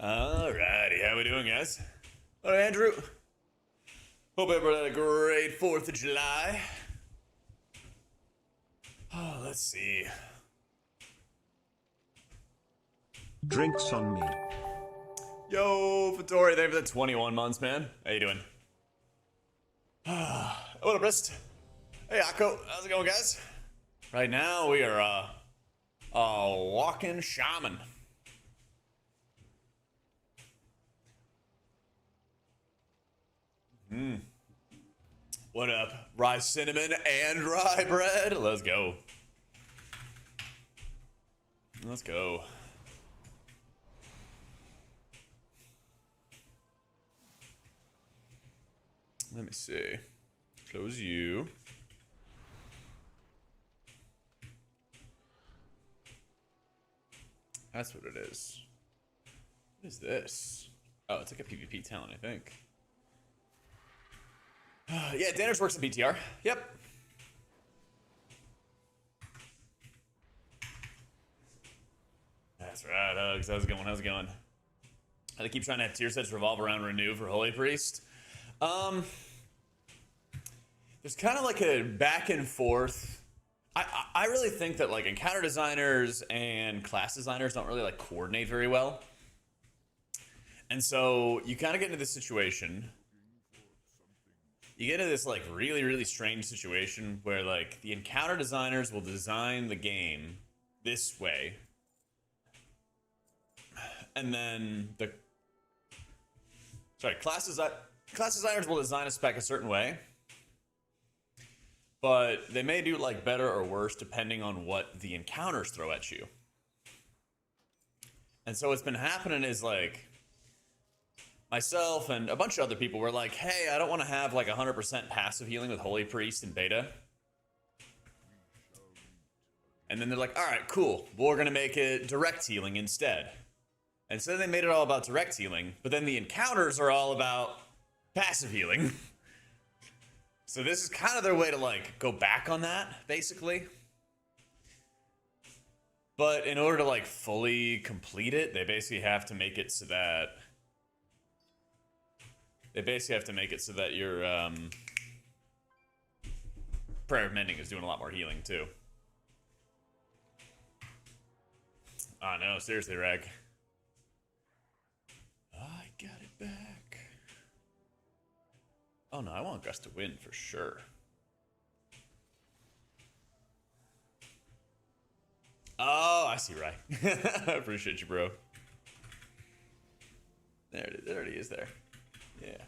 Alrighty, how we doing, guys? All right, Andrew. Hope everybody had a great 4th of July. Oh, let's see. Drinks on me. Yo, Fattori, thank you for the 21 months, man. How you doing? What up, Rist? Hey, Akko. How's it going, guys? Right now, we are, a walking shaman. What up? Rye cinnamon and rye bread? Let's go. Let's go. Let me see. Close you. That's what it is. What is this? Oh, it's like a PvP talent, I think. Yeah, Danners works in PTR. Yep. That's right, Hugs. How's it going? How's it going? I keep trying to have tier sets revolve around Renew for Holy Priest. There's kind of like a back and forth. I really think that like encounter designers and class designers don't really like coordinate very well. And so you kind of get into this situation. You get into this like really, really strange situation where like the encounter designers will design the game this way. And then class designers will design a spec a certain way. But they may do like better or worse depending on what the encounters throw at you. And so what's been happening is like myself and a bunch of other people were like, hey, I don't want to have like 100% passive healing with Holy Priest in beta. And then they're like, all right, cool. Well, we're going to make it direct healing instead. And so they made it all about direct healing, but then the encounters are all about passive healing. So this is kind of their way to like go back on that, basically. But in order to like fully complete it, they basically have to make it so that your Prayer of Mending is doing a lot more healing too. Oh no, seriously, Reg. I got it back. Oh no, I want Gus to win for sure. Oh, I see, right. I appreciate you, bro. There it is. There it is there. Yeah.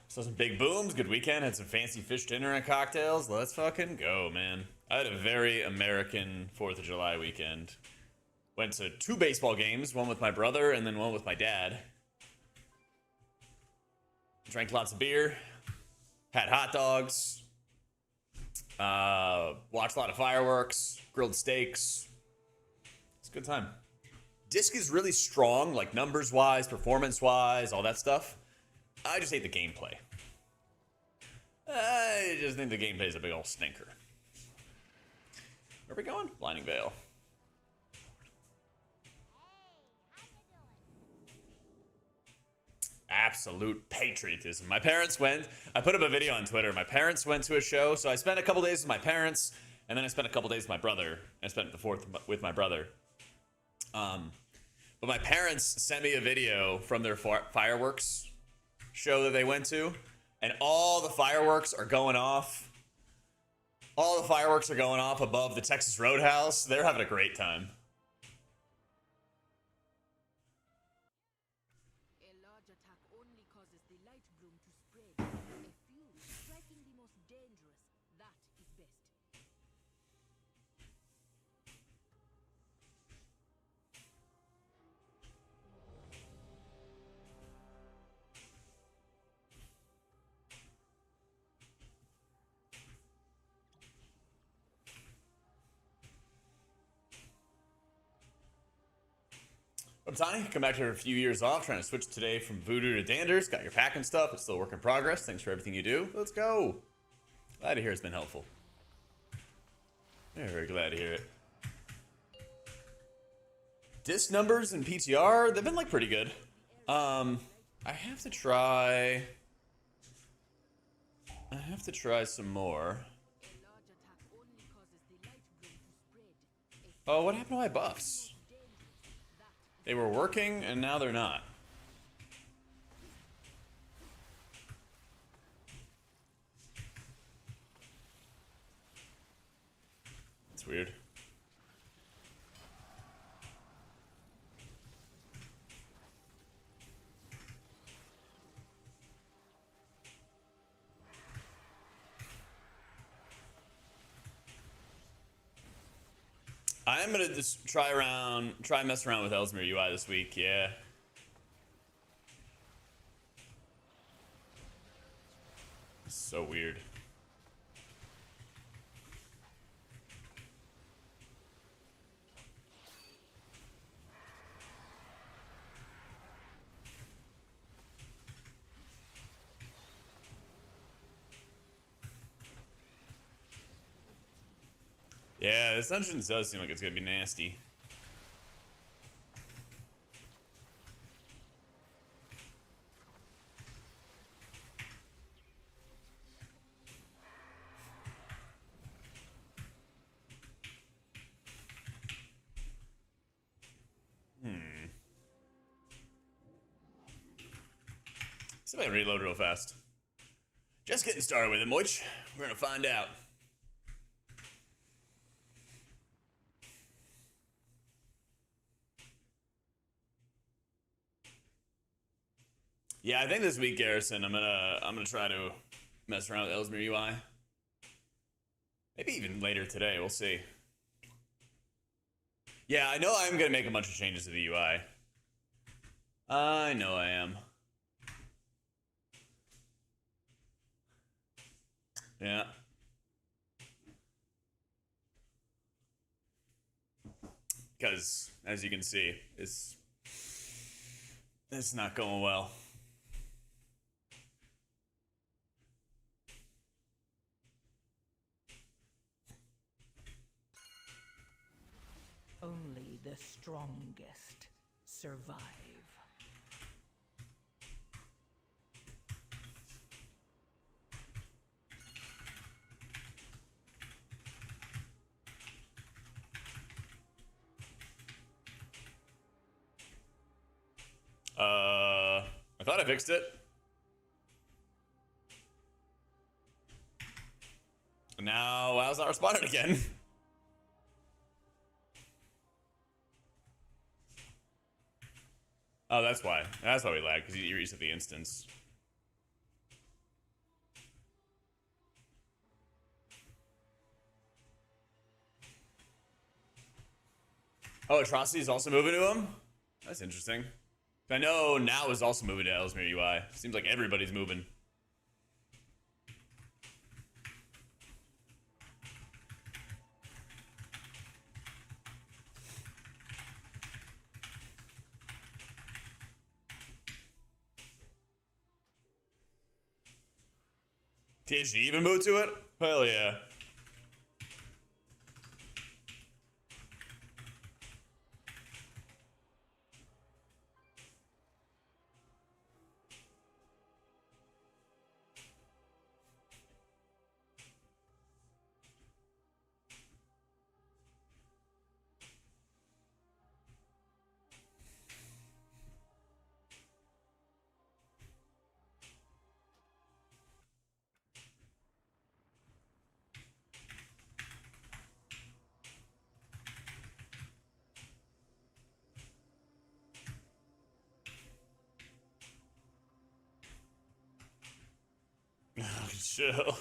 So some big booms, good weekend, had some fancy fish dinner and cocktails. Let's fucking go, man. I had a very American 4th of July weekend. Went to 2 baseball games, one with my brother and then one with my dad. Drank lots of beer, had hot dogs, watched a lot of fireworks, grilled steaks. It's a good time. Disc is really strong, like numbers-wise, performance-wise, all that stuff. I just hate the gameplay. I just think the gameplay is a big old stinker. Where are we going? Blinding Veil. Absolute patriotism. My parents went. I put up a video on Twitter. My parents went to a show, so I spent a couple days with my parents, and then I spent a couple days with my brother. I spent the 4th with my brother. But my parents sent me a video from their fireworks show that they went to, and all the fireworks are going off. All the fireworks are going off above the Texas Roadhouse. They're having a great time. I'm Tony. Come back here a few years off, trying to switch today from Voodoo to Danders. Got your packing stuff. It's still a work in progress. Thanks for everything you do. Let's go. Glad to hear it's been helpful. Very glad to hear it. Disc numbers in PTR, they've been like pretty good. I have to try some more. Oh, what happened to my buffs? They were working and now they're not. It's weird. I'm gonna just try mess around with Ellesmere UI this week, yeah. It's so weird. Yeah, this dungeon does seem like it's gonna be nasty. See if I can reload real fast. Just getting started with it, Moich. We're gonna find out. Yeah, I think this week, Garrison, I'm gonna try to mess around with Ellesmere UI. Maybe even later today, we'll see. Yeah, I know I'm gonna make a bunch of changes to the UI. I know I am. Yeah. Because, as you can see, it's not going well. Only the strongest survive. I thought I fixed it. Now, WoW's not responding again. Oh, that's why. That's why we lag, because you reset the instance. Oh, Atrocity is also moving to him? That's interesting. I know Now is also moving to Ellesmere UI. Seems like everybody's moving. THD even moved to it? Hell yeah. Chill.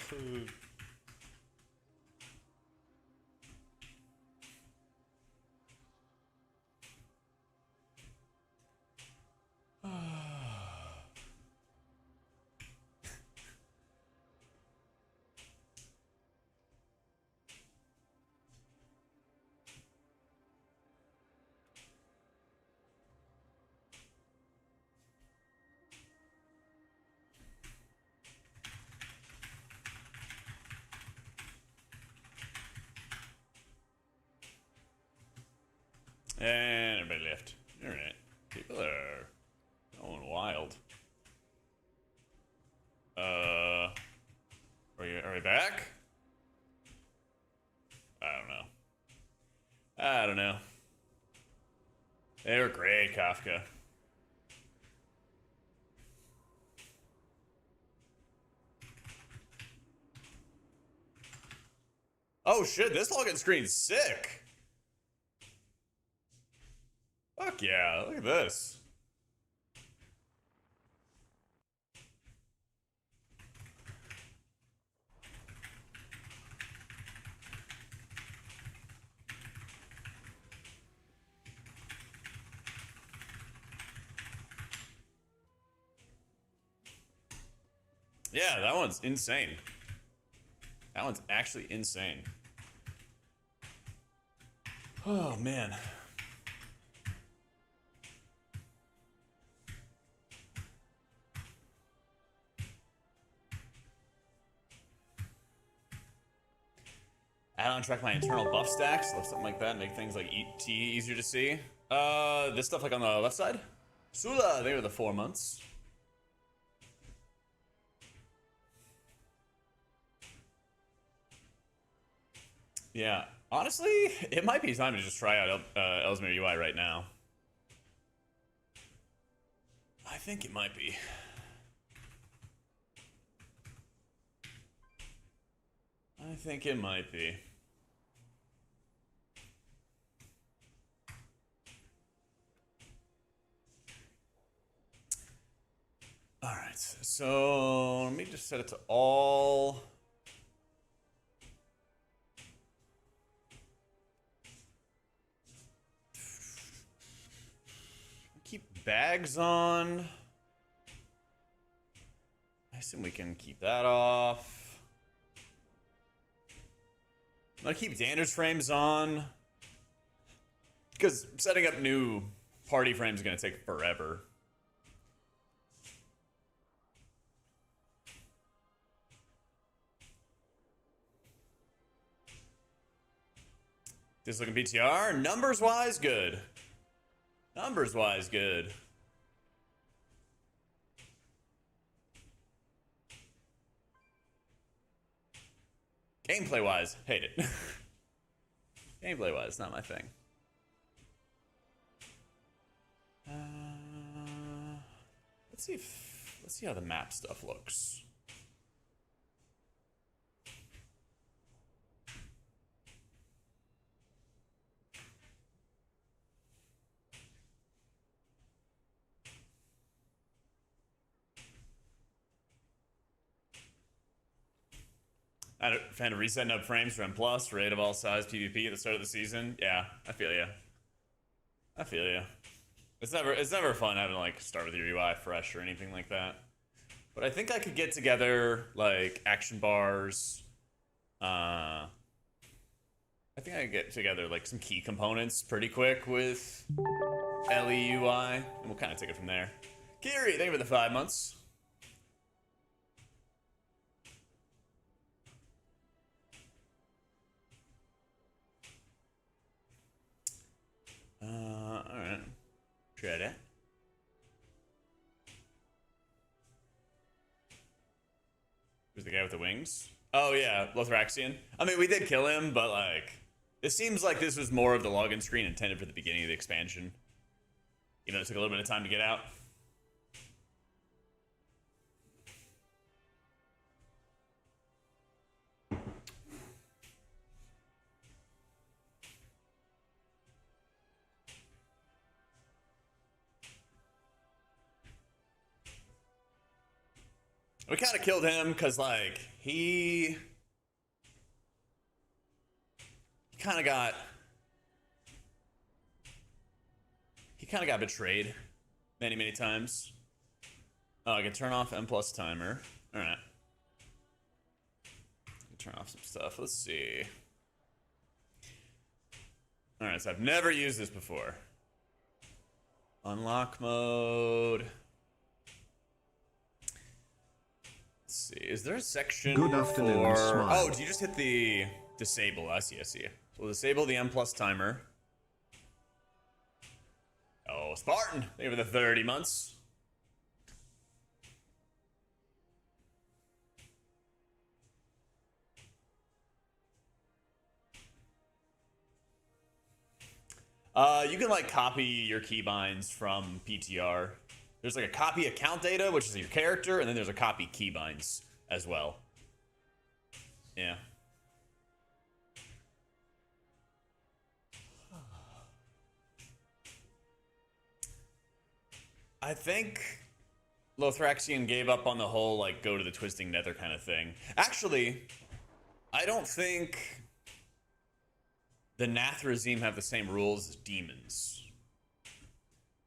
And everybody left. Kafka. Oh shit, this login screen's sick. Fuck yeah, look at this. Yeah, that one's insane. That one's actually insane. Oh, man. Add on track my internal buff stacks, love something like that, make things like ET easier to see. This stuff like on the left side? Sula, they were the 4 months. Yeah, honestly, it might be time to just try out Ellesmere UI right now. I think it might be. I think it might be. All right, so let me just set it to all. Keep bags on. I assume we can keep that off. I'm gonna keep Dander's frames on because setting up new party frames is gonna take forever. This looking PTR, numbers wise, good. Numbers wise, good. Gameplay wise, hate it. Gameplay wise, not my thing. Let's see how the map stuff looks. I had a fan of resetting up frames for M+, rate of all size PvP at the start of the season. Yeah, I feel ya. I feel ya. It's never fun having to like start with your UI fresh or anything like that. But I think I could get together like action bars. I think I could get together like some key components pretty quick with LEUI, and we'll kind of take it from there. Kiri, thank you for the 5 months. Alright. Try that. Who's the guy with the wings? Oh yeah, Lothraxian. I mean, we did kill him, but like, it seems like this was more of the login screen intended for the beginning of the expansion. Even though it took a little bit of time to get out. We kind of killed him because, like, he kind of got betrayed many times. Oh, I can turn off M+ timer. All right, turn off some stuff. Let's see. All right, so I've never used this before. Unlock mode. Let's see. Is there a section Good afternoon, for... Smile. Oh, do you just hit the disable? I see. So we'll disable the M+ timer. Oh, Spartan! Thank you for the 30 months. You can like copy your keybinds from PTR. There's like a copy account data, which is your character, and then there's a copy keybinds as well. Yeah. I think Lothraxion gave up on the whole like go to the Twisting Nether kind of thing. Actually, I don't think the Nathrazim have the same rules as demons.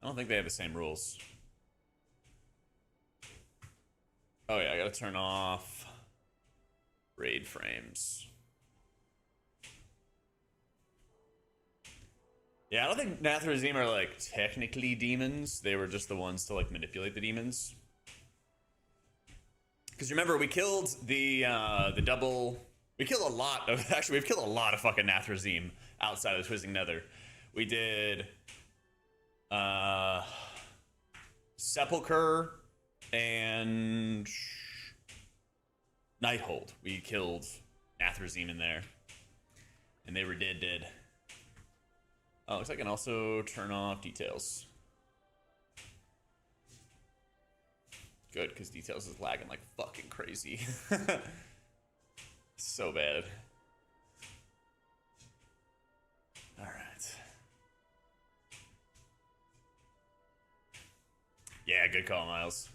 I don't think they have the same rules. Oh yeah, I gotta turn off raid frames. Yeah, I don't think Nathrazim are like technically demons. They were just the ones to like manipulate the demons. Because remember, we killed the double. We killed a lot of actually. We've killed a lot of fucking Nathrazim outside of the Twisting Nether. We did Sepulcher and Nighthold. We killed Nathrazim in there, and they were dead. Oh, looks like I can also turn off details. Good, because details is lagging like fucking crazy. So bad. Alright. Yeah, good call, Miles.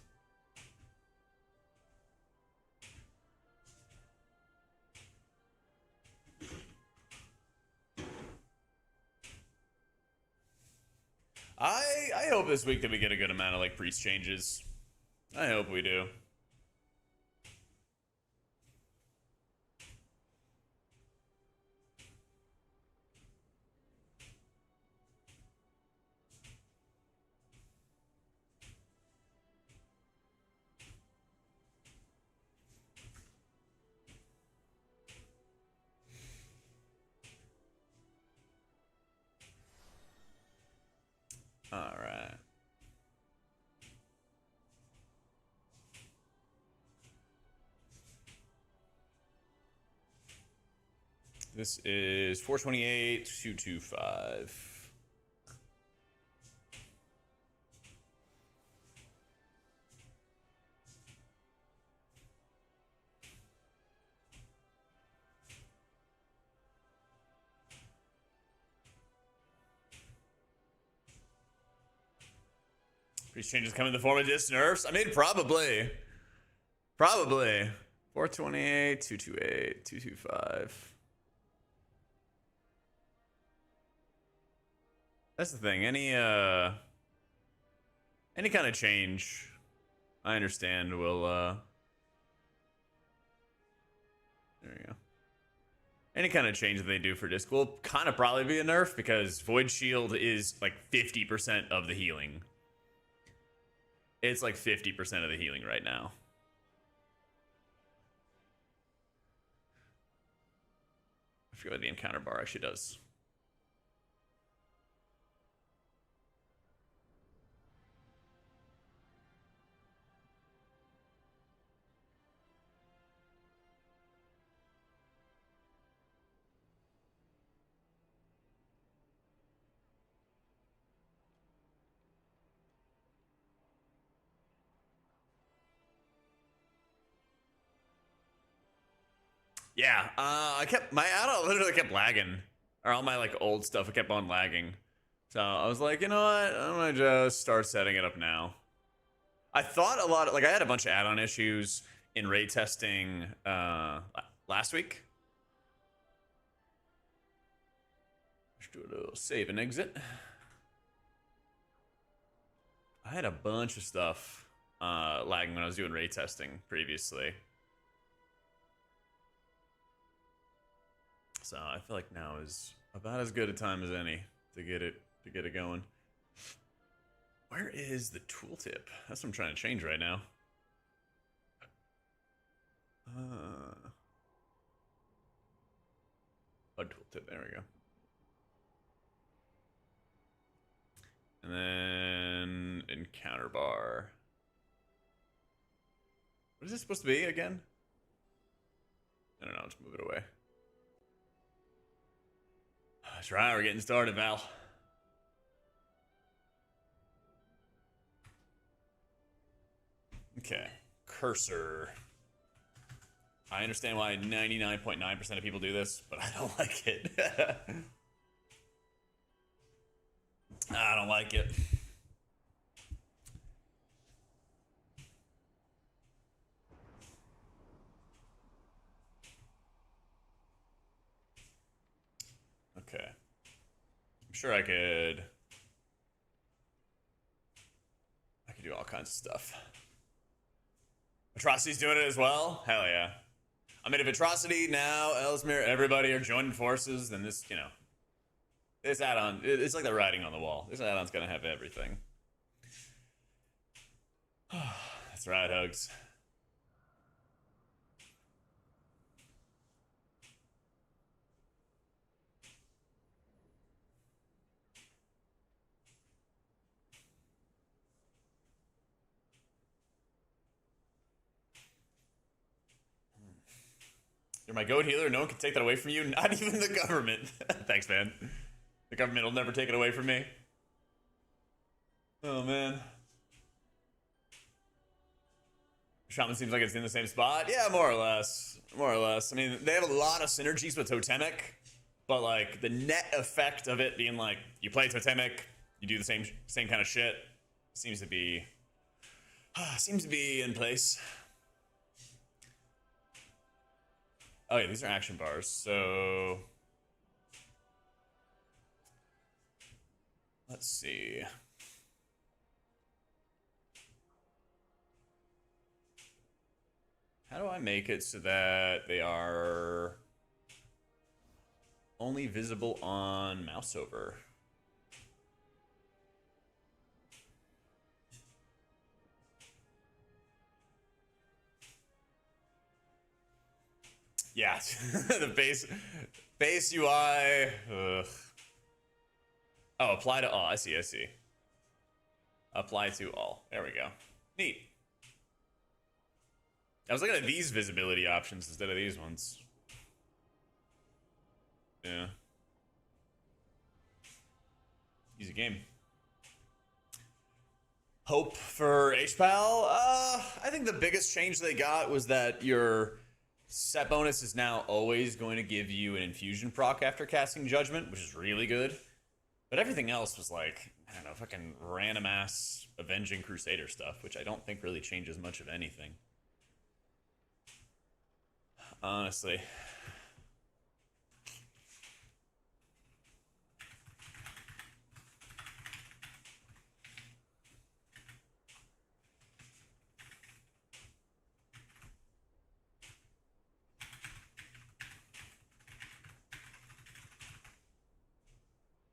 I hope this week that we get a good amount of like priest changes. I hope we do. All right. This is 428, 225. Priest changes come in the form of disc nerfs? I mean, probably. Probably. 428, 228, 225. That's the thing. Any kind of change, I understand, will, there you go. Any kind of change that they do for disc will kind of probably be a nerf because Void Shield is like 50% of the healing. It's like 50% of the healing right now. I forget what the encounter bar actually does. Yeah, my add-on literally kept lagging. Or all my like old stuff, it kept on lagging. So I was like, you know what? I'm gonna just start setting it up now. I thought a lot of, like I had a bunch of add-on issues in raid testing last week. Let's do a little save and exit. I had a bunch of stuff lagging when I was doing raid testing previously. So I feel like now is about as good a time as any to get it going. Where is the tooltip? That's what I'm trying to change right now. A tooltip, there we go. And then encounter bar. What is this supposed to be again? I don't know, let's move it away. That's right, we're getting started, Val. Okay. Cursor. I understand why 99.9% of people do this, but I don't like it. I don't like it. Okay. I'm sure I could do all kinds of stuff. Atrocity's doing it as well? Hell yeah. I mean, if Atrocity, now, Ellesmere, everybody are joining forces, then this, you know, this add-on, it's like the writing on the wall. This add-on's gonna have everything. That's right, Hugs. You're my goat healer. No one can take that away from you. Not even the government. Thanks, man. The government will never take it away from me. Oh, man. Shaman seems like it's in the same spot. Yeah, more or less. More or less. I mean, they have a lot of synergies with Totemic, but like the net effect of it being like you play Totemic, you do the same kind of shit, seems to be in place. Oh yeah, these are action bars. So let's see. How do I make it so that they are only visible on mouse over? Yeah, the base UI. Ugh. Oh, apply to all. I see. Apply to all. There we go. Neat. I was looking at these visibility options instead of these ones. Yeah. Easy game. Hope for HPAL? I think the biggest change they got was that your set bonus is now always going to give you an infusion proc after casting Judgment, which is really good. But everything else was like, I don't know, fucking random ass Avenging Crusader stuff, which I don't think really changes much of anything. Honestly.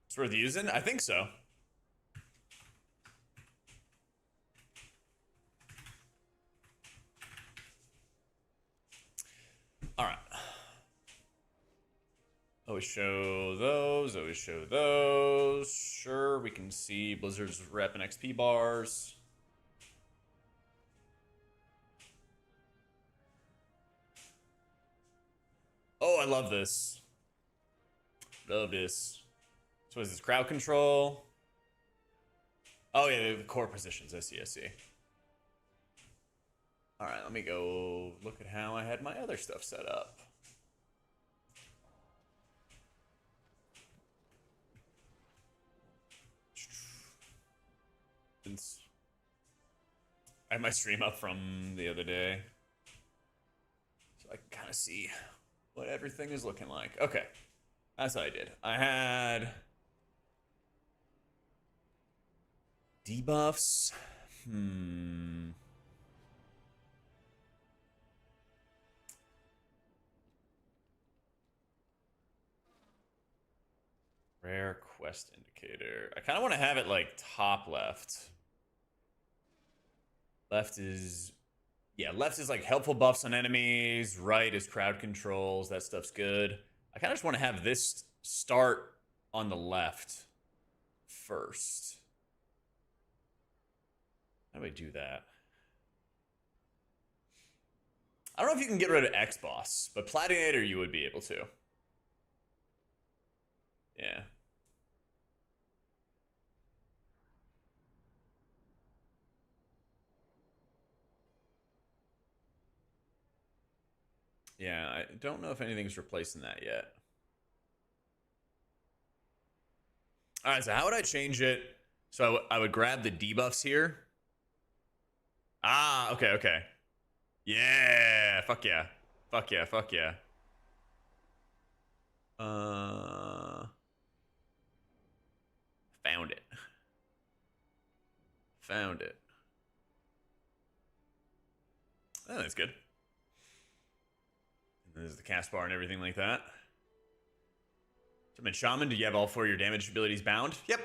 It's worth using? I think so. Alright. Always show those, always show those. Sure, we can see Blizzard's rep and XP bars. Oh, I love this. Love this. So is this crowd control? Oh yeah, the core positions. I see. Alright, let me go look at how I had my other stuff set up. I have my stream up from the other day, so I can kind of see what everything is looking like. Okay, that's what I did. I had debuffs. Rare quest indicator. I kind of want to have it like top left. Left is like helpful buffs on enemies. Right is crowd controls. That stuff's good. I kind of just want to have this start on the left first. How do I do that? I don't know if you can get rid of X-Boss, but Platinator you would be able to. Yeah. Yeah, I don't know if anything's replacing that yet. All right, so how would I change it? So I would grab the debuffs here. Ah, okay, okay. Yeah, fuck yeah. Fuck yeah, fuck yeah. Found it. Found it. Oh, that's good. And there's the cast bar and everything like that. Summon Shaman, do you have all 4 of your damage abilities bound? Yep.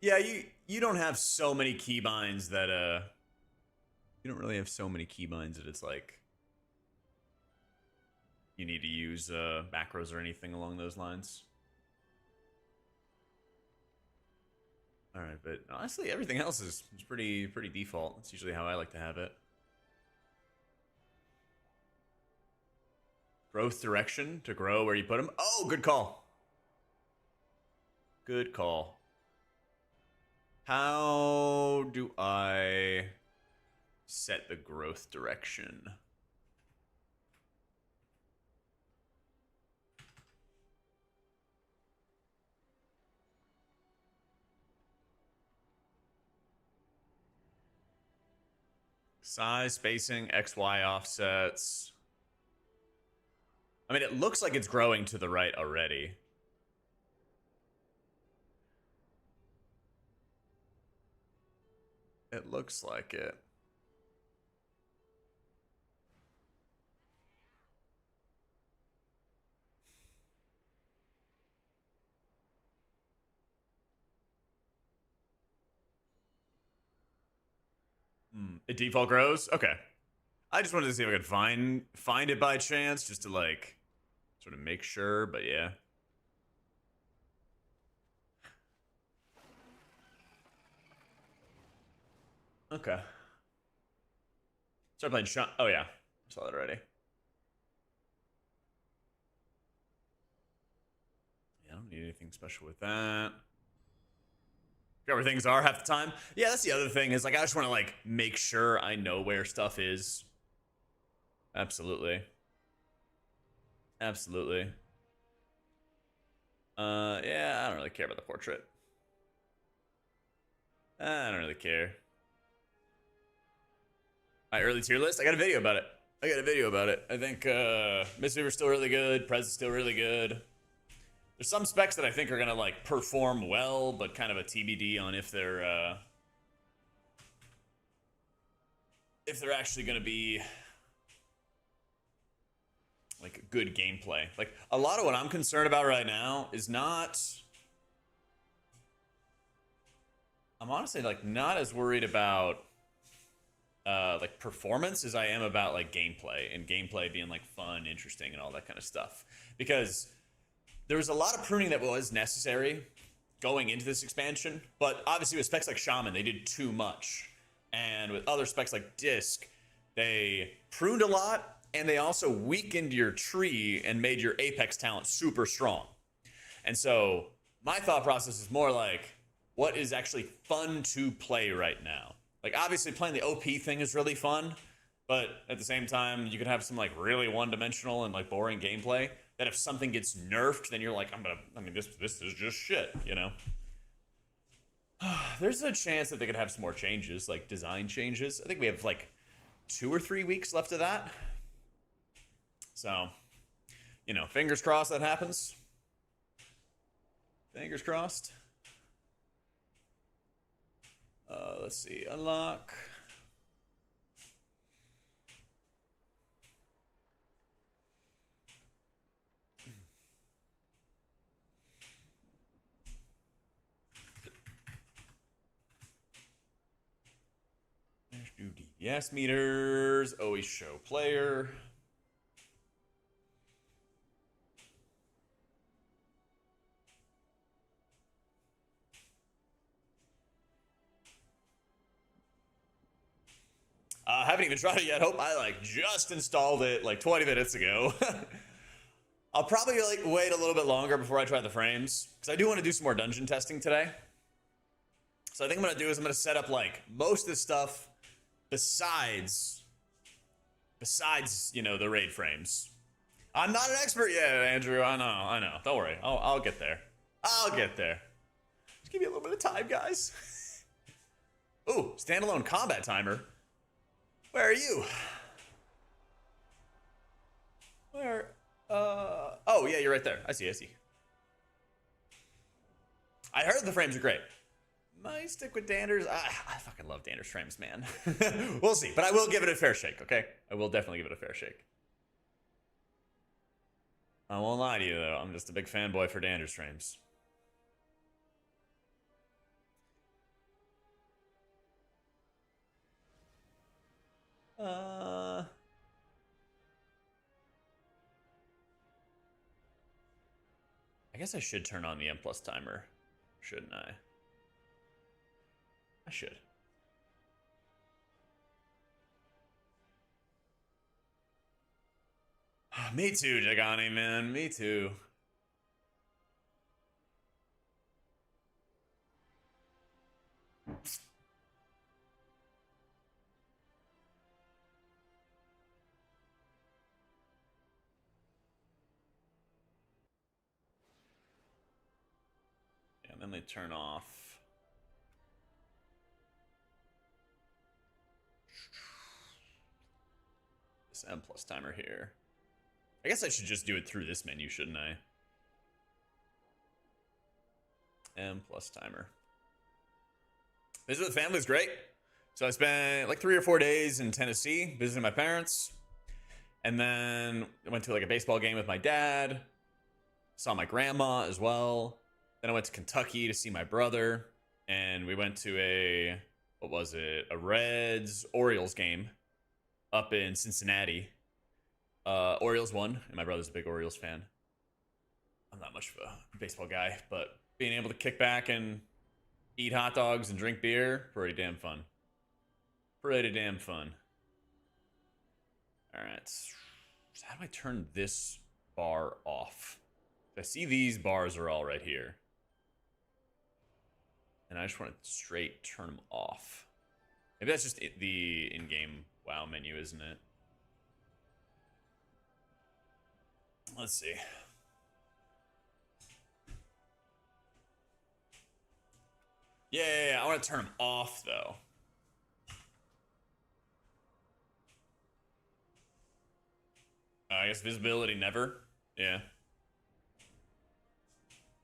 Yeah, you don't have so many keybinds that you don't really have so many keybinds that it's like you need to use macros or anything along those lines. All right, but honestly, everything else is pretty default. That's usually how I like to have it. Growth direction to grow where you put them. Oh, good call. Good call. How do I set the growth direction? Size, spacing, XY offsets. I mean, it looks like it's growing to the right already. It looks like it. It default grows? Okay. I just wanted to see if I could find it by chance, just to like sort of make sure, but yeah. Okay. Start playing shot. Oh yeah. I saw that already. Yeah, I don't need anything special with that. Where things are half the time. Yeah, that's the other thing, is like I just want to like make sure I know where stuff is. Absolutely. Absolutely. Yeah, I don't really care about the portrait. I don't really care. My early tier list, I got a video about it. I think Mistweaver's still really good, Prez is still really good. There's some specs that I think are gonna like perform well, but kind of a TBD on if they're actually gonna be like good gameplay. Like a lot of what I'm concerned about right now is not. I'm honestly like not as worried about like performance as I am about like gameplay, and gameplay being like fun, interesting, and all that kind of stuff. Because there was a lot of pruning that was necessary going into this expansion, but obviously with specs like Shaman, they did too much. And with other specs like Disc, they pruned a lot, and they also weakened your tree and made your Apex talent super strong. And so my thought process is more like, what is actually fun to play right now? Like obviously playing the OP thing is really fun, but at the same time, you could have some like really one-dimensional and like boring gameplay that if something gets nerfed, then you're like, this is just shit, you know? There's a chance that they could have some more changes, like design changes. I think we have like 2 or 3 weeks left of that. So, you know, fingers crossed that happens. Fingers crossed. Let's see, unlock. Do DPS meters, always show player. Haven't even tried it yet. Hope I like just installed it like 20 minutes ago. I'll probably like wait a little bit longer before I try the frames, because I do want to do some more dungeon testing today. So I think I'm gonna do is I'm gonna set up like most of this stuff besides besides, you know, the raid frames. I'm not an expert yet, Andrew. I know. Don't worry. I'll get there. I'll get there. Just give me a little bit of time, guys. Ooh, standalone combat timer. Where are you? Where? Oh, yeah, you're right there. I see. I heard the frames are great. Might stick with Dander's. I fucking love Dander's frames, man. We'll see, but I will give it a fair shake, okay? I will definitely give it a fair shake. I won't lie to you, though. I'm just a big fanboy for Dander's frames. I guess I should turn on the M+ timer, shouldn't I? I should. Me too, Jagani, man. Me too. Yeah, and then they turn off. This M+ timer here. I guess I should just do it through this menu, shouldn't I? M+ timer. Visit with the family is great. So I spent like 3 or 4 days in Tennessee visiting my parents. And then I went to like a baseball game with my dad. Saw my grandma as well. Then I went to Kentucky to see my brother. And we went to a, what was it? A Reds-Orioles game up in Cincinnati. Orioles won, and my brother's a big Orioles fan. I'm not much of a baseball guy, but being able to kick back and eat hot dogs and drink beer, pretty damn fun. Pretty damn fun. Alright. So how do I turn this bar off? I see these bars are all right here. And I just want to straight turn them off. Maybe that's just the in-game WoW menu, isn't it? Let's see. Yeah, I want to turn them off, though. I guess visibility never. Yeah.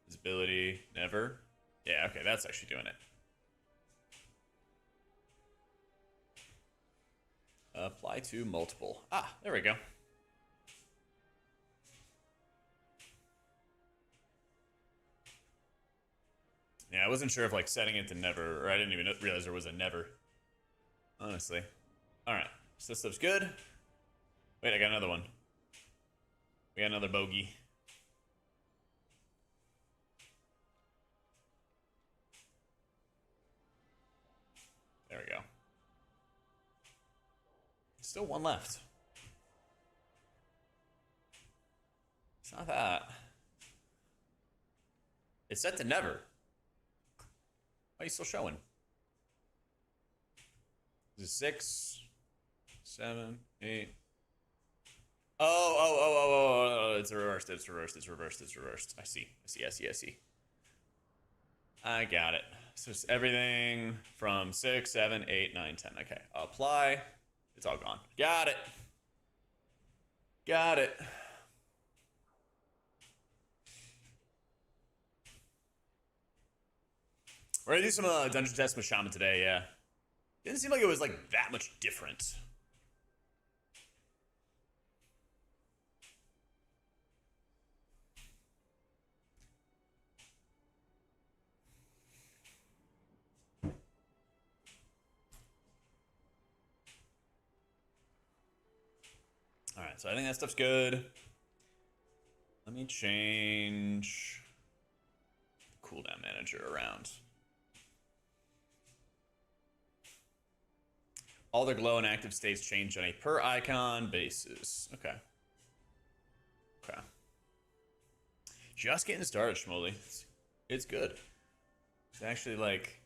Visibility never. Yeah, okay, that's actually doing it. Apply to multiple. Ah, there we go. Yeah, I wasn't sure if like setting it to never, or I didn't even realize there was a never. Honestly. Alright, so this stuff's good. Wait, I got another one. We got another bogey. There we go. Still one left. It's not that. It's set to never. Why are you still showing? Is it 6, 7, 8? Oh, it's reversed. I see. I got it. So it's everything from 6, 7, 8, 9, 10. Okay, apply. It's all gone. Got it. We're gonna do some dungeon tests with Shaman today, yeah. Didn't seem like it was like that much different. Alright, so I think that stuff's good. Let me change the cooldown manager around. All their glow and active states change on a per icon basis. Okay. Just getting started, Schmoley. It's good. It's actually like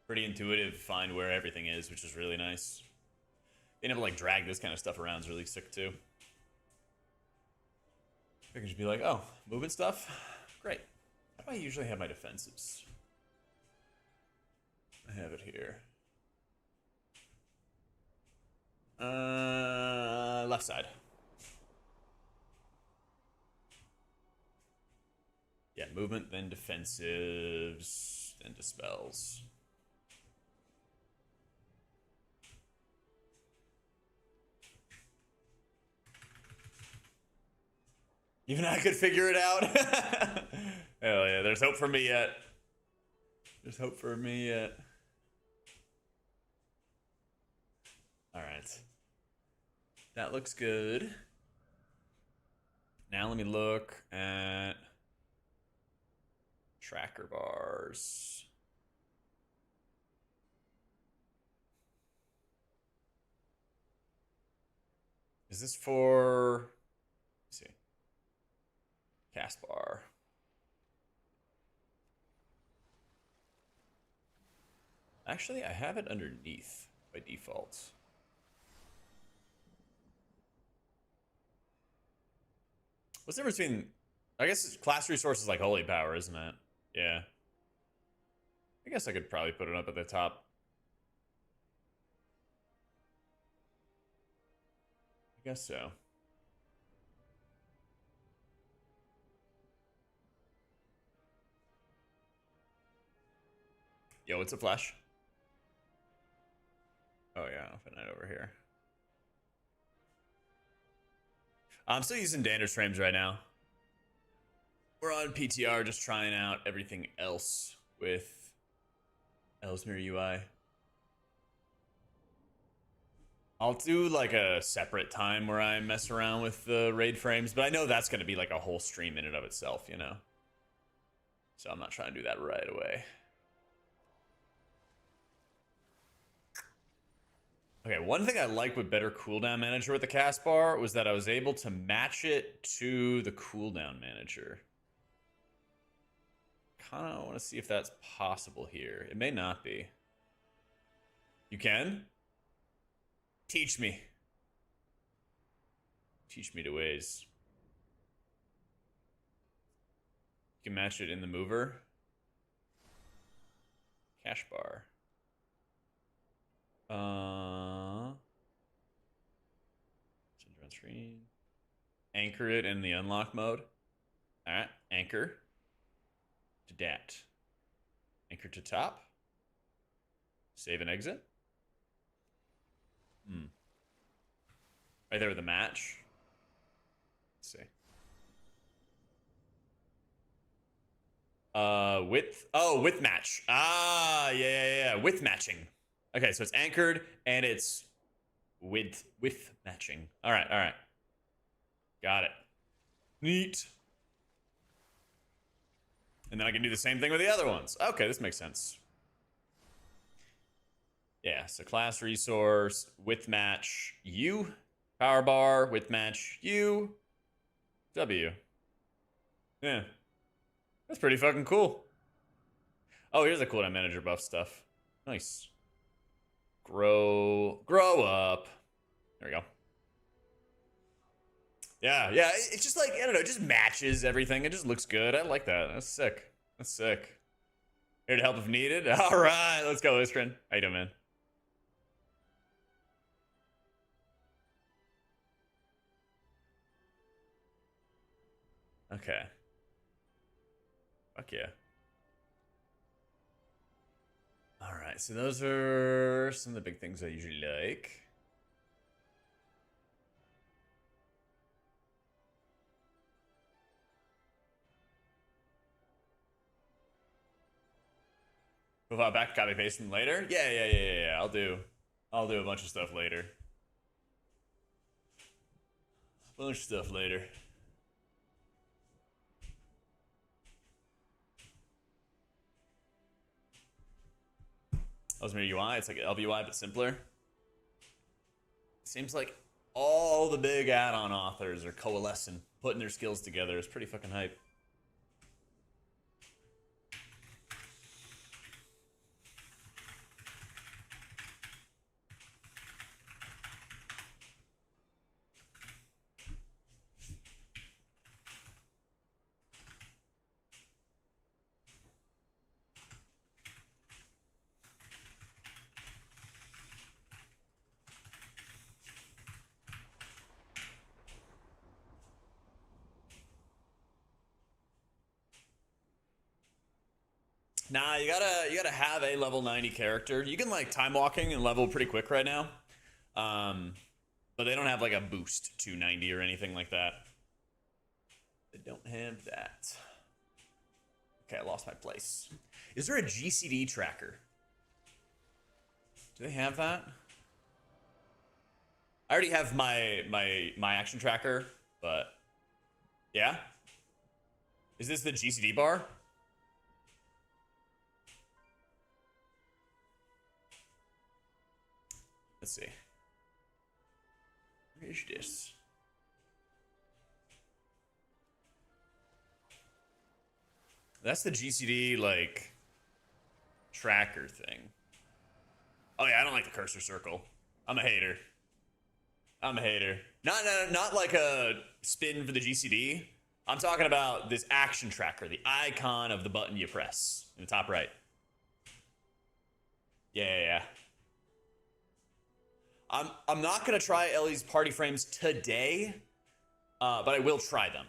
pretty intuitive to find where everything is, which is really nice. Being able to like drag this kind of stuff around is really sick too. I can just be like, oh, moving stuff? Great. How do I usually have my defenses? I have it here. Left side. Yeah, movement, then defensives, then dispels. Even I could figure it out. Hell yeah, there's hope for me yet. There's hope for me yet. Alright. That looks good. Now let me look at tracker bars. Is this for... Let's see. Cast bar. Actually, I have it underneath by default. What's the difference between... I guess class resource is like holy power, isn't it? Yeah. I guess I could probably put it up at the top. I guess so. Yo, what's a flash? Oh yeah, open it over here. I'm still using Dander's frames right now. We're on PTR just trying out everything else with Ellesmere UI. I'll do like a separate time where I mess around with the raid frames, but I know that's going to be like a whole stream in and of itself, you know? So I'm not trying to do that right away. Okay, one thing I like with better cooldown manager with the cast bar was that I was able to match it to the cooldown manager. Kind of want to see if that's possible here. It may not be. You can? Teach me. Teach me the ways. You can match it in the mover. Cash bar. Center on screen. Anchor it in the unlock mode. Alright, anchor. To dat. Anchor to top. Save and exit. Right there with the match. Let's see. Width. Oh, width match. Ah, yeah. Width matching. Okay, so it's anchored and it's width matching. All right. Got it. Neat. And then I can do the same thing with the other ones. Okay, this makes sense. Yeah, so class resource, width match, U, power bar, width match, U, W. Yeah. That's pretty fucking cool. Oh, here's the cooldown manager buff stuff. Nice. Grow up. There we go. Yeah, it's just like, I don't know, it just matches everything. It just looks good. I like that. That's sick. Here to help if needed. All right, let's go, Istrin. How you doing, man? Okay. Fuck yeah. All right, so those are some of the big things I usually like. Move out back, copy paste them later. Yeah. I'll do a bunch of stuff later. Ellesmere UI, it's like LBUI but simpler. Seems like all the big add-on authors are coalescing, putting their skills together. It's pretty fucking hype. Nah, you gotta have a level 90 character. You can like time walking and level pretty quick right now. But they don't have like a boost to 90 or anything like that. They don't have that. Okay, I lost my place. Is there a GCD tracker? Do they have that? I already have my action tracker, but yeah. Is this the GCD bar? Let's see. Where is this? That's the GCD like tracker thing. Oh yeah, I don't like the cursor circle. I'm a hater. I'm a hater. Not like a spin for the GCD. I'm talking about this action tracker, the icon of the button you press in the top right. Yeah. I'm not gonna try Ellie's party frames today, but I will try them.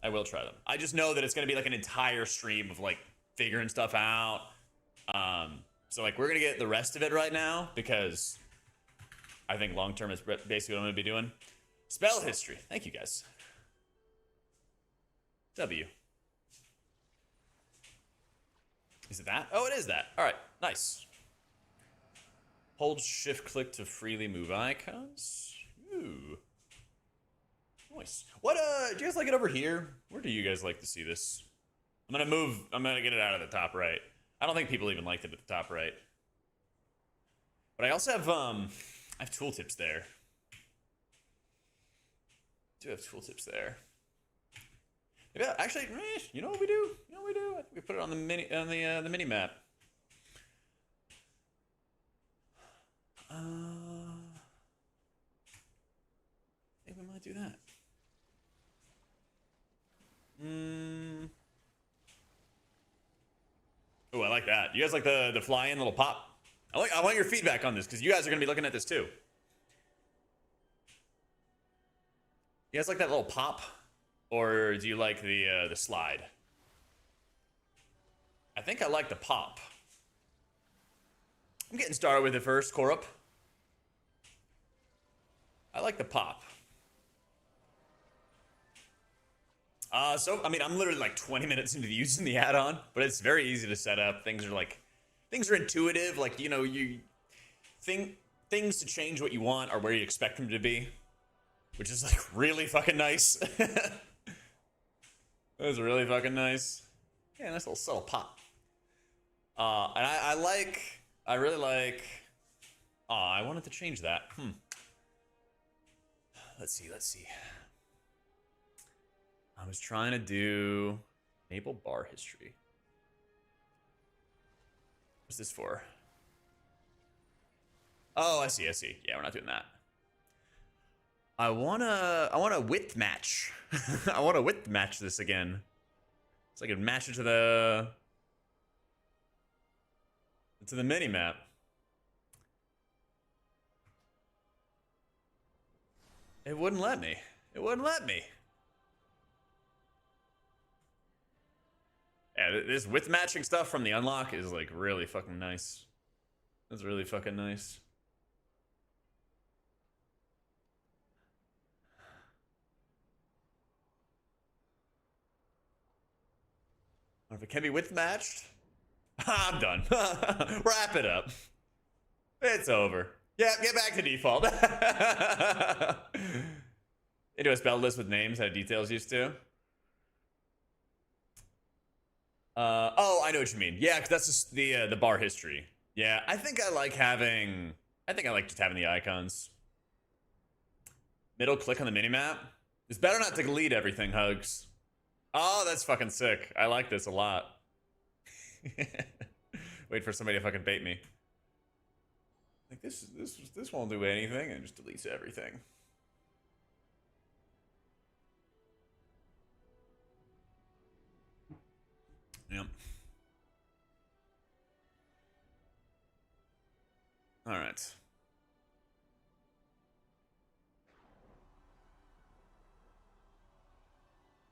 I just know that it's gonna be like an entire stream of like figuring stuff out. So like we're gonna get the rest of it right now because I think long term is basically what I'm gonna be doing. Spell history. Thank you guys. W. Is it that? Oh, it is that. All right, nice. Hold shift click to freely move icons. Ooh. Nice. What, do you guys like it over here? Where do you guys like to see this? I'm gonna get it out of the top right. I don't think people even liked it at the top right. But I also have, I have tooltips there. I do have tooltips there. Maybe actually, you know what we do? We put it on the mini map. I think we might do that. Oh, I like that. You guys like the fly-in little pop? I want your feedback on this because you guys are gonna be looking at this too. You guys like that little pop, or do you like the slide? I think I like the pop. I'm getting started with it first, Korup. I like the pop. So, I mean, I'm literally like 20 minutes into using the add-on, but it's very easy to set up. Things are intuitive. Like, you know, things to change what you want are where you expect them to be, which is like really fucking nice. That was really fucking nice. Yeah, nice little subtle pop. And I really like, I wanted to change that. Let's see. I was trying to do enable bar history. What's this for? Oh, I see. Yeah, we're not doing that. I wanna width match. I wanna width match this again. So I can match it to the mini map. It wouldn't let me. Yeah, this width matching stuff from the unlock is like really fucking nice. That's really fucking nice. If it can be width matched, I'm done. Wrap it up. It's over. Yeah, get back to default. Into a spell list with names how details used to. Oh, I know what you mean. Yeah, because that's just the bar history. Yeah, I think I like just having the icons. Middle click on the minimap. It's better not to delete everything, Hugs. Oh, that's fucking sick. I like this a lot. Wait for somebody to fucking bait me. Like this won't do anything, and just deletes everything. Yep. All right.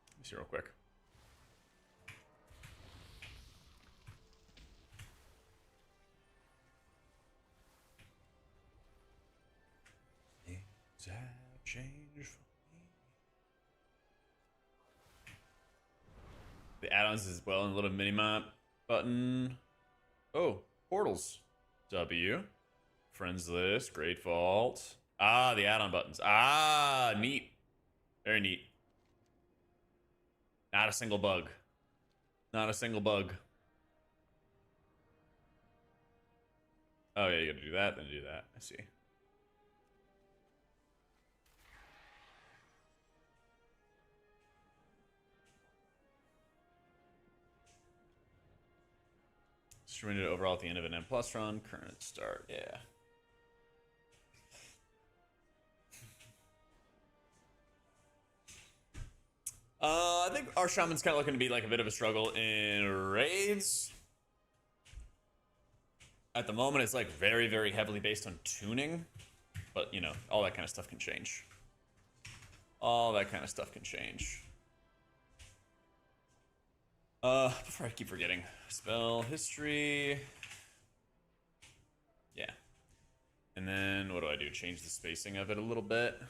Let me see real quick. Change. The add-ons as well, and a little mini-map button. Oh, portals. W. Friends list. Great Vault. Ah, the add-on buttons. Ah, neat. Very neat. Not a single bug. Not a single bug. Oh, yeah, you gotta do that, then do that. I see. Streaming it overall at the end of an M+ run. Current start. Yeah. I think our shaman's kind of looking to be like a bit of a struggle in raids. At the moment, it's like very, very heavily based on tuning. But, you know, all that kind of stuff can change. All that kind of stuff can change. Before I keep forgetting. Spell history. Yeah. And then what do I do? Change the spacing of it a little bit.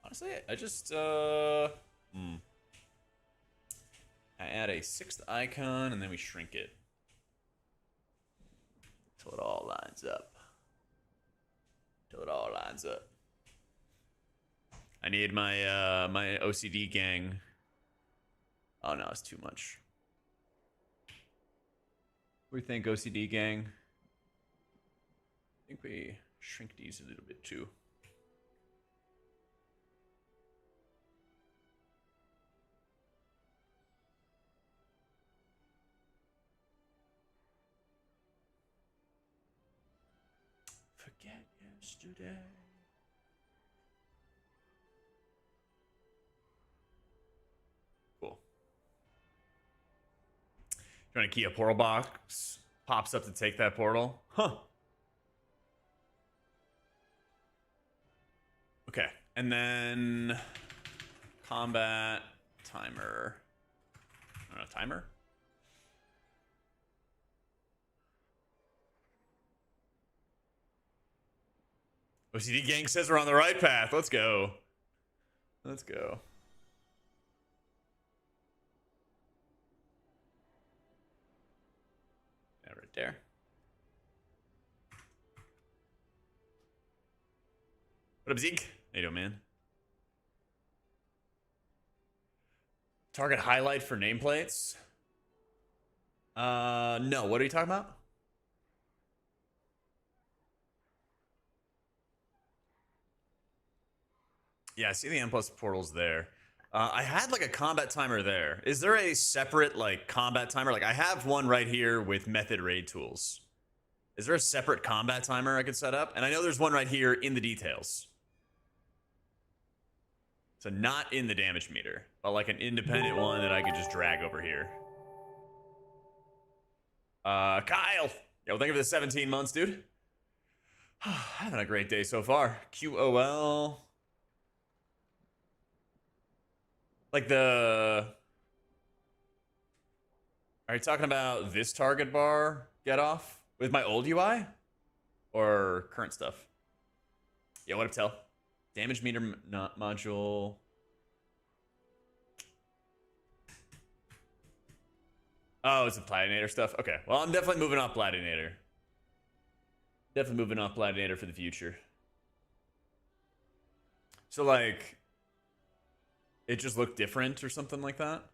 Honestly, I just, I add a 6th icon and then we shrink it. Till it all lines up. Till it all lines up. I need my, my OCD gang. Oh no, it's too much. What do you think, OCD gang? I think we shrink these a little bit too. Forget yesterday. Cool. Trying to key a portal box. Pops up to take that portal. Huh. Okay. And then combat timer. I don't know, timer? OCD gang says we're on the right path. Let's go. Let's go. Yeah, right there. What up, Zeke? How you doing, man? Target highlight for nameplates? No. What are you talking about? Yeah, I see the M+ portals there. I had like a combat timer there. Is there a separate like combat timer? Like I have one right here with method raid tools. Is there a separate combat timer I could set up? And I know there's one right here in the details. So not in the damage meter, but like an independent one that I could just drag over here. Kyle! Yo, thank you for the 17 months, dude. Having a great day so far. QOL. Like the... Are you talking about this target bar get off with my old UI? Or current stuff? Yeah, what up, Tell? Damage meter module. Oh, it's a Platinator stuff? Okay, well, I'm definitely moving off Platinator. Definitely moving off Platinator for the future. So, like, it just looked different or something like that?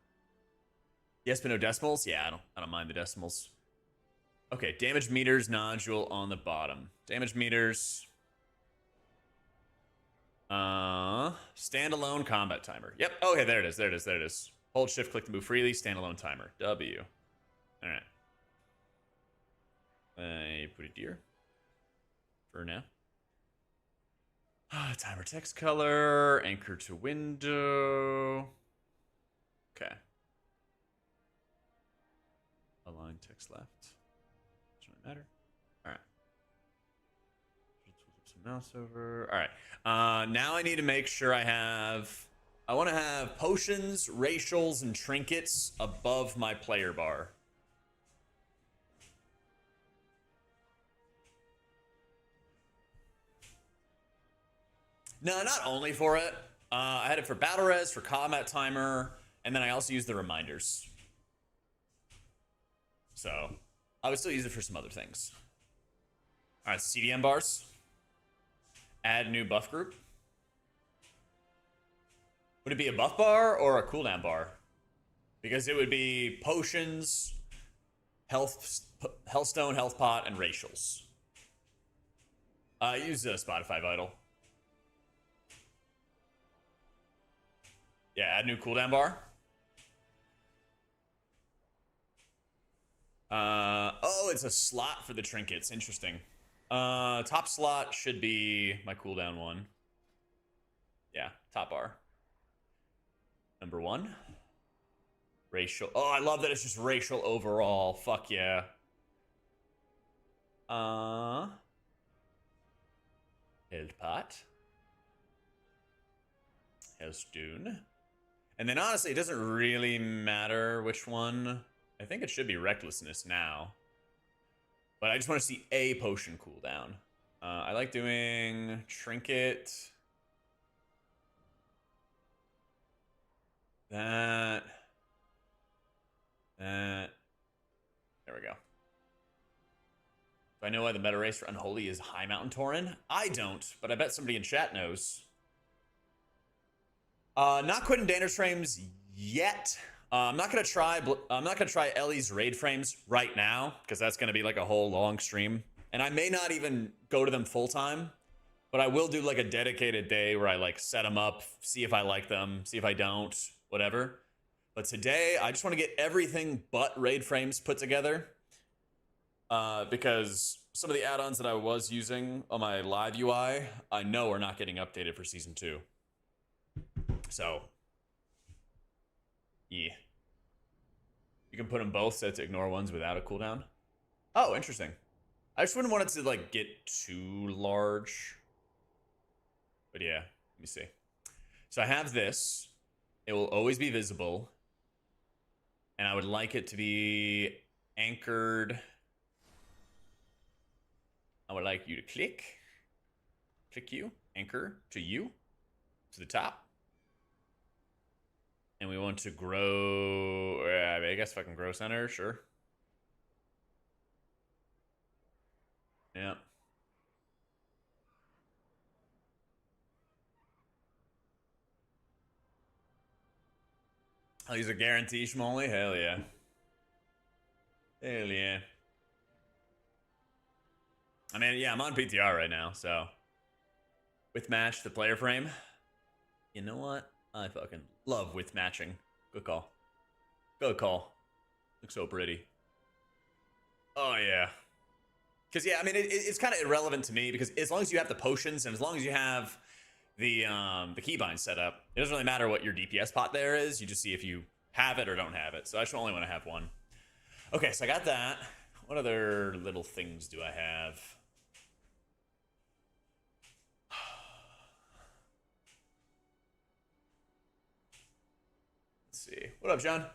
Yes, but no decimals? Yeah, I don't mind the decimals. Okay, damage meters nodule on the bottom. Damage meters. Standalone combat timer. Yep. Okay, there it is. There it is. There it is. Hold shift click to move freely. Standalone timer. W. All right. I put it here for now. Timer text color. Anchor to window. Okay. Align text left. Doesn't really matter. All right. Some mouse over. All right. Now I need to make sure I want to have potions, racials, and trinkets above my player bar. No, not only for it. I had it for battle res, for combat timer, and then I also used the reminders. So I would still use it for some other things. All right, CDM bars. Add new buff group. Would it be a buff bar or a cooldown bar? Because it would be potions, healthstone, health pot, and racials. Use Spotify Vital. Yeah, add new cooldown bar. Oh, it's a slot for the trinkets. Interesting. Top slot should be my cooldown one. Yeah, top bar. Number 1. Racial. Oh, I love that it's just racial overall. Fuck yeah. Health pot. Healthstone. And then honestly, it doesn't really matter which one. I think it should be recklessness now. But I just want to see a potion cooldown. I like doing trinket. That. There we go. Do I know why the meta race for Unholy is High Mountain Tauren? I don't, but I bet somebody in chat knows. Not quitting Dander's frames yet. I'm not gonna try Ellie's raid frames right now because that's gonna be like a whole long stream, and I may not even go to them full time. But I will do like a dedicated day where I like set them up, see if I like them, see if I don't, whatever. But today I just want to get everything but raid frames put together, because some of the add-ons that I was using on my live UI I know are not getting updated for season 2. So, yeah. You can put them both set to ignore ones without a cooldown. Oh, interesting. I just wouldn't want it to like get too large. But yeah, let me see. So I have this. It will always be visible. And I would like it to be anchored. I would like you to click you, anchor to you, to the top. And we want to grow, I guess if I can grow center, sure. Yeah. I'll use a guarantee, Schmolly. Hell yeah. Hell yeah. I mean, yeah, I'm on PTR right now, so. With match, the player frame. You know what? I fucking love with matching. Good call. Good call. Looks so pretty. Oh, yeah. Because, yeah, I mean, it's kind of irrelevant to me because as long as you have the potions and as long as you have the keybind set up, it doesn't really matter what your DPS pot there is. You just see if you have it or don't have it. So I just only want to have one. Okay, so I got that. What other little things do I have? Let's see. What up, John?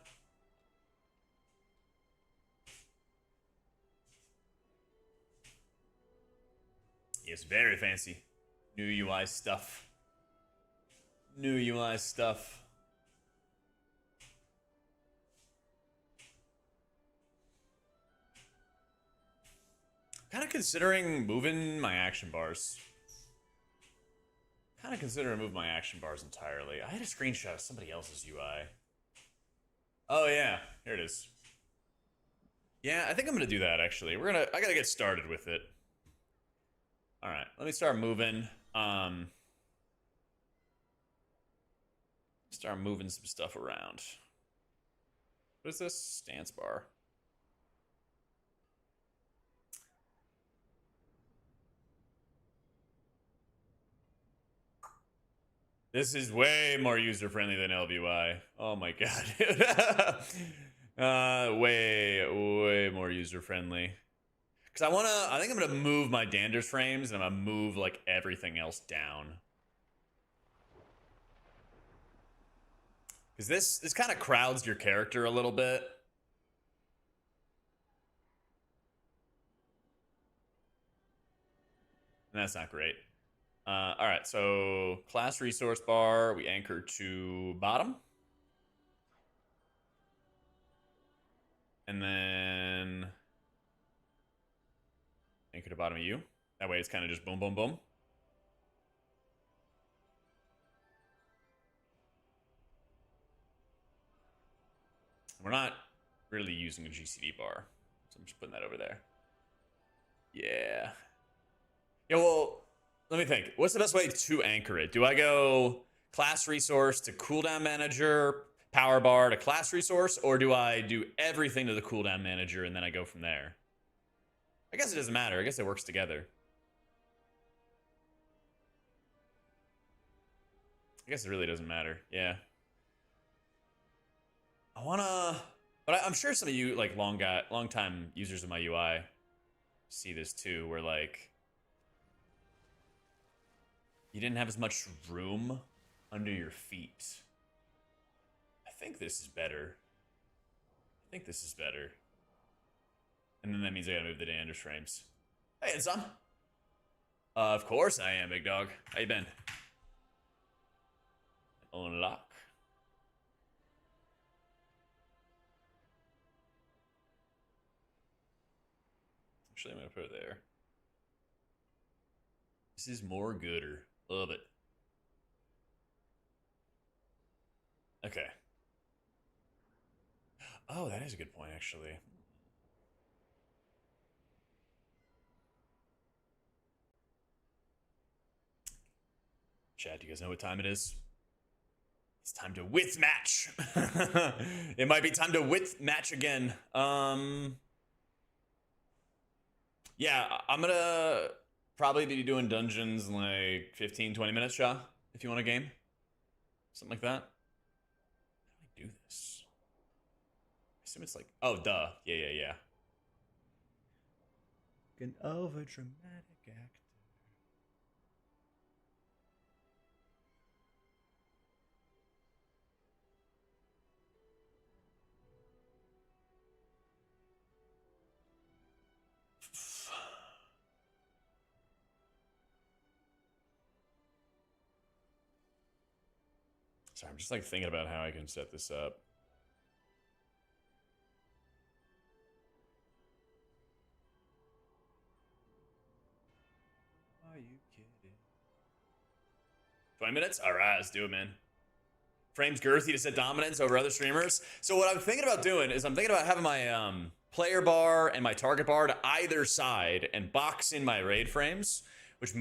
Yes, very fancy. New UI stuff. New UI stuff. Kind of considering moving my action bars. Kind of considering moving my action bars entirely. I had a screenshot of somebody else's UI. Oh yeah, here it is. Yeah, I think I'm gonna do that actually. I gotta get started with it. All right, let me start moving. Start moving some stuff around. What is this? Stance bar. This is way more user-friendly than LVY. Oh my god. Way more user-friendly. Because I think I'm gonna move my Danders frames and I'm gonna move like everything else down. Because this kind of crowds your character a little bit. And that's not great. All right, so class resource bar, we anchor to bottom. And then anchor to bottom of U. That way it's kind of just boom, boom, boom. We're not really using a GCD bar, so I'm just putting that over there. Yeah. Yeah, well, let me think. What's the best way to anchor it? Do I go class resource to cooldown manager, power bar to class resource, or do I do everything to the cooldown manager and then I go from there? I guess it doesn't matter. I guess it works together. I guess it really doesn't matter. Yeah. I wanna, but I'm sure some of you like long time users of my UI see this too, where like you didn't have as much room under your feet. I think this is better. I think this is better. And then that means I gotta move the Anders frames. Hey, Insom. Of course I am, big dog. How you been? Unlock. Actually, I'm gonna put it there. This is more gooder. Love it. Okay. Oh, that is a good point, actually. Chat, do you guys know what time it is? It's time to width match. It might be time to width match again. Yeah, I'm gonna probably be doing dungeons in like 15, 20 minutes, Shaw, if you want a game. Something like that. How do I do this? I assume it's like, oh, duh. Yeah. An over dramatic actor. Sorry, I'm just like thinking about how I can set this up. Are you kidding? 20 minutes? All right, let's do it, man. Frames girthy to set dominance over other streamers. So what I'm thinking about doing is I'm thinking about having my player bar and my target bar to either side and box in my raid frames, which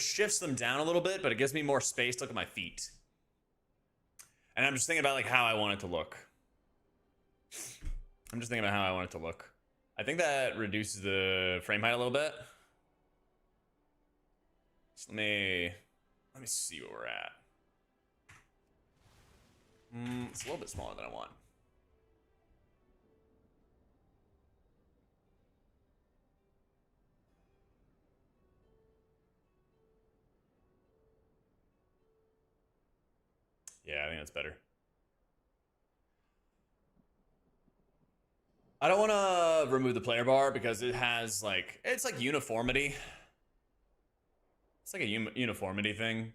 shifts them down a little bit, but it gives me more space to look at my feet. And I'm just thinking about like how I want it to look. I'm just thinking about how I want it to look. I think that reduces the frame height a little bit. So let me see where we're at. It's a little bit smaller than I want. Yeah, I think that's better. I don't want to remove the player bar because it has like, it's like uniformity. It's like a uniformity thing.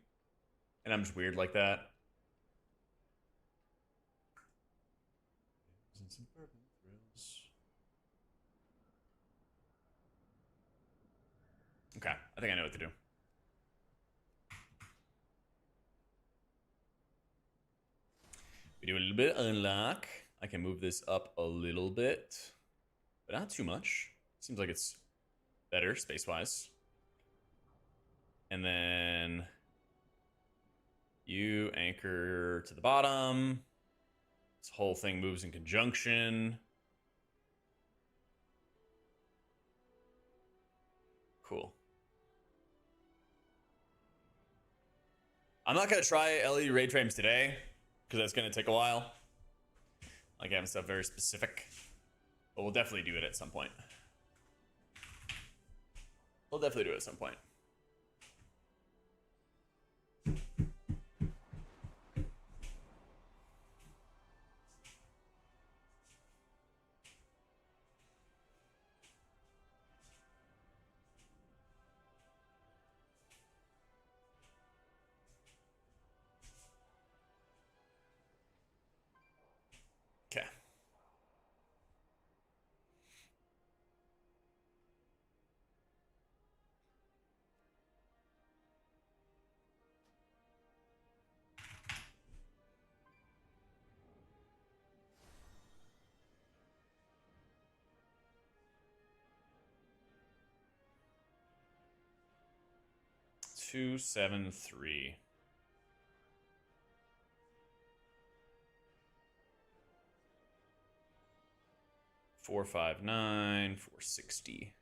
And I'm just weird like that. Okay, I think I know what to do. We do a little bit of unlock. I can move this up a little bit, but not too much. Seems like it's better space-wise. And then you anchor to the bottom. This whole thing moves in conjunction. Cool. I'm not going to try LED raid frames today because that's going to take a while. Like having stuff very specific. But we'll definitely do it at some point. We'll definitely do it at some point. 273. $459, 460.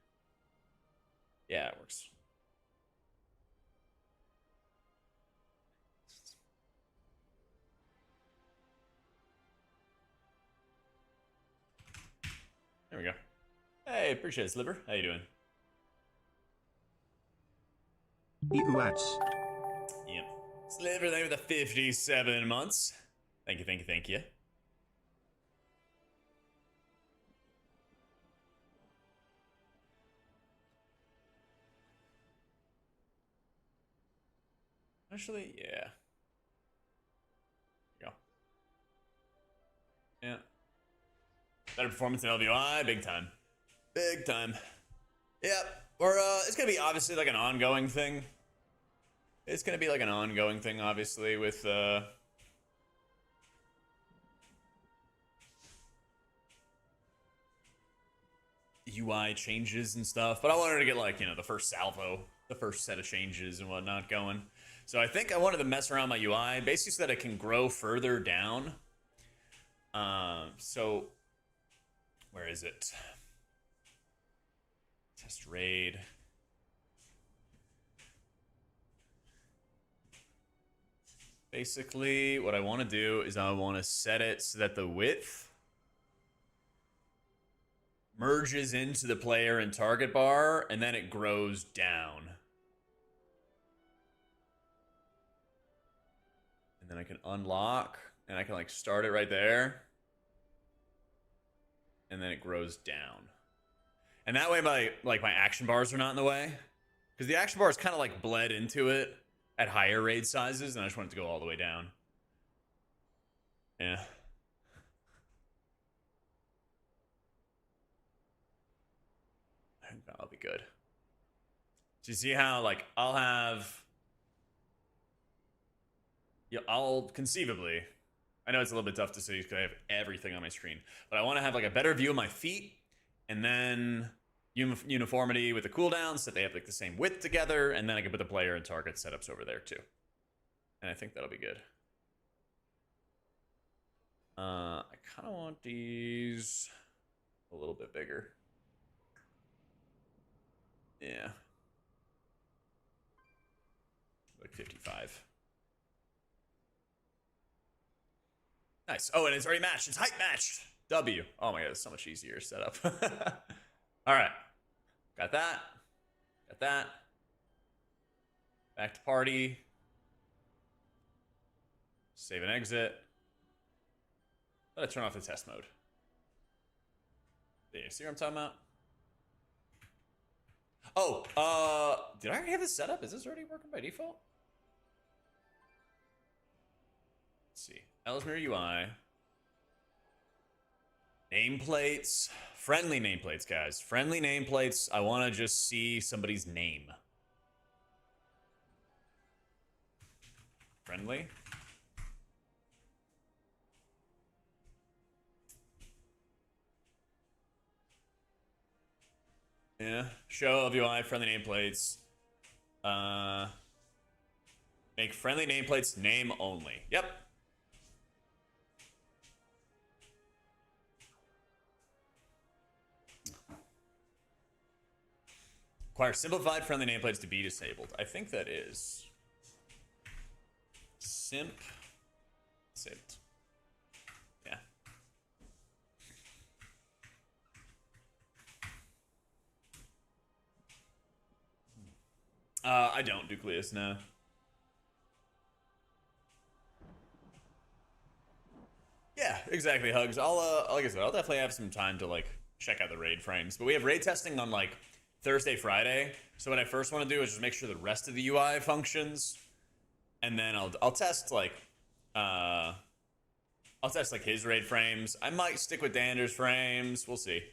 Yeah, it works. There we go. Hey, appreciate it, Sliver. How you doing? EUATS. Yep. Sliver, thank you for the 57 months. Thank you, thank you, thank you. Actually, yeah. Go. Yeah. Better performance in LVI, big time. Big time. Yep. Or it's gonna be obviously like an ongoing thing. It's gonna be like an ongoing thing, obviously, with UI changes and stuff. But I wanted to get like, you know, the first salvo, the first set of changes and whatnot going. So I think I wanted to mess around my UI, basically so that it can grow further down. So where is it? Test raid. Basically, what I want to do is I want to set it so that the width merges into the player and target bar, and then it grows down. And then I can unlock, and I can like start it right there. And then it grows down. And that way my action bars are not in the way. Because the action bars kind of like bled into it at higher raid sizes, and I just want it to go all the way down. Yeah. I think that'll be good. So you see how like I'll conceivably, I know it's a little bit tough to see because I have everything on my screen, but I want to have like a better view of my feet, and then uniformity with the cooldowns, so that they have like the same width together, and then I can put the player and target setups over there too. And I think that'll be good. I kind of want these a little bit bigger. Yeah. Like 55. Nice. Oh, and it's already matched. It's hype matched. W. Oh my god, it's so much easier setup. All right. Got that. Got that. Back to party. Save and exit. Let it turn off the test mode. Yeah, see what I'm talking about? Oh, did I already have this set up? Is this already working by default? Let's see. Ellesmere UI. Nameplates. Friendly nameplates, guys. Friendly nameplates. I want to just see somebody's name. Friendly. Yeah. Show of UI, friendly nameplates. Make friendly nameplates name only. Yep. Require simplified friendly nameplates to be disabled. I think that is simp disabled. Yeah. I don't, Ducleus, no. Yeah, exactly, Hugs. I'll like I said, I'll definitely have some time to like check out the raid frames. But we have raid testing on like Thursday, Friday. So what I first want to do is just make sure the rest of the UI functions, and then I'll test like his raid frames. I might stick with Dander's frames. We'll see.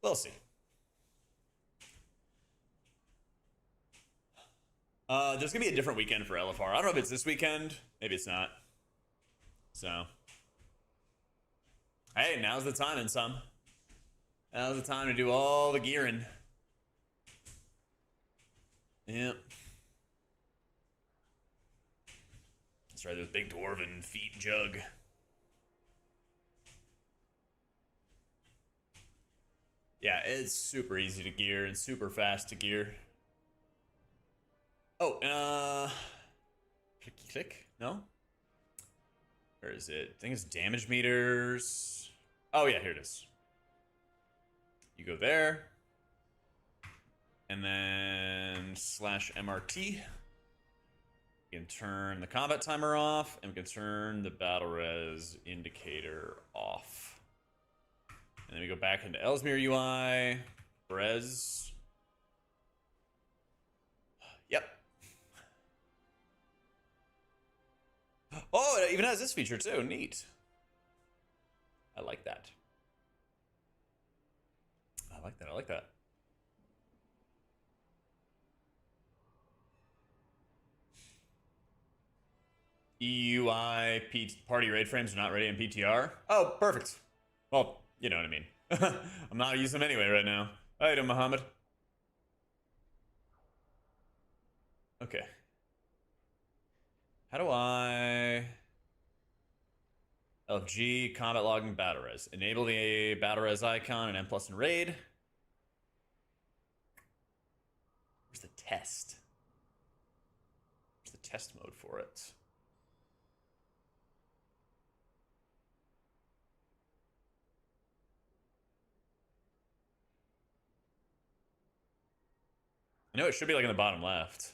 We'll see. There's gonna be a different weekend for LFR. I don't know if it's this weekend. Maybe it's not. So, hey, now's the time, and some. Now's the time to do all the gearing. Yep. That's right, those big dwarven feet jug. Yeah, it's super easy to gear and super fast to gear. Oh, clicky click? No? Where is it? I think it's damage meters. Oh yeah, here it is. You go there. And then slash MRT. We can turn the combat timer off, and we can turn the battle res indicator off. And then we go back into Ellesmere UI, res. Yep. Oh, it even has this feature too. Neat. I like that. I like that. I like that. EUI party raid frames are not ready in PTR. Oh, perfect. Well, you know what I mean. I'm not using them anyway right now. Item, Muhammad. Okay. How do I... LFG, combat logging, battle res. Enable the battle res icon and M+ in raid. Where's the test? Where's the test mode for it? I know it should be like in the bottom left.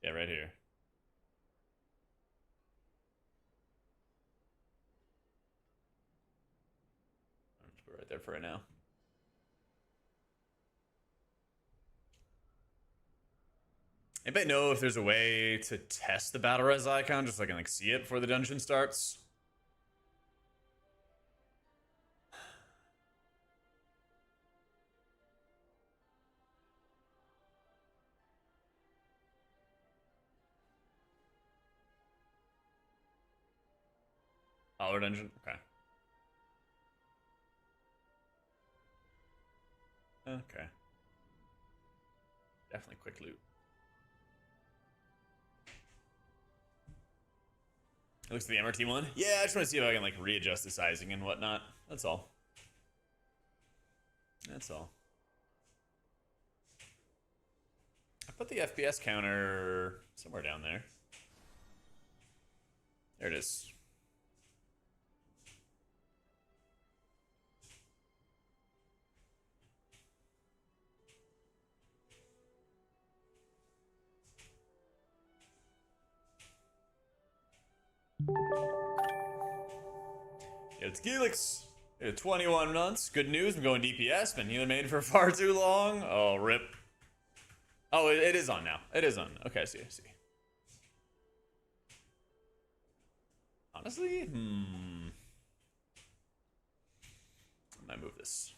Yeah, right here. I'll just put it right there for right now. Anybody know if there's a way to test the battle res icon just so I can like see it before the dungeon starts? Holler dungeon? Okay. Okay. Definitely quick loot. It looks like the MRT one. Yeah, I just want to see if I can like readjust the sizing and whatnot. That's all. That's all. I put the FPS counter somewhere down there. There it is. It's Gelix. 21 months. Good news. I'm going DPS. Been healing main for far too long. Oh, rip. Oh, it is on now. It is on. Okay, I see. I see. Honestly, I might move this.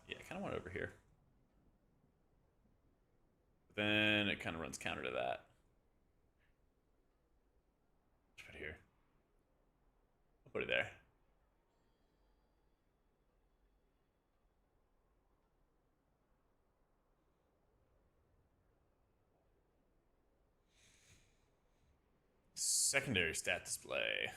Yeah, I kind of want it over here. But then it kind of runs counter to that. Put it here. I'll put it there. Secondary stat display.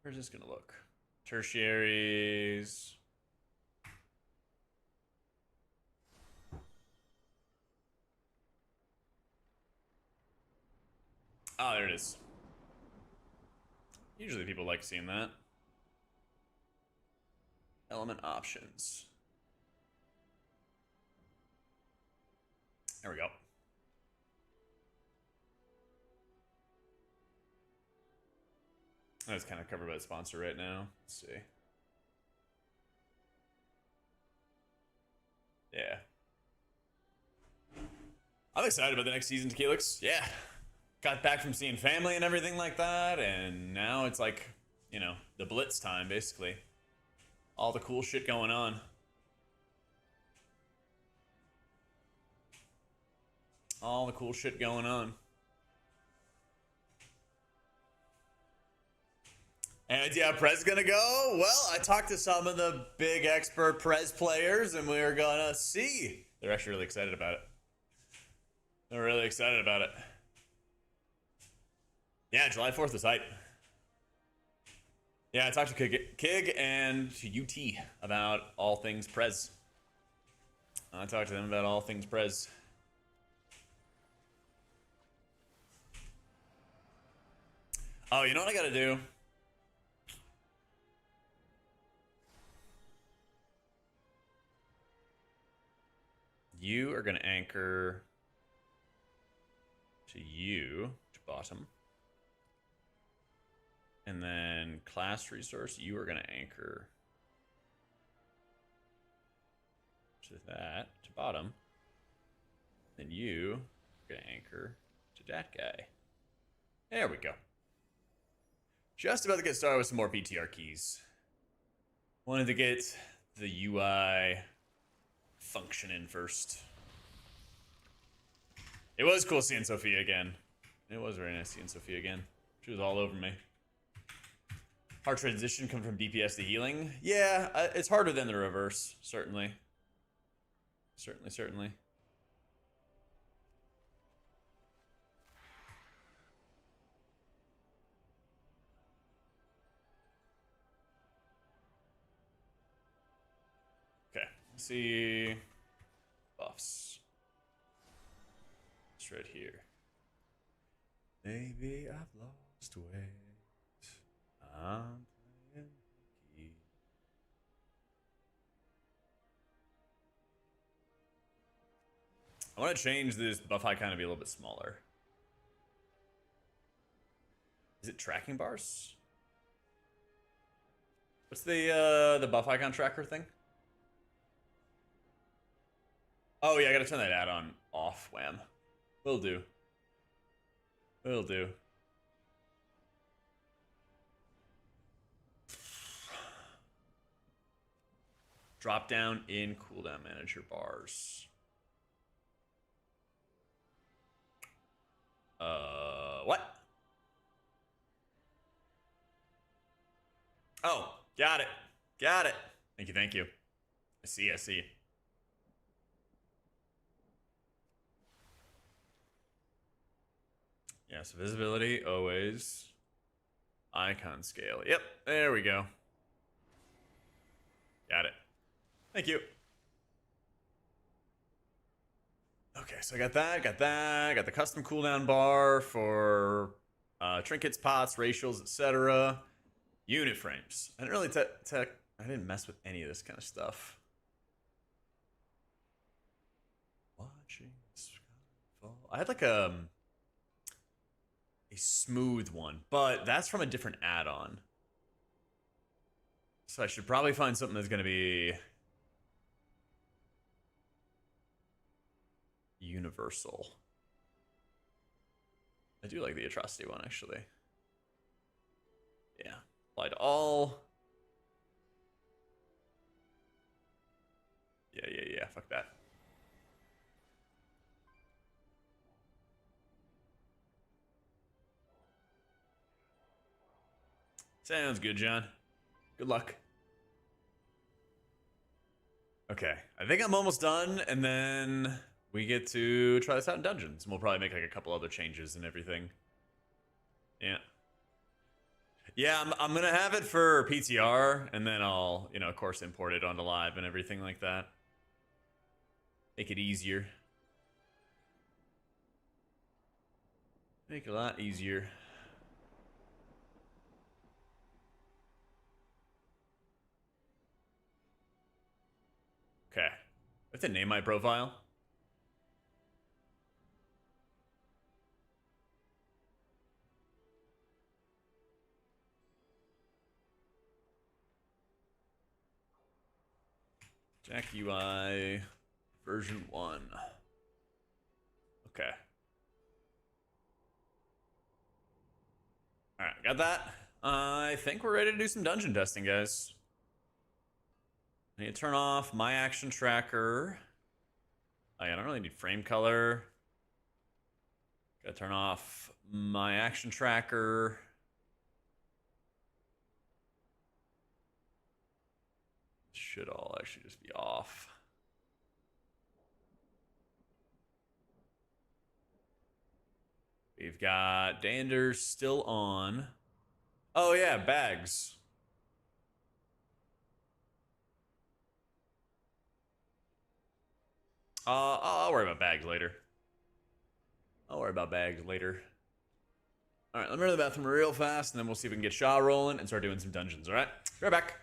Where's this gonna look? Tertiaries. Oh, there it is. Usually people like seeing that. Element options. There we go. That's kind of covered by the sponsor right now. Let's see. Yeah. I'm excited about the next season, Tequilix. Yeah. Got back from seeing family and everything like that, and now it's like, you know, the Blitz time, basically. All the cool shit going on. All the cool shit going on. And yeah, Prez gonna go? Well, I talked to some of the big expert Prez players, and we're gonna see. They're actually really excited about it. They're really excited about it. Yeah, July 4th is hype. Yeah, I talked to Kig and to UT about all things Prez. I talked to them about all things Prez. Oh, you know what I gotta do? You are gonna anchor to you, to bottom. And then class resource, you are gonna anchor to that, to bottom. Then you are gonna anchor to that guy. There we go. Just about to get started with some more PTR keys. Wanted to get the UI functioning first. It was cool seeing Sophia again. It was very nice seeing Sophia again. She was all over me. Hard transition come from DPS to healing. Yeah, it's harder than the reverse, certainly. Certainly. Okay, let's see. Buffs. It's right here. Maybe I've lost weight. I'm playing key. I want to change this buff icon to be a little bit smaller. Is it tracking bars? What's the buff icon tracker thing? Oh yeah, I gotta turn that add-on off. Wham. Will do. Will do. Drop down in cooldown manager bars. What? Oh, got it. Got it. Thank you. I see. Yeah, so visibility, always. Icon scale. Yep, there we go. Got it. Thank you. Okay, so I got that. Got the custom cooldown bar for trinkets, pots, racials, etc. Unit frames. I didn't really I didn't mess with any of this kind of stuff. Watching the sky fall. I had like a smooth one, but that's from a different add-on. So I should probably find something that's going to be universal. I do like the atrocity one, actually. Yeah, apply to all. Yeah, fuck that. Sounds good, John. Good luck. Okay, I think I'm almost done, and then we get to try this out in dungeons. And we'll probably make like a couple other changes and everything. Yeah, I'm gonna have it for PTR, and then I'll, of course, import it onto live and everything like that. Make it easier. Make it a lot easier. Okay. I have to name my profile. Jak UI version 1. Okay. Alright, got that. I think we're ready to do some dungeon testing, guys. I need to turn off my action tracker. Oh, yeah, I don't really need frame color. Gotta turn off my action tracker. Should all actually just be off. We've got Danders still on. Oh yeah, bags. I'll worry about bags later. All right, let me run to the bathroom real fast, and then we'll see if we can get Shaw rolling and start doing some dungeons, all right? Be right back.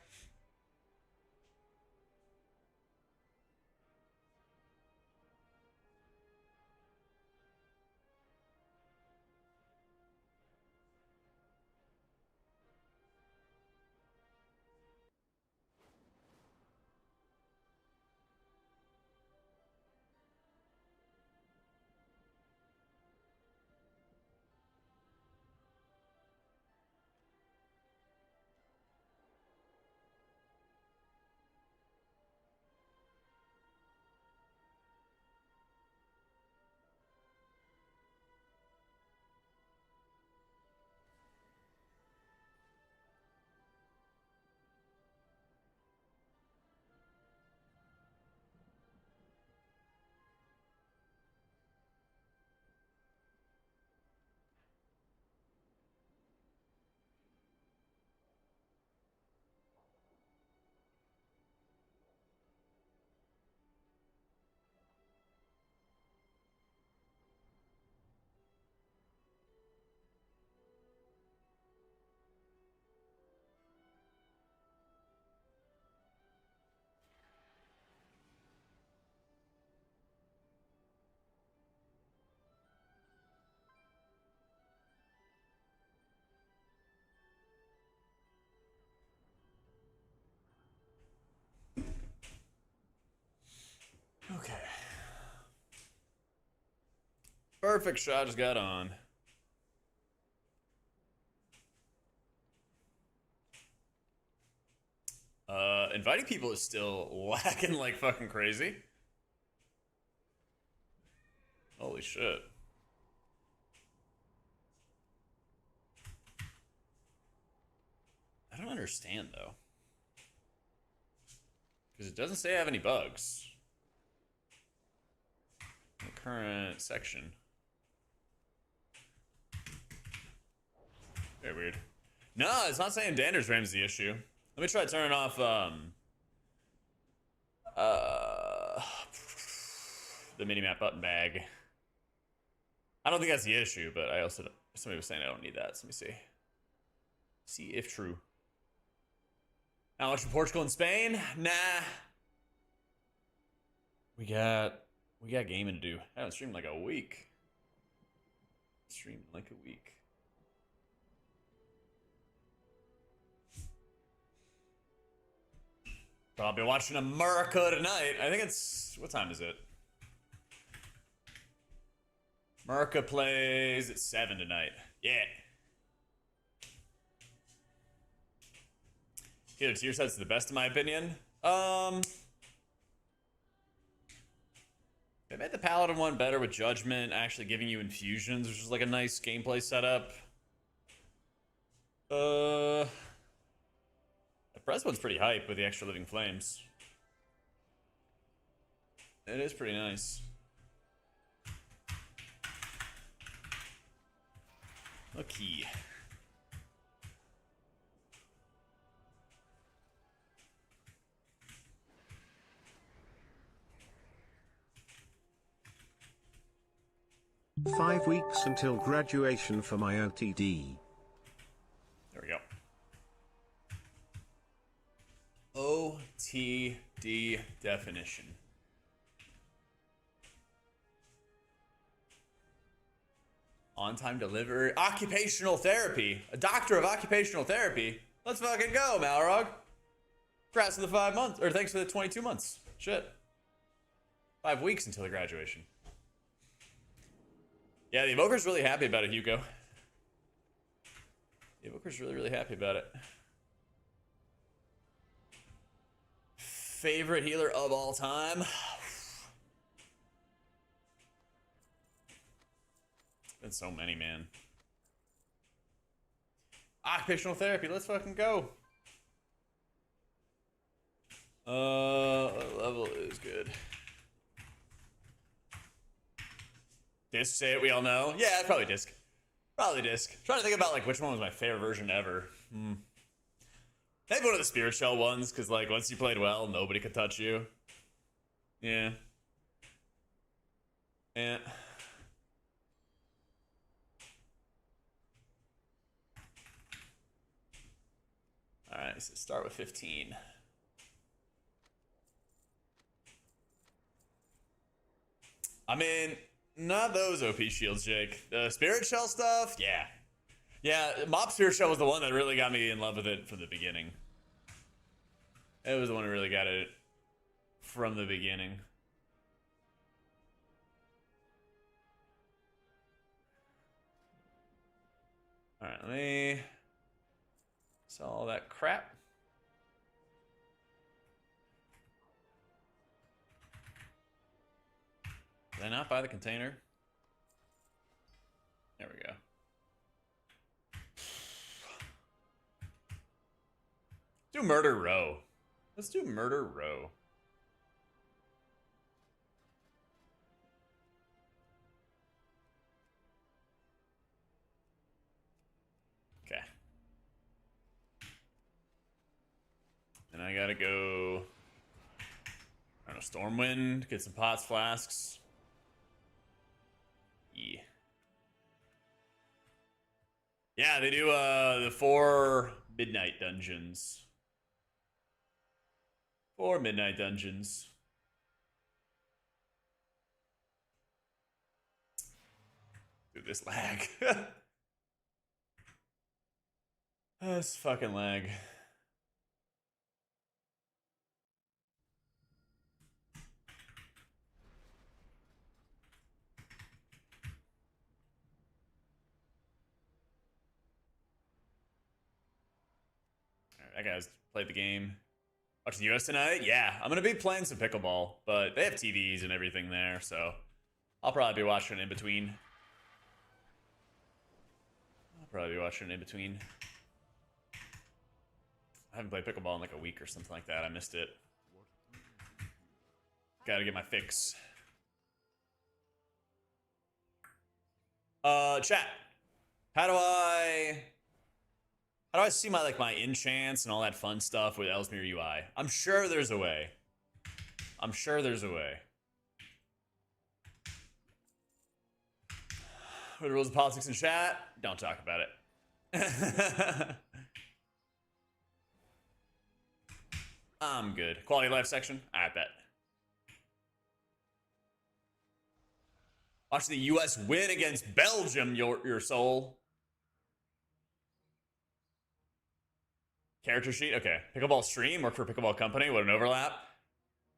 Okay. Perfect shot just got on. Inviting people is still lacking like fucking crazy. Holy shit. I don't understand though. Because it doesn't say I have any bugs. In the current section. Very weird. No, it's not saying Dander's RAM is the issue. Let me try turning off the minimap button bag. I don't think that's the issue, but I also somebody was saying I don't need that. So let me see. See if true. How much for Portugal and Spain? Nah. We got gaming to do. I haven't streamed like a week. Streamed like a week. Probably watching America tonight. I think it's, what time is it? America plays at 7 tonight. Yeah. Here, tier set's the best in my opinion. They made the Paladin one better with Judgment actually giving you infusions, which is like a nice gameplay setup. The Press one's pretty hype with the extra living flames. It is pretty nice. Okay. Five weeks until graduation for my OTD. There we go. OTD definition. On-time delivery. Occupational therapy. A doctor of occupational therapy. Let's fucking go, Malrog. Congrats for the 5 months. Or thanks for the 22 months. Shit. 5 weeks until the graduation. Yeah, the Evoker's really happy about it, Hugo. The Evoker's really, really happy about it. Favorite healer of all time? Been so many, man. Occupational therapy, let's fucking go. Level is good. Disc, say it, we all know. Yeah, probably disc. Probably disc. Trying to think about like which one was my favorite version ever. Maybe one of the Spirit Shell ones, because like once you played well, nobody could touch you. Yeah. Yeah. Alright, so start with 15. I mean, not those OP shields, Jake. The Spirit Shell stuff, yeah. Yeah, Mob Spirit Shell was the one that really got me in love with it from the beginning. It was the one who really got it from the beginning. Alright, let me sell all that crap. Did I not buy the container? There we go. Do Murder Row. Let's do Murder Row. Okay. And I gotta go, I don't know, Stormwind, get some pots, flasks. Yeah. Yeah, they do the 4 midnight dungeons. 4 midnight dungeons. Dude, this lag. This fucking lag. That guy's played the game. Watching the US tonight? Yeah, I'm gonna be playing some pickleball, but they have TVs and everything there, so I'll probably be watching in between. I haven't played pickleball in like a week or something like that. I missed it. Gotta get my fix. Chat. How do I see my like my enchants and all that fun stuff with Ellesmere UI? I'm sure there's a way. I'm sure there's a way. What are the rules of politics in chat? Don't talk about it. I'm good. Quality of life section? I bet. Watch the US win against Belgium, your soul. Character sheet? Okay. Pickleball stream? Work for Pickleball Company? What an overlap.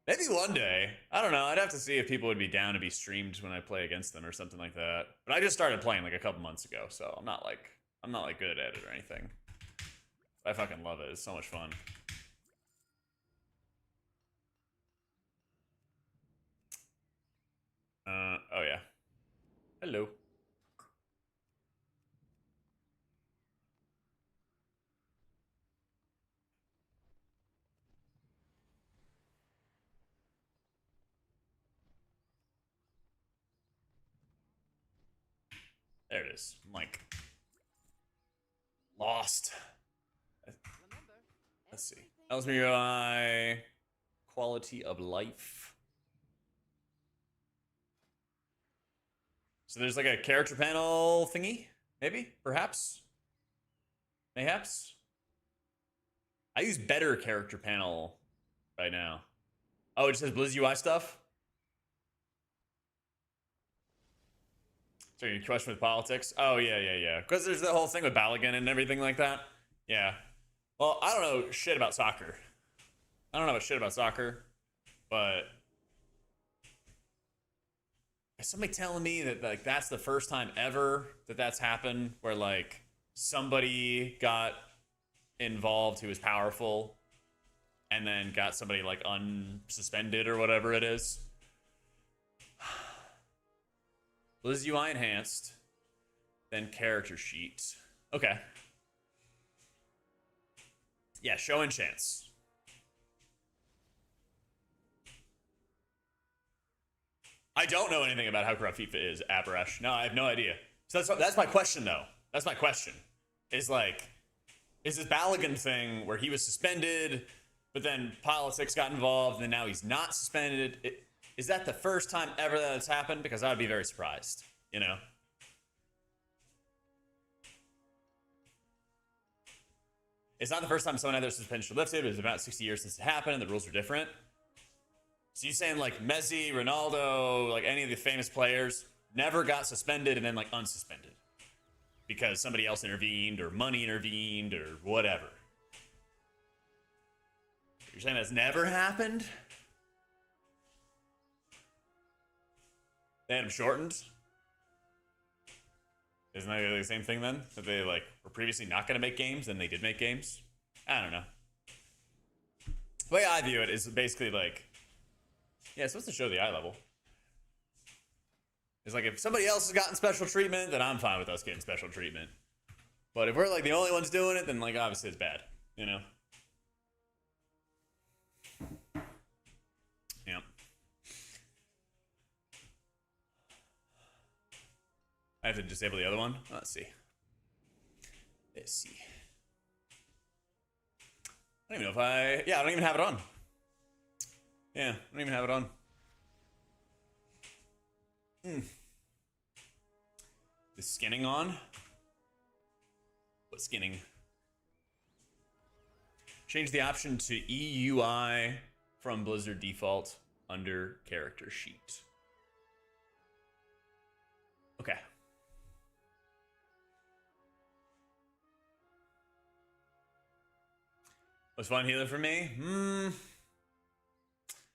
Maybe one day. I don't know. I'd have to see if people would be down to be streamed when I play against them or something like that. But I just started playing like a couple months ago, so I'm not like good at it or anything. But I fucking love it. It's so much fun. Oh yeah. Hello. There it is. I'm like lost. Let's see. Ellesmere UI, quality of life. So there's like a character panel thingy, maybe, perhaps, mayhaps. I use better character panel right now. Oh, it just says Blizz UI stuff. So your question with politics? Oh yeah. Because there's the whole thing with Balogun and everything like that. Yeah. Well, I don't know shit about soccer. But is somebody telling me that like that's the first time ever that that's happened, where like somebody got involved who was powerful, and then got somebody like unsuspended or whatever it is. Blizz UI enhanced. then character sheet. Okay. Yeah, show and chance. I don't know anything about how corrupt FIFA is, Abrash. No, I have no idea. So that's my question, though. That's my question. Is like, is this Balogun thing where he was suspended, but then politics got involved, and then now he's not suspended? Is that the first time ever that it's happened? Because I would be very surprised, you know? It's not the first time someone had their suspension lifted. It was about 60 years since it happened, and the rules were different. So you saying like Messi, Ronaldo, like any of the famous players never got suspended and then like unsuspended because somebody else intervened or money intervened or whatever? You're saying that's never happened? They had them shortened? Isn't that the same thing then? That they like were previously not going to make games, then they did make games? I don't know. The way I view it is basically like, yeah, it's supposed to show the eye level. It's like if somebody else has gotten special treatment, then I'm fine with us getting special treatment. But if we're like the only ones doing it, then like obviously it's bad, you know? Yeah. I have to disable the other one. Let's see. Let's see. I don't even know if I don't even have it on. Yeah, I don't even have it on. The skinning on? What skinning? Change the option to EUI from Blizzard default under character sheet. Okay. Was fun healer for me?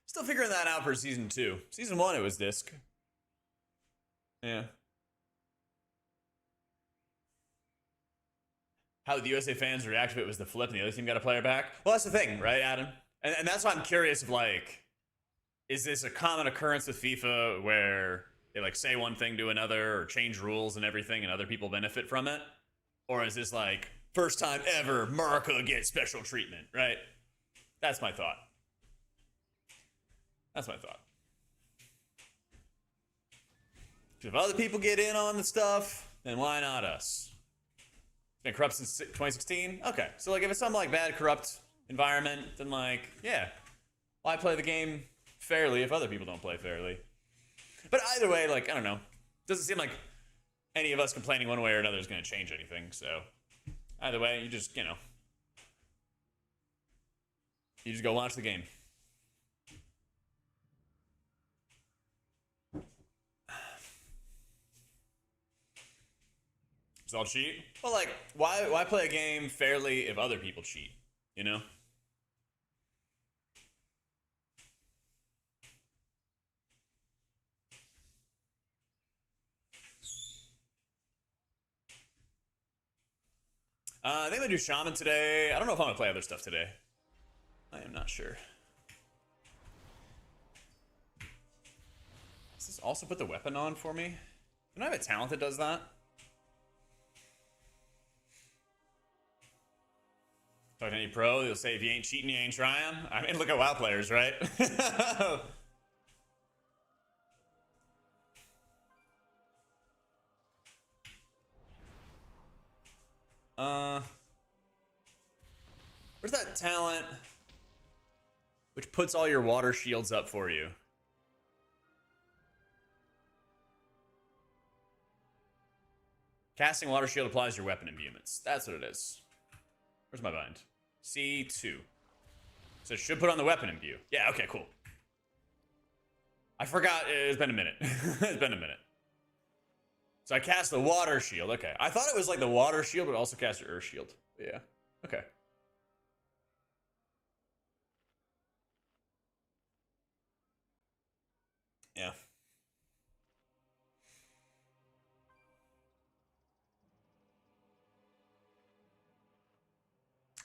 Still figuring that out for season 2. Season 1 it was disc. Yeah. How the USA fans react if it was the flip and the other team got a player back? Well, that's the thing, right, Adam? And that's why I'm curious of like, is this a common occurrence with FIFA where they like say one thing to another or change rules and everything and other people benefit from it? Or is this like, first time ever, Marca gets special treatment, right? That's my thought. That's my thought. If other people get in on the stuff, then why not us? It's been corrupt since 2016? Okay, so like if it's some like bad corrupt environment, then like, yeah, why play the game fairly if other people don't play fairly? But either way, like, I don't know. Doesn't seem like any of us complaining one way or another is going to change anything, so either way, you just, you know, you just go launch the game. It's all cheat? Well, like, why play a game fairly if other people cheat, you know? I think I'm gonna do Shaman today. I don't know if I'm gonna play other stuff today. I am not sure. Does this also put the weapon on for me? Don't I have a talent that does that? Talk to any pro, they'll say if you ain't cheating, you ain't trying. I mean, look at WoW players, right? Where's that talent which puts all your water shields up for you? Casting water shield applies your weapon imbuements. That's what it is. Where's my bind? C2. So it should put on the weapon imbue. Yeah, okay, cool. I forgot, it's been a minute. It's been a minute. So I cast the water shield, okay. I thought it was like the water shield, but also cast your earth shield. Yeah, okay. Yeah.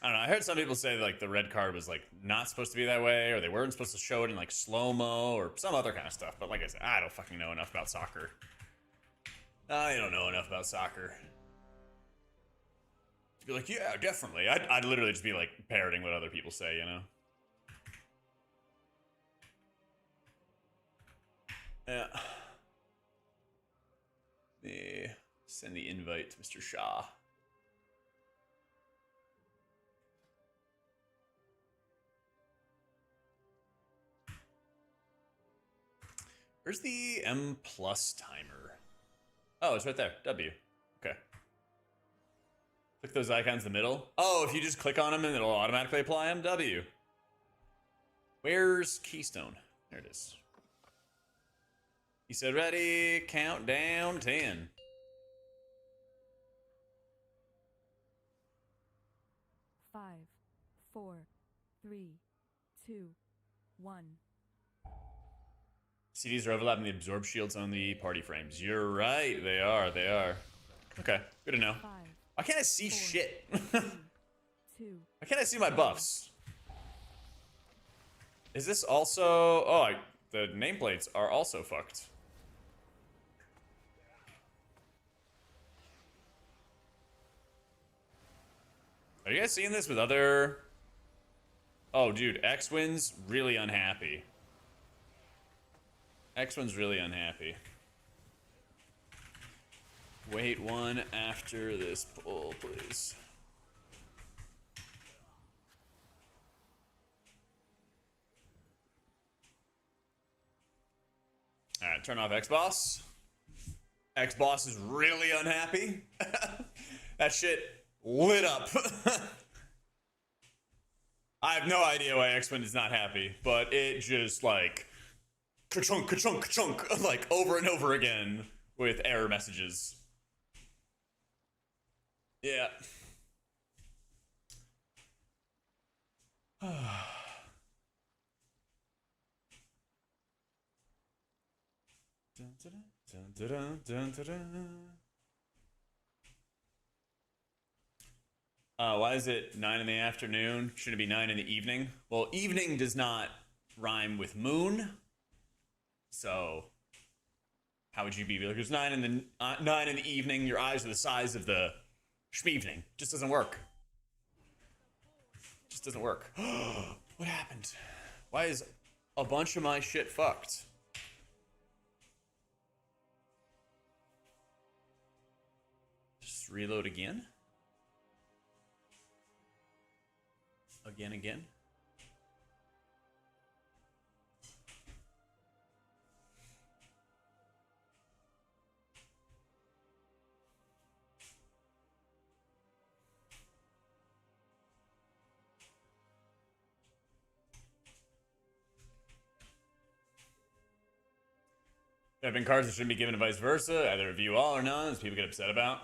I don't know. I heard some people say like the red card was like not supposed to be that way, or they weren't supposed to show it in like slow-mo or some other kind of stuff. But like I said, I don't fucking know enough about soccer. I don't know enough about soccer. To be like, yeah, definitely. I'd literally just be like parroting what other people say, you know? Yeah. Send the invite to Mr. Shah. Where's the M plus timer? Oh, it's right there. W. Okay. Click those icons in the middle. Oh, if you just click on them and it'll automatically apply them. W. Where's Keystone? There it is. He said, ready, countdown 10. Five, four, three, two, one. CDs are overlapping the absorb shields on the party frames. You're right, they are, they are. Okay, good to know. Why can't I see shit? Why can't I see my buffs? Is this also... Oh, the nameplates are also fucked. Are you guys seeing this with other... Oh, dude, X-Win's really unhappy. X-Win's really unhappy. Wait one after this pull, please. Alright, turn off X-Boss. X-Boss is really unhappy. That shit lit up. I have no idea why X-Win is not happy, but it just like ka-chunk, ka-chunk, ka-chunk, like over and over again with error messages. Yeah. Dun, dun, dun, dun, dun, dun, dun. Why is it 9 in the afternoon? Should it be 9 in the evening? Well, evening does not rhyme with moon. So, how would you be? Like, it's 9 in the evening. Your eyes are the size of the schmeevening. Just doesn't work. Just doesn't work. What happened? Why is a bunch of my shit fucked? Just reload again. Again. There have been cards that shouldn't be given to vice versa, either view all or none, as people get upset about.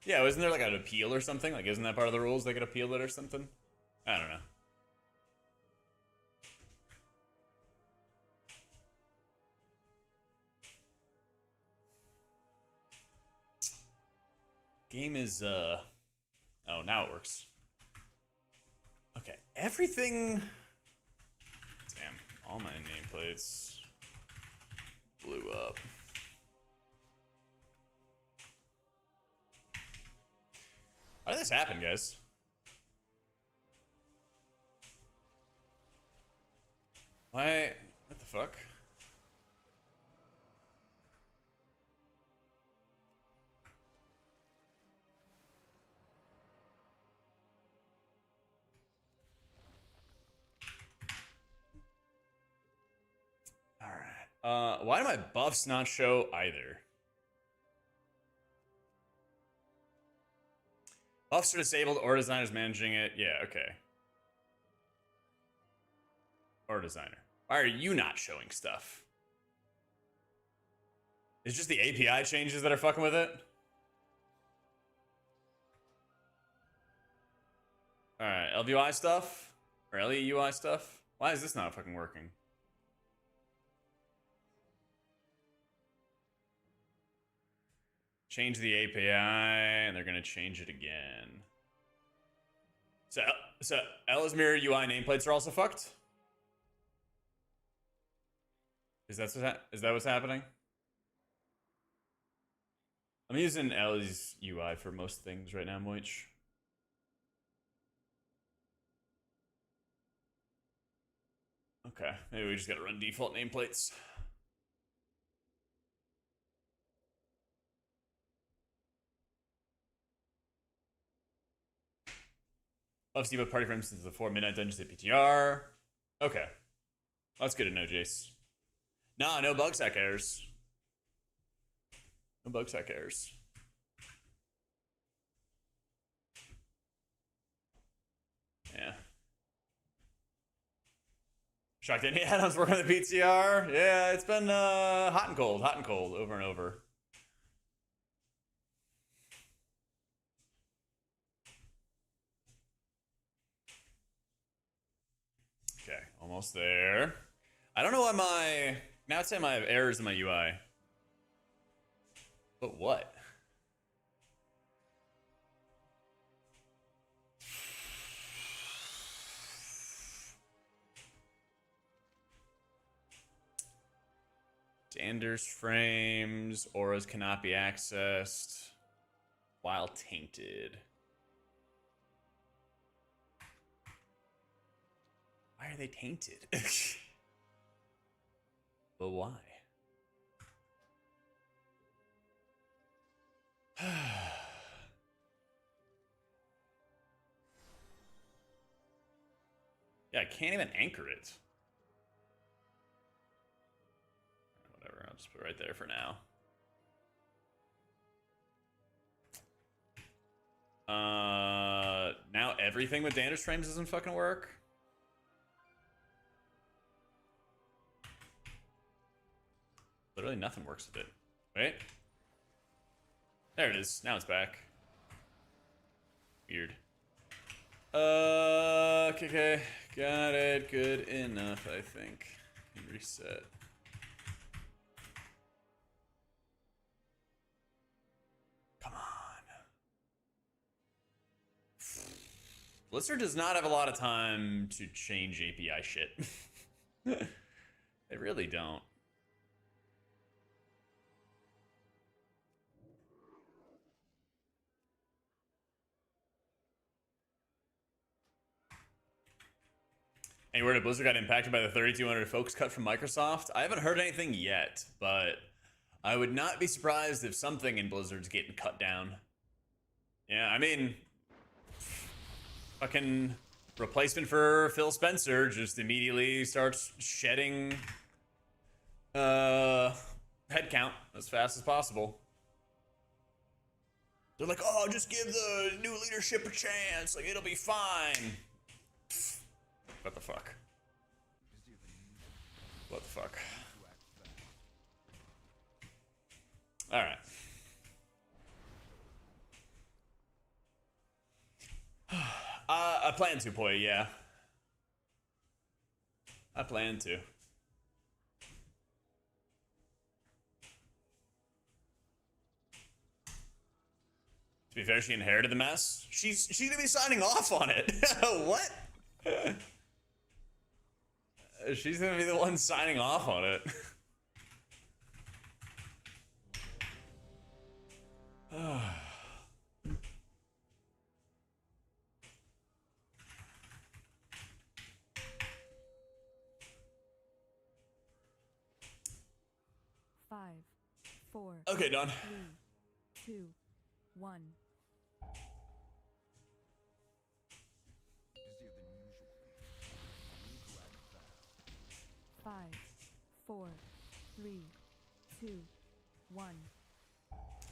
Yeah, isn't there like an appeal or something? Like, isn't that part of the rules? They could appeal it or something? I don't know. Game is, oh, now it works. Okay, everything... Damn, all my nameplates blew up. How did this happen, guys? Why? What the fuck? Alright. Why do my buffs not show either? Buffs are disabled or designers managing it. Yeah, okay. Or designer. Why are you not showing stuff? It's just the API changes that are fucking with it? Alright, LVUI stuff? Or LEUI stuff? Why is this not fucking working? Change the API, and they're gonna change it again. So Ellesmere UI nameplates are also fucked? Is that what's happening? I'm using Ellie's UI for most things right now, Moich. Okay, maybe we just gotta run default nameplates. Love Steve party frames since the 4 midnight dungeons at PTR. Okay. That's good to know, Jace. Nah, no bug sack errors. No bug sack errors. Yeah. Shocked any add-ons work on the PTR? Yeah, it's been hot and cold, over and over. Okay, almost there. I don't know why my... Now it's saying I have errors in my UI. But what? Anders frames, auras cannot be accessed while tainted. Why are they tainted? But why? Yeah, I can't even anchor it. Whatever, I'll just put it right there for now. Now everything with Anders frames doesn't fucking work. Literally nothing works with it. Wait. There it is. Now it's back. Weird. Okay. Got it. Good enough, I think. And reset. Come on. Blizzard does not have a lot of time to change API shit. They really don't. Any word if Blizzard got impacted by the 3,200 folks cut from Microsoft? I haven't heard anything yet, but I would not be surprised if something in Blizzard's getting cut down. Yeah, I mean, fucking replacement for Phil Spencer just immediately starts shedding headcount as fast as possible. They're like, oh, just give the new leadership a chance, like it'll be fine. What the fuck? What the fuck? Alright. I plan to, Poi, yeah. I plan to. To be fair, she inherited the mess. She's gonna be signing off on it. What? She's gonna be the one signing off on it. Five, four, Okay, done. 3, 2, 1. Five, four, 3, 2, 1.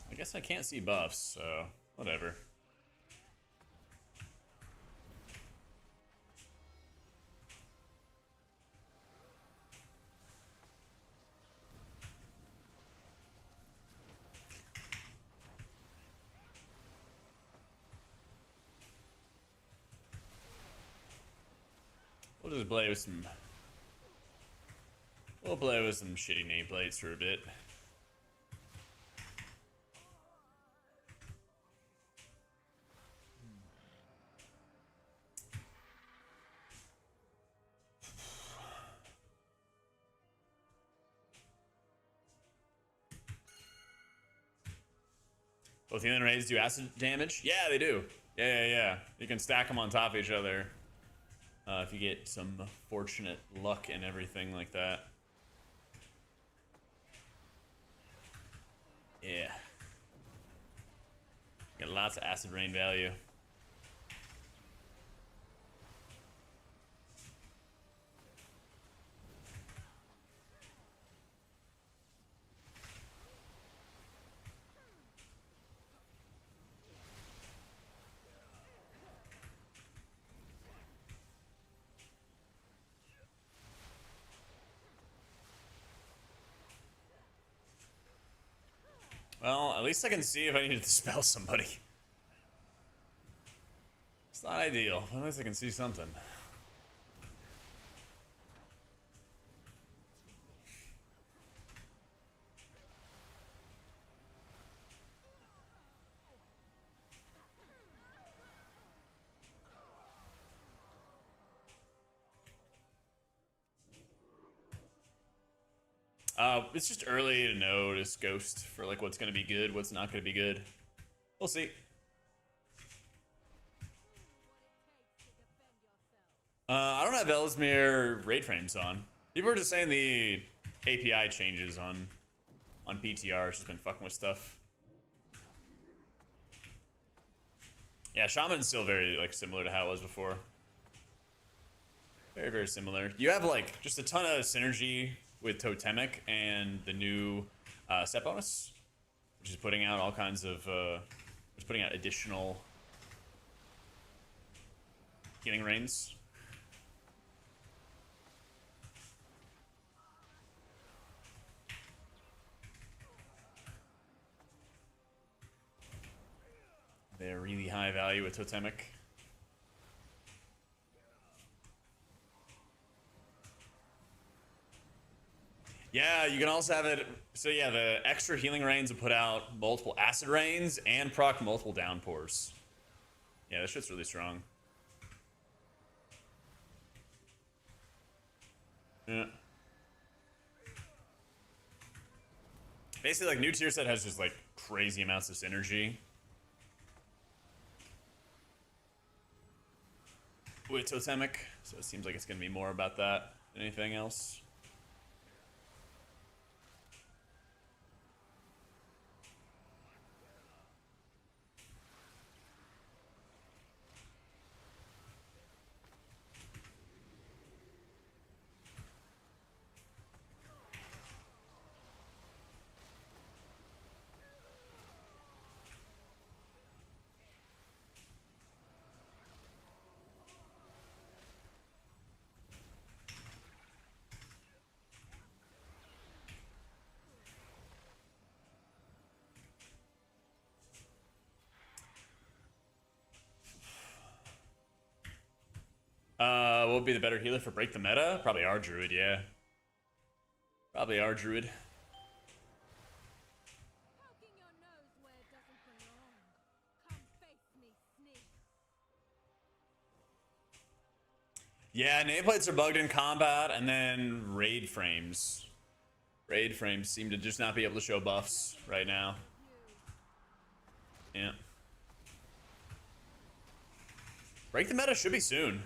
I guess I can't see buffs, so whatever. We'll just play with some... We'll play with some shitty nameplates for a bit. Both healing rays do acid damage? Yeah, they do. Yeah. You can stack them on top of each other. If you get some fortunate luck and everything like that. Yeah. Got lots of acid rain value. Well, at least I can see if I need to dispel somebody. It's not ideal, but at least I can see something. It's just early to know this ghost for like what's gonna be good, what's not gonna be good. We'll see. I don't have Ellesmere raid frames on. People are just saying the API changes on PTR. It's just been fucking with stuff. Yeah, Shaman's still very like similar to how it was before. Very, very similar. You have like just a ton of synergy with Totemic and the new set bonus, which is putting out all kinds of, it's putting out additional healing rains. They're really high value with Totemic. Yeah, you can also have it. So yeah, the extra healing rains will put out multiple acid rains and proc multiple downpours. Yeah, that shit's really strong. Yeah. Basically, like, new tier set has just like crazy amounts of synergy with Totemic, so it seems like it's gonna be more about that than anything else. What would be the better healer for break the meta? Probably our druid, yeah. Probably our druid. Poking your nose where it doesn't belong. Come face me, sneak. Yeah, nameplates are bugged in combat, and then raid frames. Raid frames seem to just not be able to show buffs right now. Yeah. Break the meta should be soon.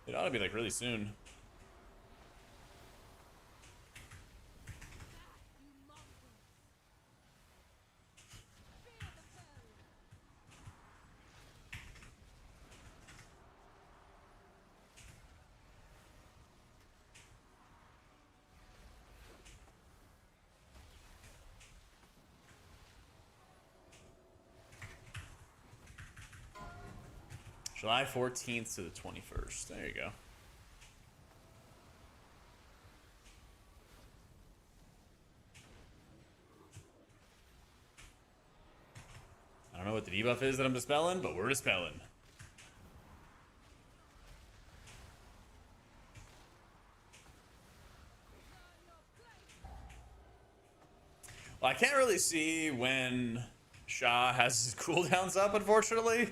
It ought to be like really soon. July 14th to the 21st. There you go. I don't know what the debuff is that I'm dispelling, but we're dispelling. Well, I can't really see when Shah has his cooldowns up, unfortunately.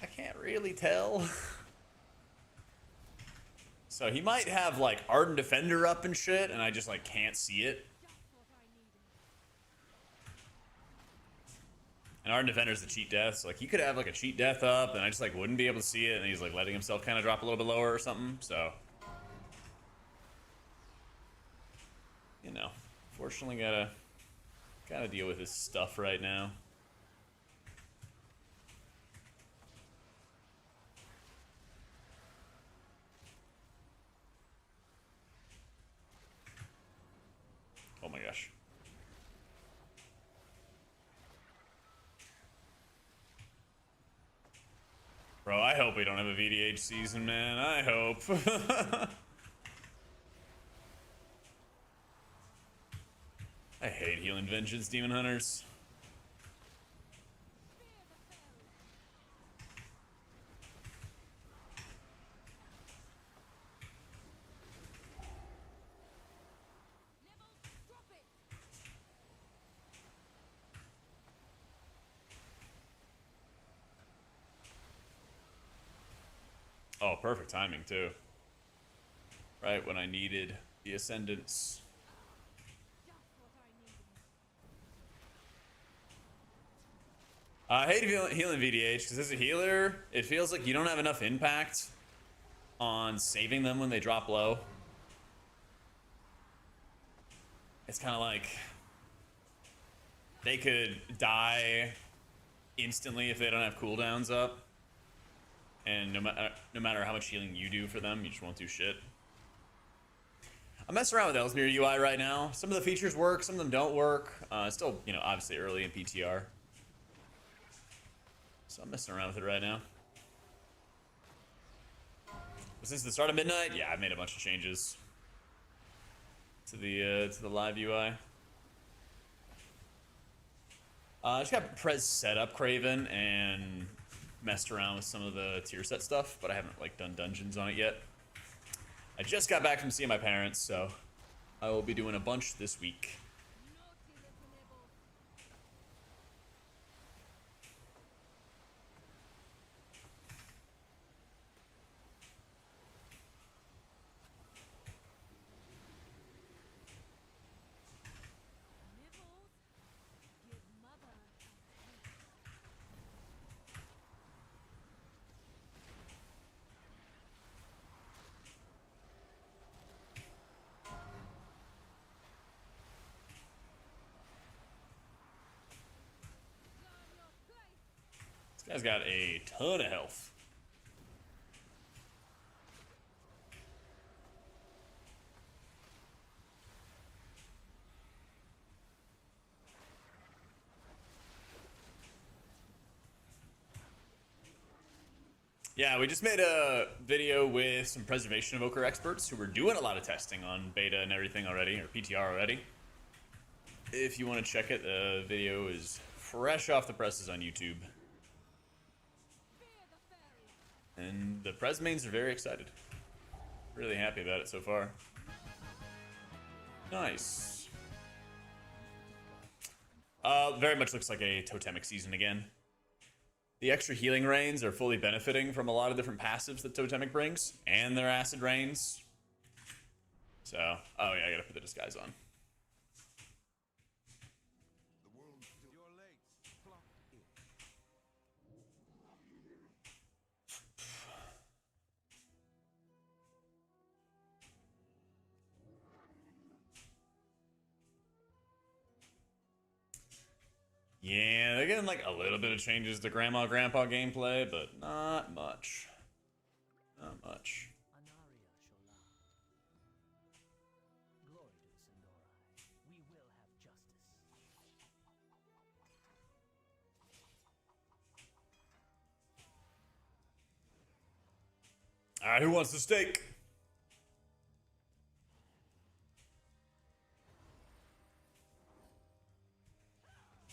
I can't really tell. So he might have like Ardent Defender up and shit, and I just like can't see it. And our defender's the cheat death, so like he could have like a cheat death up, and I just like wouldn't be able to see it, and he's like letting himself kind of drop a little bit lower or something. So, you know, fortunately gotta deal with his stuff right now. Oh my gosh. Bro, I hope we don't have a VDH season, man. I hope. I hate healing vengeance demon hunters. Oh, perfect timing too. Right when I needed the ascendance. I hate healing VDH because as a healer, it feels like you don't have enough impact on saving them when they drop low. It's kind of like they could die instantly if they don't have cooldowns up. And no matter how much healing you do for them, you just won't do shit. I'm messing around with Ellesmere UI right now. Some of the features work, some of them don't work. It's still, you know, obviously early in PTR. So I'm messing around with it right now. But since the start of midnight, yeah, I've made a bunch of changes to the live UI. I just got Prez set up Craven and messed around with some of the tier set stuff, but I haven't like done dungeons on it yet. I just got back from seeing my parents, so I will be doing a bunch this week. This guy's got a ton of health. Yeah, we just made a video with some Preservation Evoker experts who were doing a lot of testing on beta and everything already, or PTR already. If you want to check it, the video is fresh off the presses on YouTube. And the Pres mains are very excited. Really happy about it so far. Nice. Very much looks like a totemic season again. The extra healing rains are fully benefiting from a lot of different passives that totemic brings, and their acid rains. So, oh yeah, I gotta put the disguise on. Yeah, they're getting like a little bit of changes to Grandma Grandpa gameplay, but not much. Not much. Alright, who wants the steak?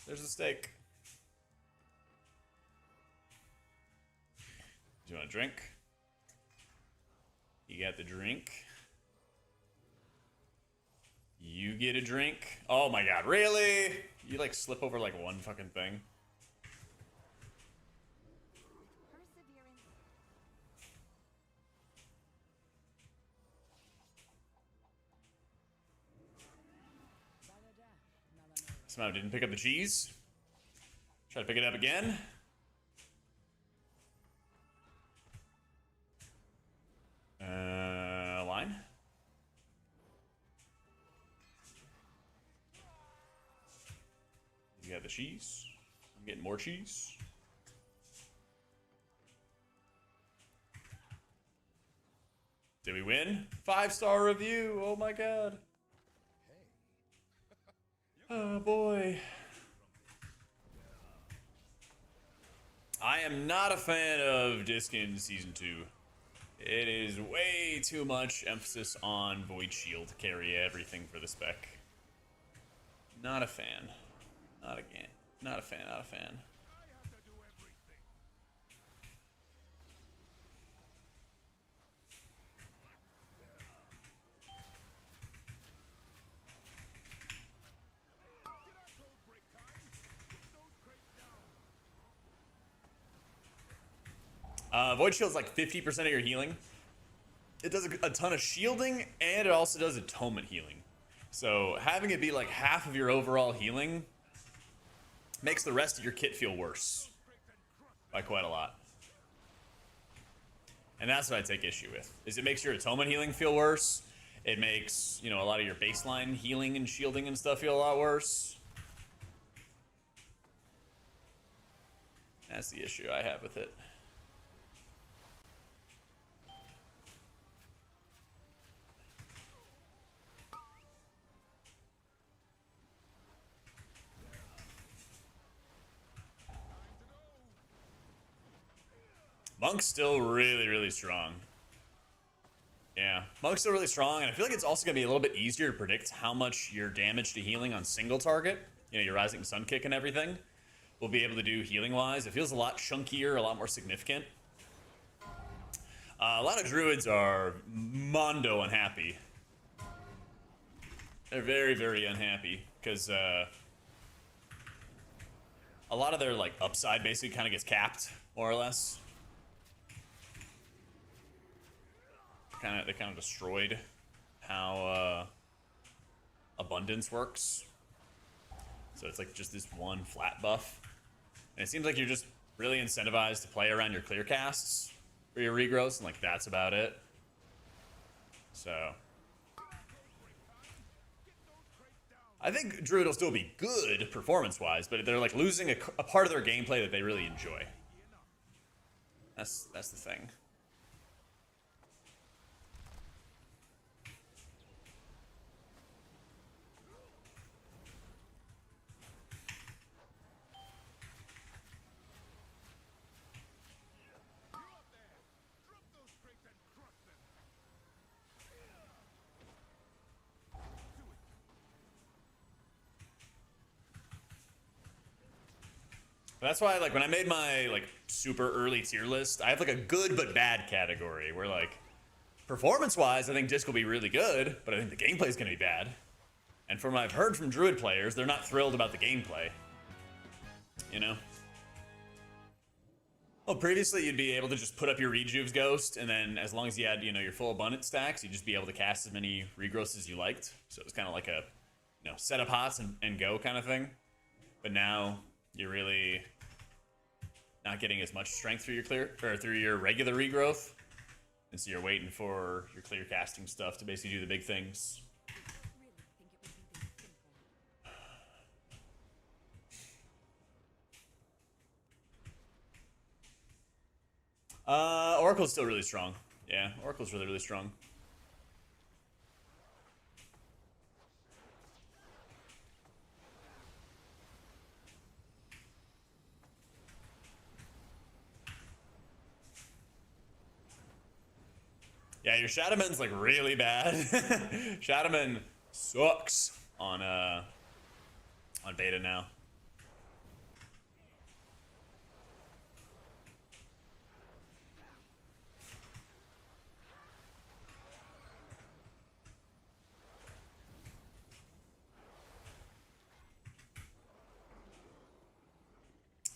There's a steak. Do you want a drink? You got the drink. You get a drink. Oh my god, really? You like slip over like one fucking thing? Somehow didn't pick up the cheese. Try to pick it up again. Line. You got the cheese. I'm getting more cheese. Did we win? 5-star review. Oh my god. Oh boy. I am not a fan of Diskin Season 2. It is way too much emphasis on Void Shield to carry everything for the spec. Not a fan. Not again. Not a fan, not a fan. Void Shield's like 50% of your healing. It does a ton of shielding, and it also does atonement healing. So having it be like half of your overall healing makes the rest of your kit feel worse by quite a lot. And that's what I take issue with, is it makes your atonement healing feel worse. It makes, you know, a lot of your baseline healing and shielding and stuff feel a lot worse. That's the issue I have with it. Monk's still really, really strong. Yeah, Monk's still really strong, and I feel like it's also going to be a little bit easier to predict how much your damage to healing on single target, you know, your Rising Sun kick and everything, will be able to do healing-wise. It feels a lot chunkier, a lot more significant. A lot of druids are mondo unhappy. They're very, very unhappy, because a lot of their, like, upside basically kind of gets capped, more or less. They kind of destroyed how abundance works. So it's like just this one flat buff, and it seems like you're just really incentivized to play around your clear casts for your regrowths, and like that's about it. So I think Druid will still be good performance-wise, but they're like losing a part of their gameplay that they really enjoy. That's the thing. That's why, like, when I made my, like, super early tier list, I have, like, a good but bad category where, like, performance-wise, I think Disc will be really good, but I think the gameplay is going to be bad. And from what I've heard from Druid players, they're not thrilled about the gameplay. You know? Well, previously, you'd be able to just put up your Rejuve's Ghost, and then as long as you had, you know, your full abundance stacks, you'd just be able to cast as many regrowths as you liked. So it was kind of like a, you know, set up hots and go kind of thing. But now you're really not getting as much strength through your through your regular regrowth, and so you're waiting for your clear casting stuff to basically do the big things. Oracle's still really strong. Yeah, Oracle's really, really strong. Yeah, your Shadowman's like really bad. Shadowman sucks on beta now.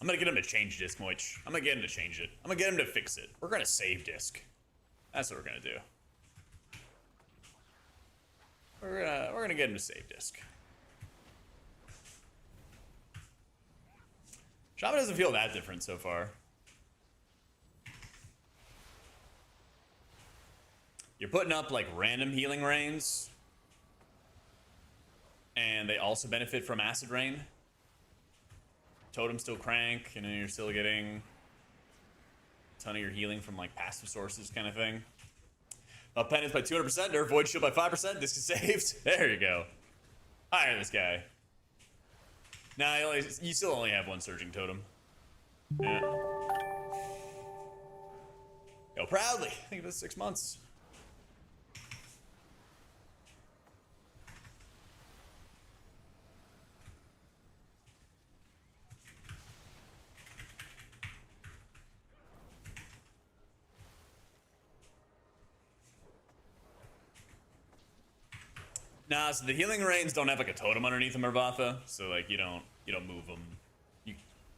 I'm gonna get him to change Disc Moich. I'm gonna get him to change it. I'm gonna get him to fix it. We're gonna save Disc. That's what we're gonna do. We're gonna get him to save Disc. Shaman doesn't feel that different so far. You're putting up like random healing rains. And they also benefit from acid rain. Totem still crank, and then you're still getting a ton of your healing from like passive sources kind of thing. Up penance by 200%, nerf void shield by 5%, this is saved. There you go. Hire this guy. Nah, you still only have one surging totem. Yeah. Yo, proudly. I think it was 6 months. Nah, so the healing rains don't have like a totem underneath them, Marvatha. So like you don't move them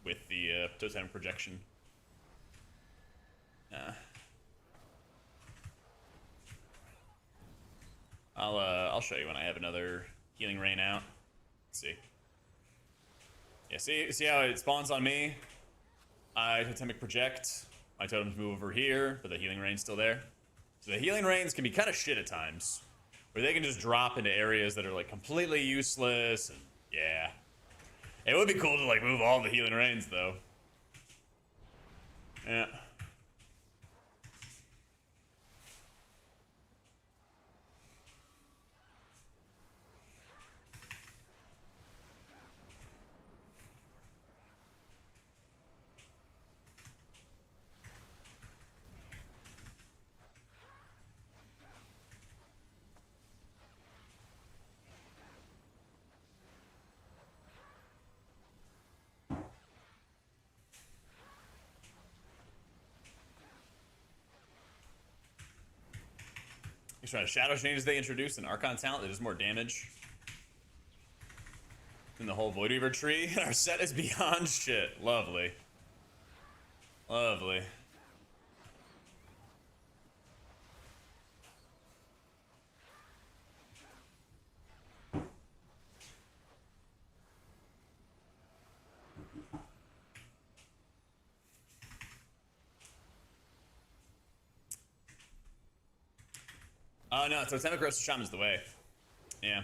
with the totem projection. I'll show you when I have another healing rain out. Let's see. Yeah, see how it spawns on me? I totemic project. My totems move over here, but the healing rain's still there. So the healing rains can be kind of shit at times. Where they can just drop into areas that are like completely useless, and yeah. It would be cool to like move all the healing rains though. Yeah. He's trying to shadow changes they introduced an Archon talent that does more damage than the whole Void Weaver tree. Our set is beyond shit. Lovely. Lovely. Oh no, Totemic Rest of Shaman is the way. Yeah.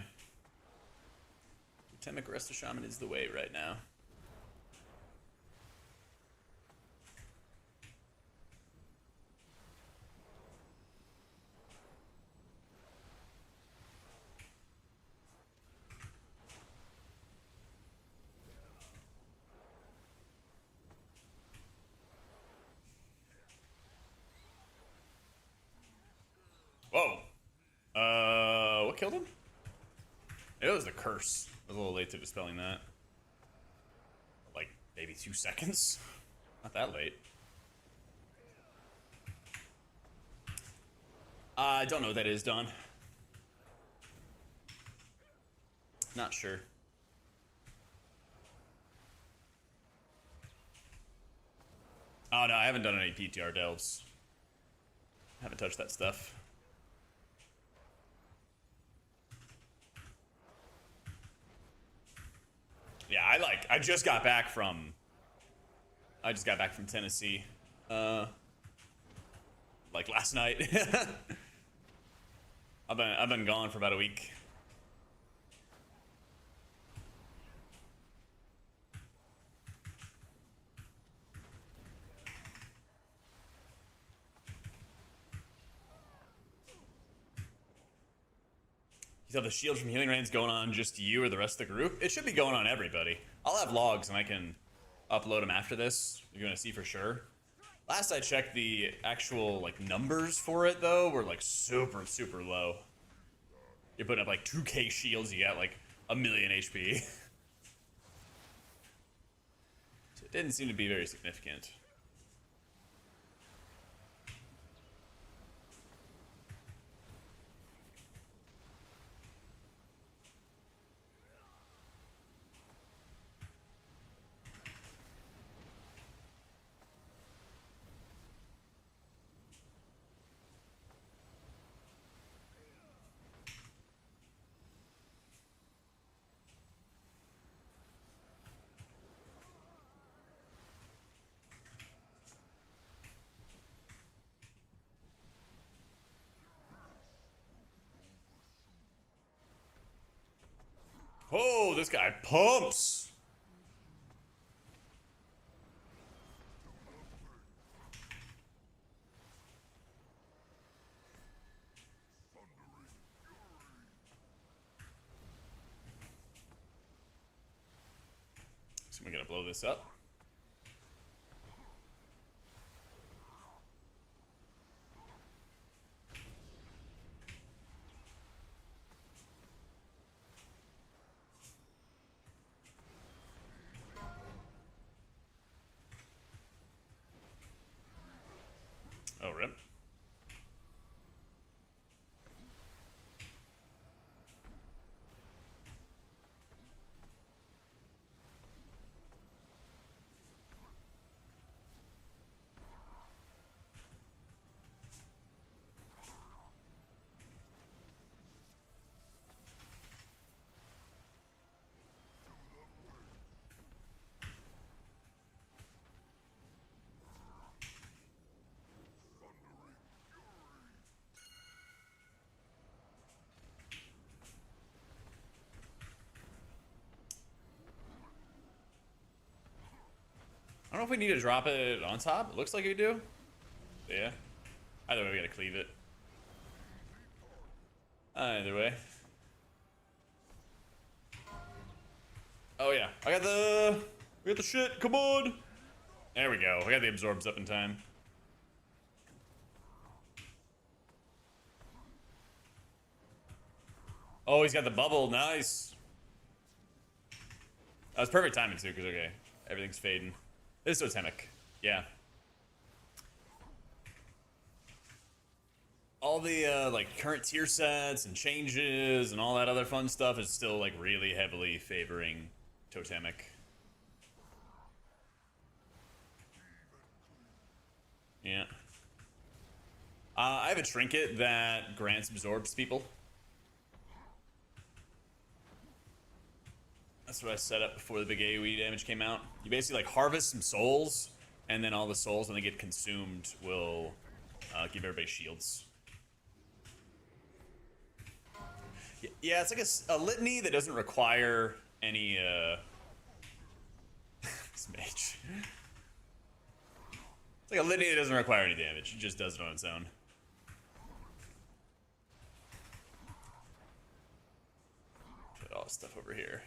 Totemic Rest of Shaman is the way right now. Whoa. What killed him? It was the curse. I was a little late to dispelling that. Like, maybe 2 seconds? Not that late. I don't know what that is, Don. Not sure. Oh no, I haven't done any PTR delves. Haven't touched that stuff. Yeah, I just got back from Tennessee. Like last night. I've been gone for about a week. So the shield from healing rain's going on just you or the rest of the group? It should be going on everybody. I'll have logs and I can upload them after this. You're gonna see for sure. Last I checked, the actual like numbers for it though were like super low. You're putting up like 2k shields, you get like 1,000,000 HP. So it didn't seem to be very significant. Oh, this guy pumps. So we're gonna blow this up. Oh, rip. I don't know if we need to drop it on top. It looks like we do. Yeah. Either way, we gotta cleave it. Either way. Oh yeah, we got the shit. Come on. There we go. We got the absorbs up in time. Oh, he's got the bubble. Nice. That was perfect timing too, because okay, everything's fading. This is totemic. Yeah. All the like current tier sets and changes and all that other fun stuff is still like really heavily favoring totemic. Yeah. I have a trinket that grants absorbs people. That's what I set up before the big AoE damage came out. You basically like harvest some souls, and then all the souls when they get consumed will give everybody shields. Yeah, it's like a litany that doesn't require any this mage. It's like a litany that doesn't require any damage. It just does it on its own. Put all this stuff over here.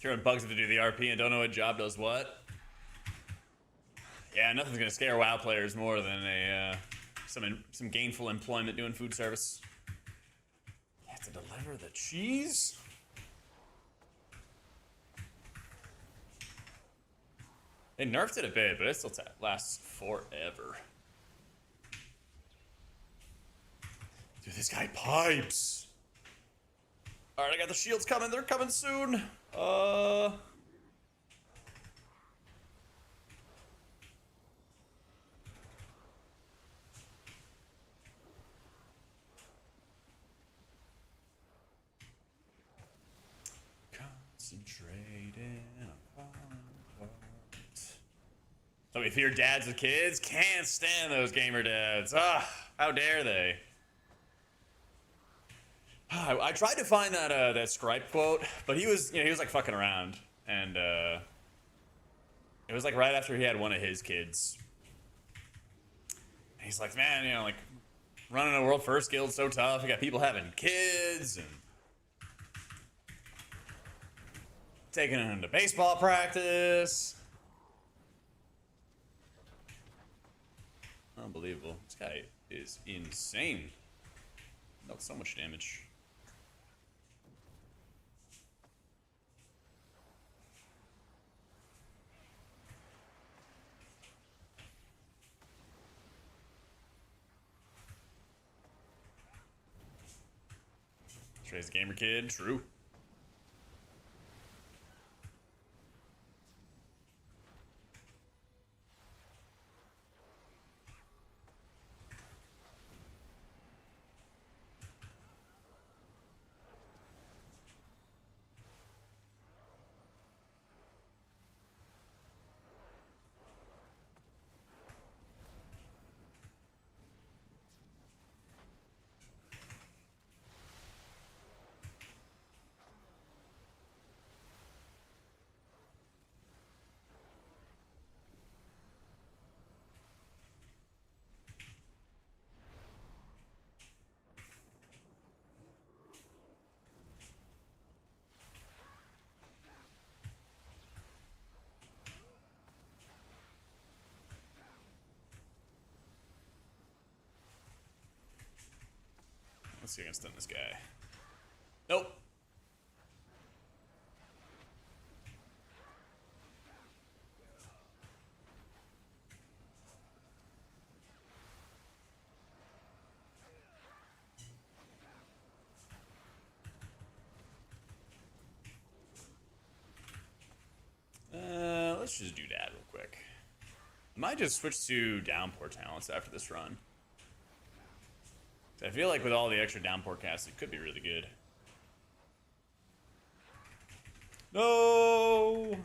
Hearing bugs to do the RP and don't know what job does what. Yeah, nothing's gonna scare WoW players more than a some gainful employment doing food service. You have to deliver the cheese. They nerfed it a bit, but it still lasts forever. Dude, this guy pipes. All right, I got the shields coming. They're coming soon. Concentrating upon what. So we fear dads with kids. Can't stand those gamer dads. Ah, how dare they? I tried to find that Scripe quote, but he was like fucking around, and it was like right after he had one of his kids. And he's like, man, like running a world first guild so tough. You got people having kids and taking them to baseball practice. Unbelievable. This guy is insane. Dealt so much damage. Trey's a gamer kid, true. Let's see if I can stun this guy. Nope. Let's just do that real quick. I might just switch to downpour talents after this run. I feel like with all the extra downpour casts, it could be really good. No!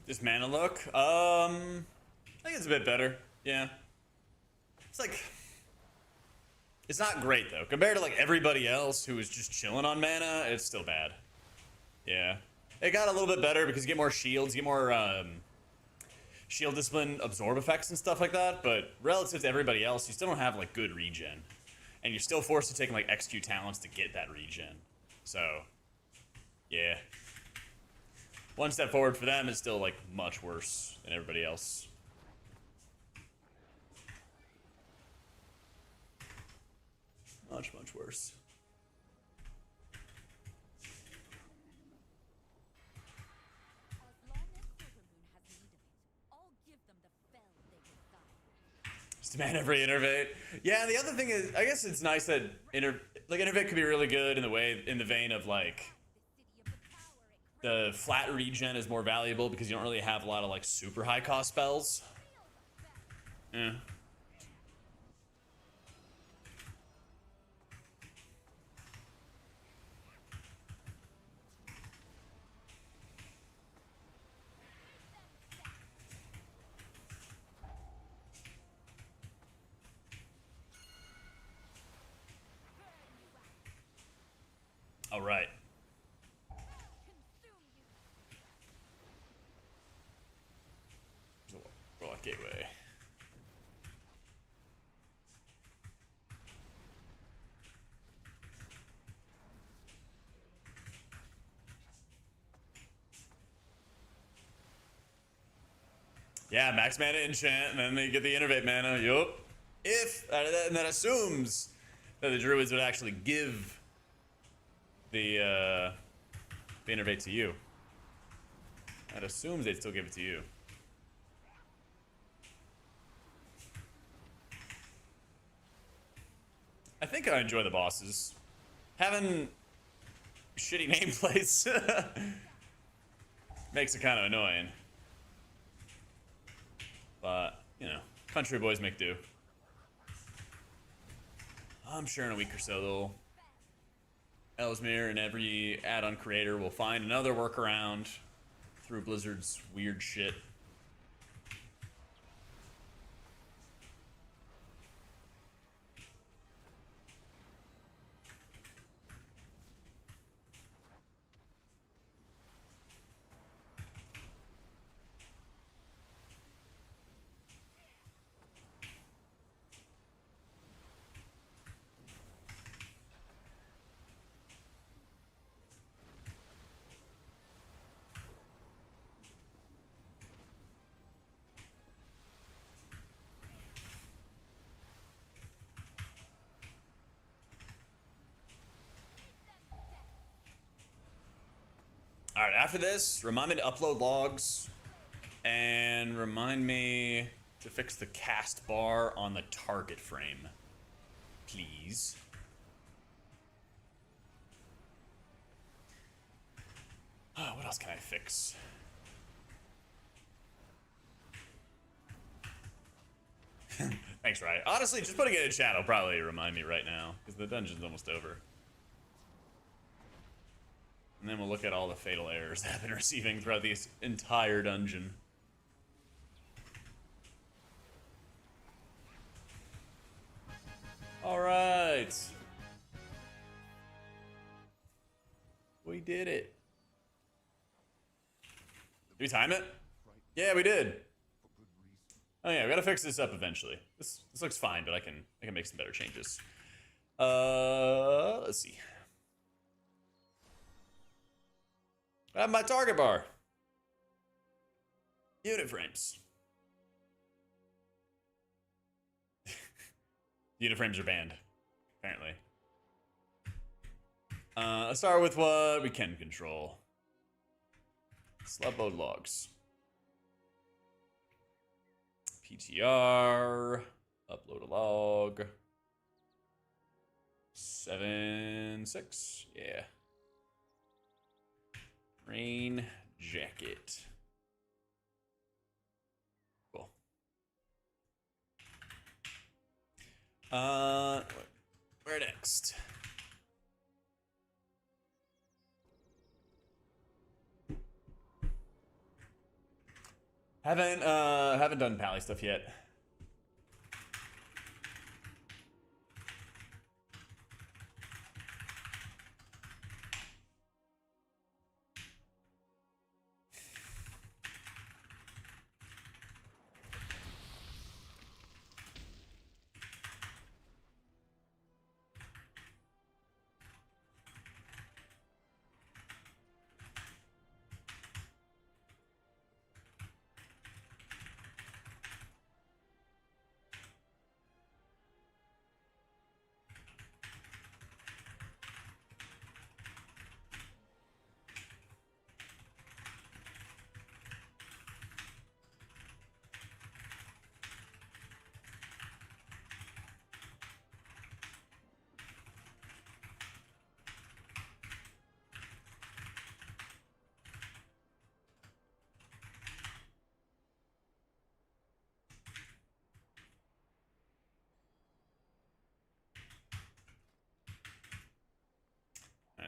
This mana look, I think it's a bit better. Yeah, it's like, it's not great though compared to like everybody else who is just chilling on mana. It's still bad. Yeah, it got a little bit better because you get more shields, you get more shield discipline, absorb effects and stuff like that. But relative to everybody else, you still don't have like good regen, and you're still forced to take like XQ talents to get that regen. So, yeah. One step forward for them is still like much worse than everybody else. Much, much worse. As long as Silvermoon has need of it, I'll give them the fell they desire. Just demand every innervate. Yeah, and the other thing is, I guess it's nice that innervate could be really good in the vein of like the flat regen is more valuable because you don't really have a lot of like super high cost spells. Yeah. All right. Warlock Gateway. Yeah, max mana enchant, and then they get the innervate mana. Yup. And that assumes that the druids would actually give the innervate to you. That assumes they'd still give it to you. I think I enjoy the bosses. Having shitty nameplates makes it kind of annoying. But, you know, country boys make do. I'm sure in a week or so, Ellesmere and every add-on creator will find another workaround through Blizzard's weird shit. All right, after this, remind me to upload logs and remind me to fix the cast bar on the target frame, please. else can I fix? Thanks, Riot. Honestly, just putting it in chat will probably remind me right now, because the dungeon's almost over. And then we'll look at all the fatal errors that I've been receiving throughout the entire dungeon. Alright. We did it. Did we time it? Yeah, we did. Oh yeah, we gotta fix this up eventually. This looks fine, but I can make some better changes. Let's see. I have my target bar. Unit frames. Unit frames are banned, apparently. Let's start with what we can control. Slupload logs. PTR. Upload a log. 7.6. Yeah. Rain jacket. Cool. Where next? Haven't done pally stuff yet.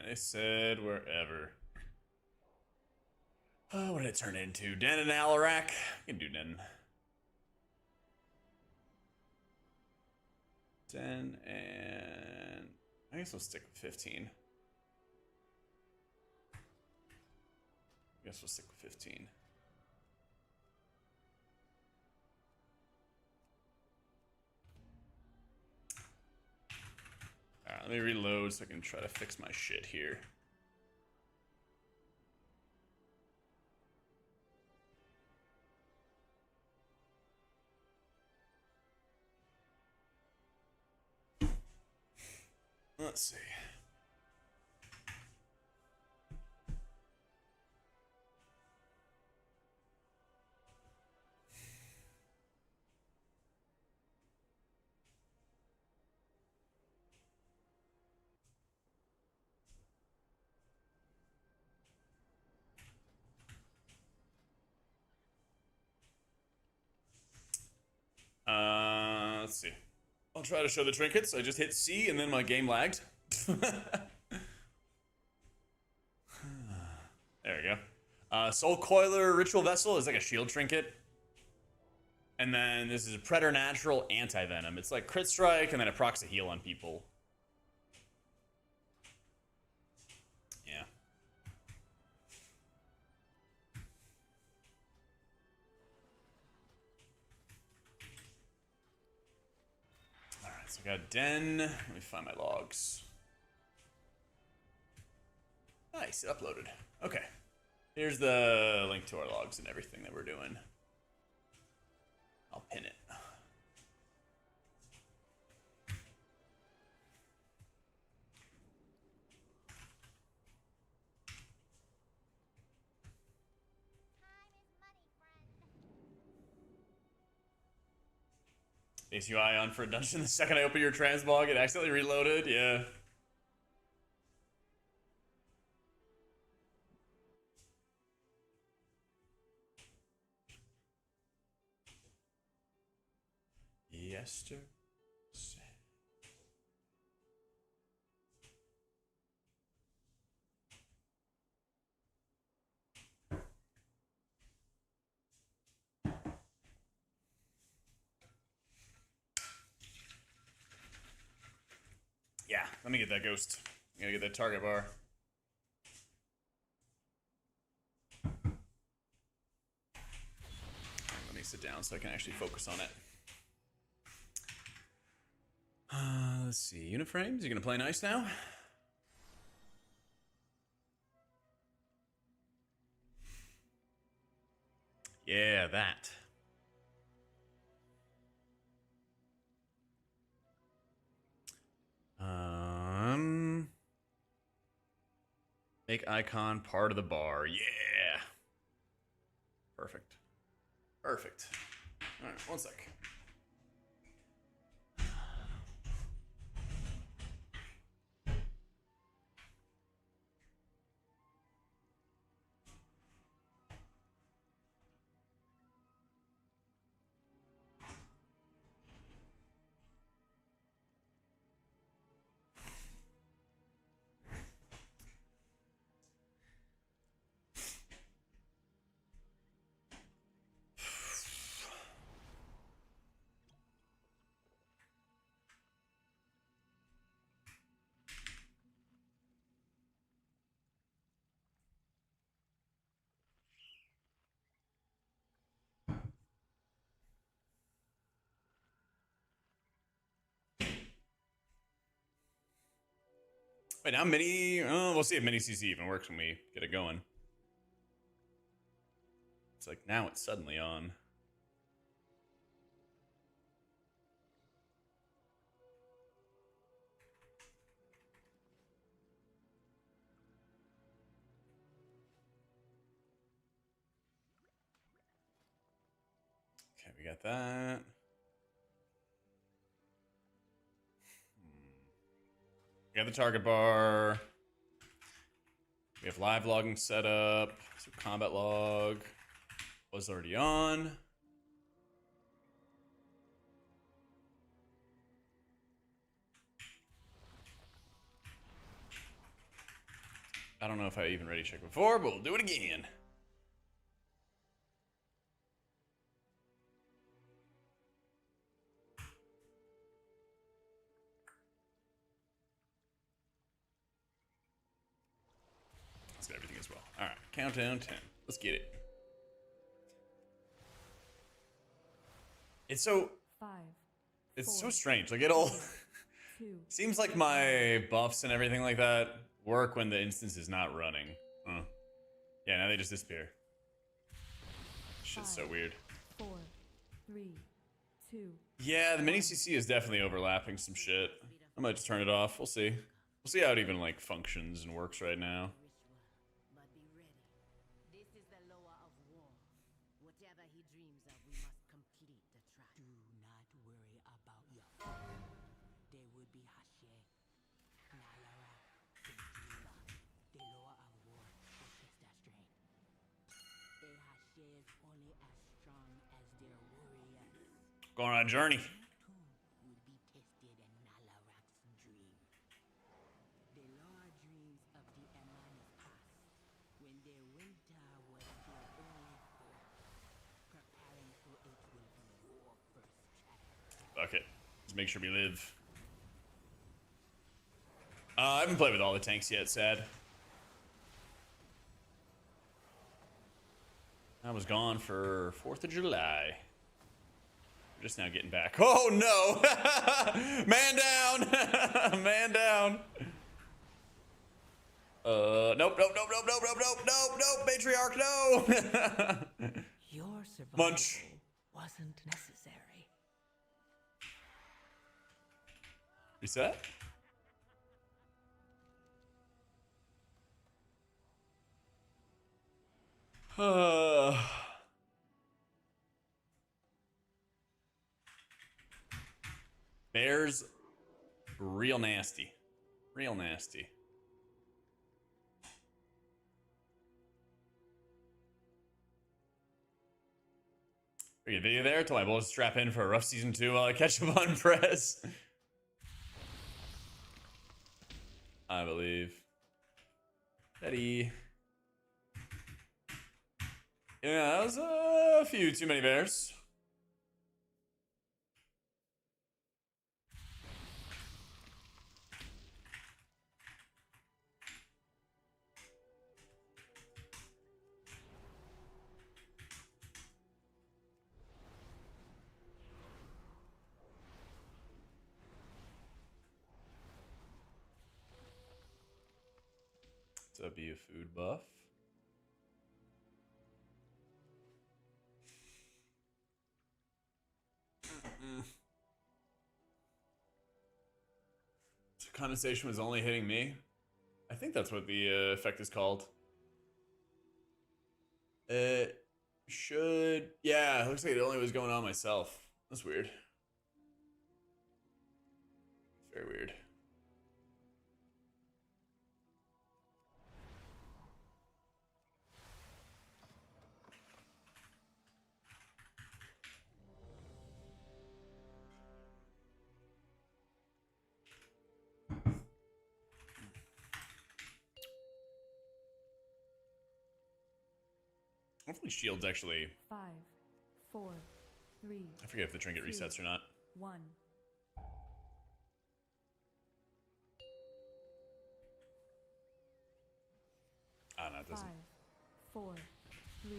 They said wherever. Oh, what did it turn into? Den and Alarak? We can do Den. Den and... I guess we'll stick with 15. I guess we'll stick with 15. Alright, let me reload so I can try to fix my shit here. Let's see. Let's see. I'll try to show the trinkets. I just hit C and then my game lagged. There we go. Soul Coiler Ritual Vessel is like a shield trinket. And then this is a Preternatural Anti-Venom. It's like crit strike and then it procs a heal on people. Yeah. Alright, so I got Den. Let me find my logs. Nice, it uploaded. Okay. Here's the link to our logs and everything that we're doing. I'll pin it. Base UI on for a dungeon. The second I open your transmog, it accidentally reloaded. Yeah. Jester. Yeah, let me get that ghost. I gotta get that target bar. Let me sit down so I can actually focus on it. Let's see. Unit frames. You gonna play nice now? Yeah, that. Make icon part of the bar. Yeah. Perfect. Perfect. All right, one sec. Wait, now mini. Oh, we'll see if mini CC even works when we get it going. It's like now it's suddenly on. Okay, we got that. We got the target bar. We have live logging set up. So combat log was already on. I don't know if I even ready checked before, but we'll do it again. Let's get everything as well. All right, countdown 10. Let's get it. It's so 5. it's so 4, strange. Like it all 2. seems like my buffs and everything like that work when the instance is not running. Huh. Yeah, now they just disappear. Shit's so 5, weird. 4, 3, 2. Yeah, the mini CC is definitely overlapping some shit. I might just turn it off. We'll see. We'll see how it even like functions and works right now. But be ready. This is the lower of war. Whatever he dreams of, we must complete the track. Do not worry about your They will be Hashe, Nalara, Sejula. The lower of war will test their strength. A Hashe is only as strong as their warriors. Going on a journey. Too will be tested in Nalarak's dream. The lower dreams of the Amani past, when their winter was their only hope. Preparing for it will be your first chance. Fuck it. Just make sure we live. I haven't played with all the tanks yet, sad. I was gone for 4th of July. We're just now getting back. Oh no! Man down! Man down! Nope, nope, nope, nope, nope, nope, nope, nope, nope, matriarch, no! Your survival Munch. wasn't necessary. Reset? Bears, real nasty. Real nasty. Pretty good video there. Told my boys to strap in for a rough season 2 while I catch up on press. I believe. Betty. Yeah, that was a few too many bears. To be a food buff. So condensation was only hitting me. I think that's what the effect is called. It should. Yeah, it looks like it only was going on myself. That's weird. Very weird. Hopefully shields actually. 5, 4, 3. I forget if the trinket resets or not. 1. Oh no, it 5, doesn't. 4, 3,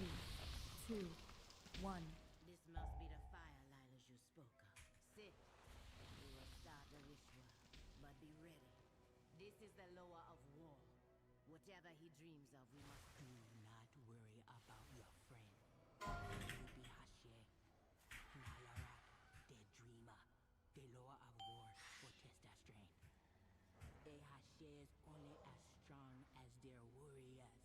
2, 1. This must be the fire Lilas you spoke of. Sit. We will start the ritual, but be ready. This is the lower of war. Whatever he dreams of, we must Do not worry about your friend. You be Hashe, Nalarak, the dreamer, the lower of war will test their strength. A Hashe is only as strong as their warriors.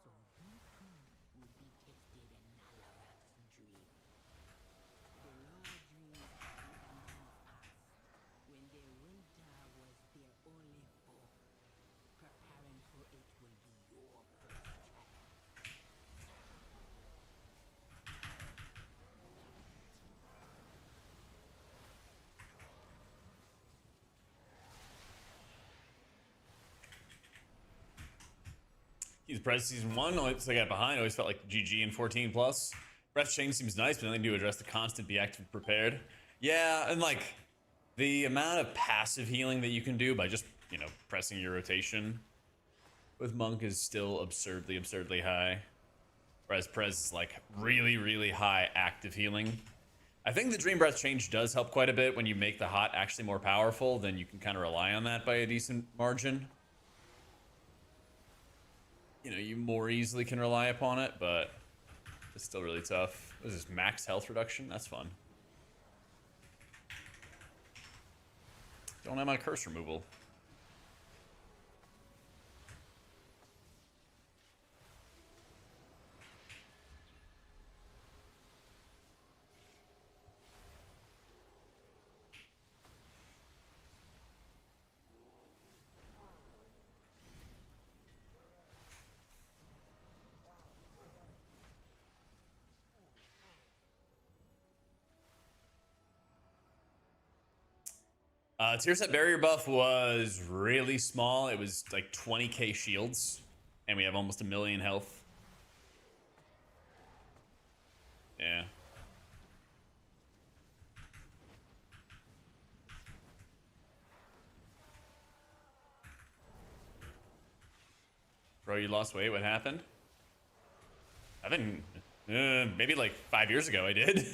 So you too will be tested in Nalarak's dream. The lower dreams of the Amana's past, when their winter was their only foe. Preparing for it will be your first challenge. He's Prez season 1. Once I got behind, I always felt like GG in 14 plus. Breath change seems nice, but nothing to address the constant be active prepared. Yeah, and like the amount of passive healing that you can do by just, you know, pressing your rotation with Monk is still absurdly high. Whereas Prez is like really high active healing. I think the Dream Breath change does help quite a bit when you make the hot actually more powerful, then you can kind of rely on that by a decent margin. You know, you more easily can rely upon it, but it's still really tough. What is this, max health reduction? That's fun. Don't have my curse removal. Tier set barrier buff was really small. It was like 20k shields, and we have almost 1 million health. Yeah. Bro, you lost weight. What happened? I've been maybe like 5 years ago I did.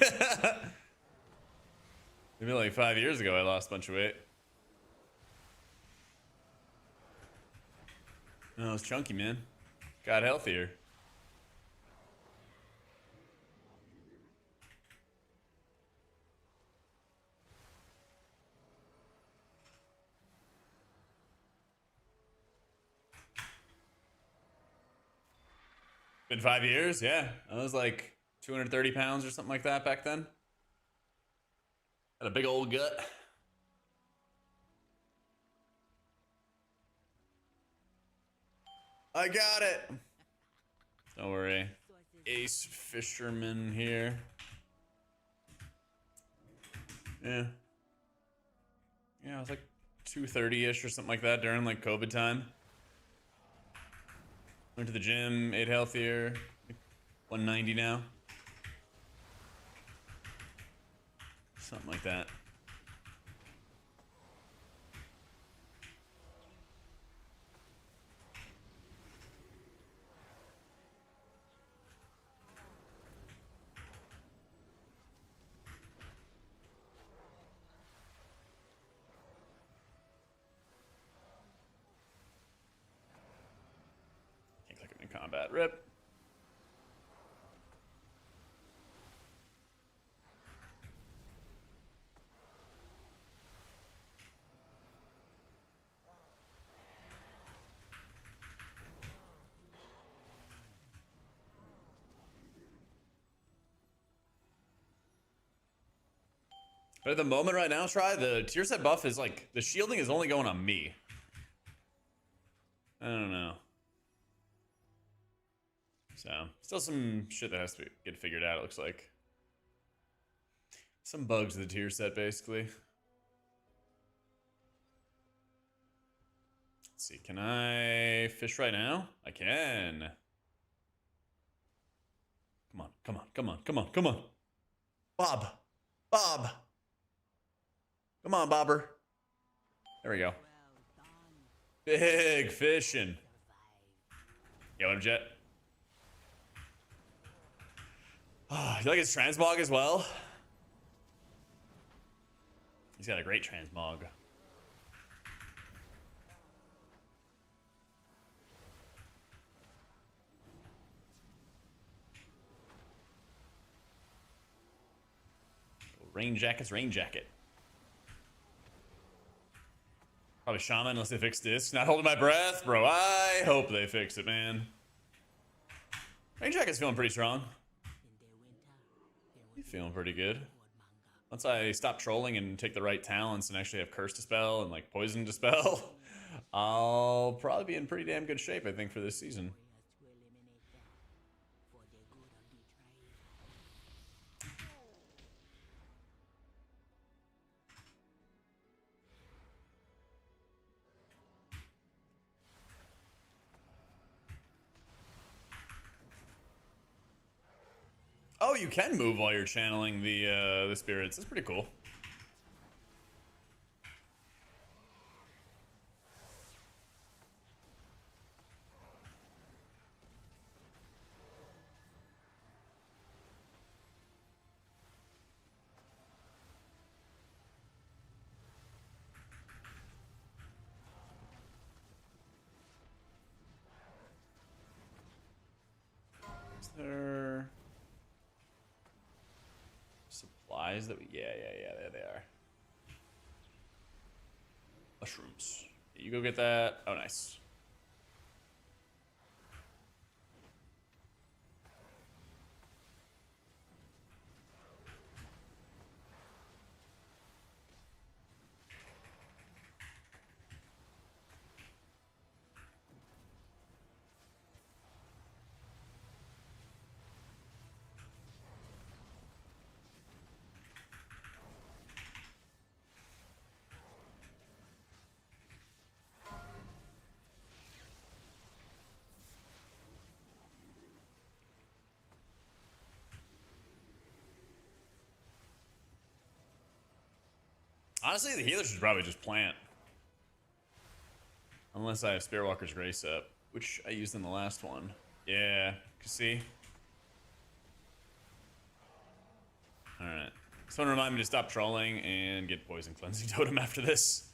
Maybe like 5 years ago I lost a bunch of weight. No, I was chunky, man. Got healthier. Been 5 years? Yeah. I was like 230 pounds or something like that back then. Had a big old gut. I got it. Don't worry. Ace Fisherman here. Yeah. Yeah, it was like 230-ish or something like that during like COVID time. Went to the gym, ate healthier. Like 190 now. Something like that. Can't click it in combat. Rip. But at the moment right now, try the tier set buff is like the shielding is only going on me. I don't know. So still some shit that has to get figured out, it looks like. Some bugs of the tier set, basically. Let's see, can I fish right now? I can. Come on, come on, come on, come on, come on. Bob. Bob. Come on, Bobber. There we go. Big fishing. Yeah, what up, Jet? Oh, you like his transmog as well? He's got a great transmog. Rain jacket's rain jacket. Probably Shaman unless they fix this. Not holding my breath, bro. I hope they fix it, man. Rain jacket's feeling pretty strong. He's feeling pretty good. Once I stop trolling and take the right talents and actually have Curse Dispel and like Poison Dispel, I'll probably be in pretty damn good shape, I think, for this season. Oh, you can move while you're channeling the spirits. That's pretty cool. Is there supplies that we... Yeah, there they are. Mushrooms. You go get that. Oh, nice. Honestly, the healer should probably just plant. Unless I have Spearwalker's Grace up, which I used in the last one. Yeah, you see? Alright. Someone remind me to stop trolling and get Poison Cleansing Totem after this.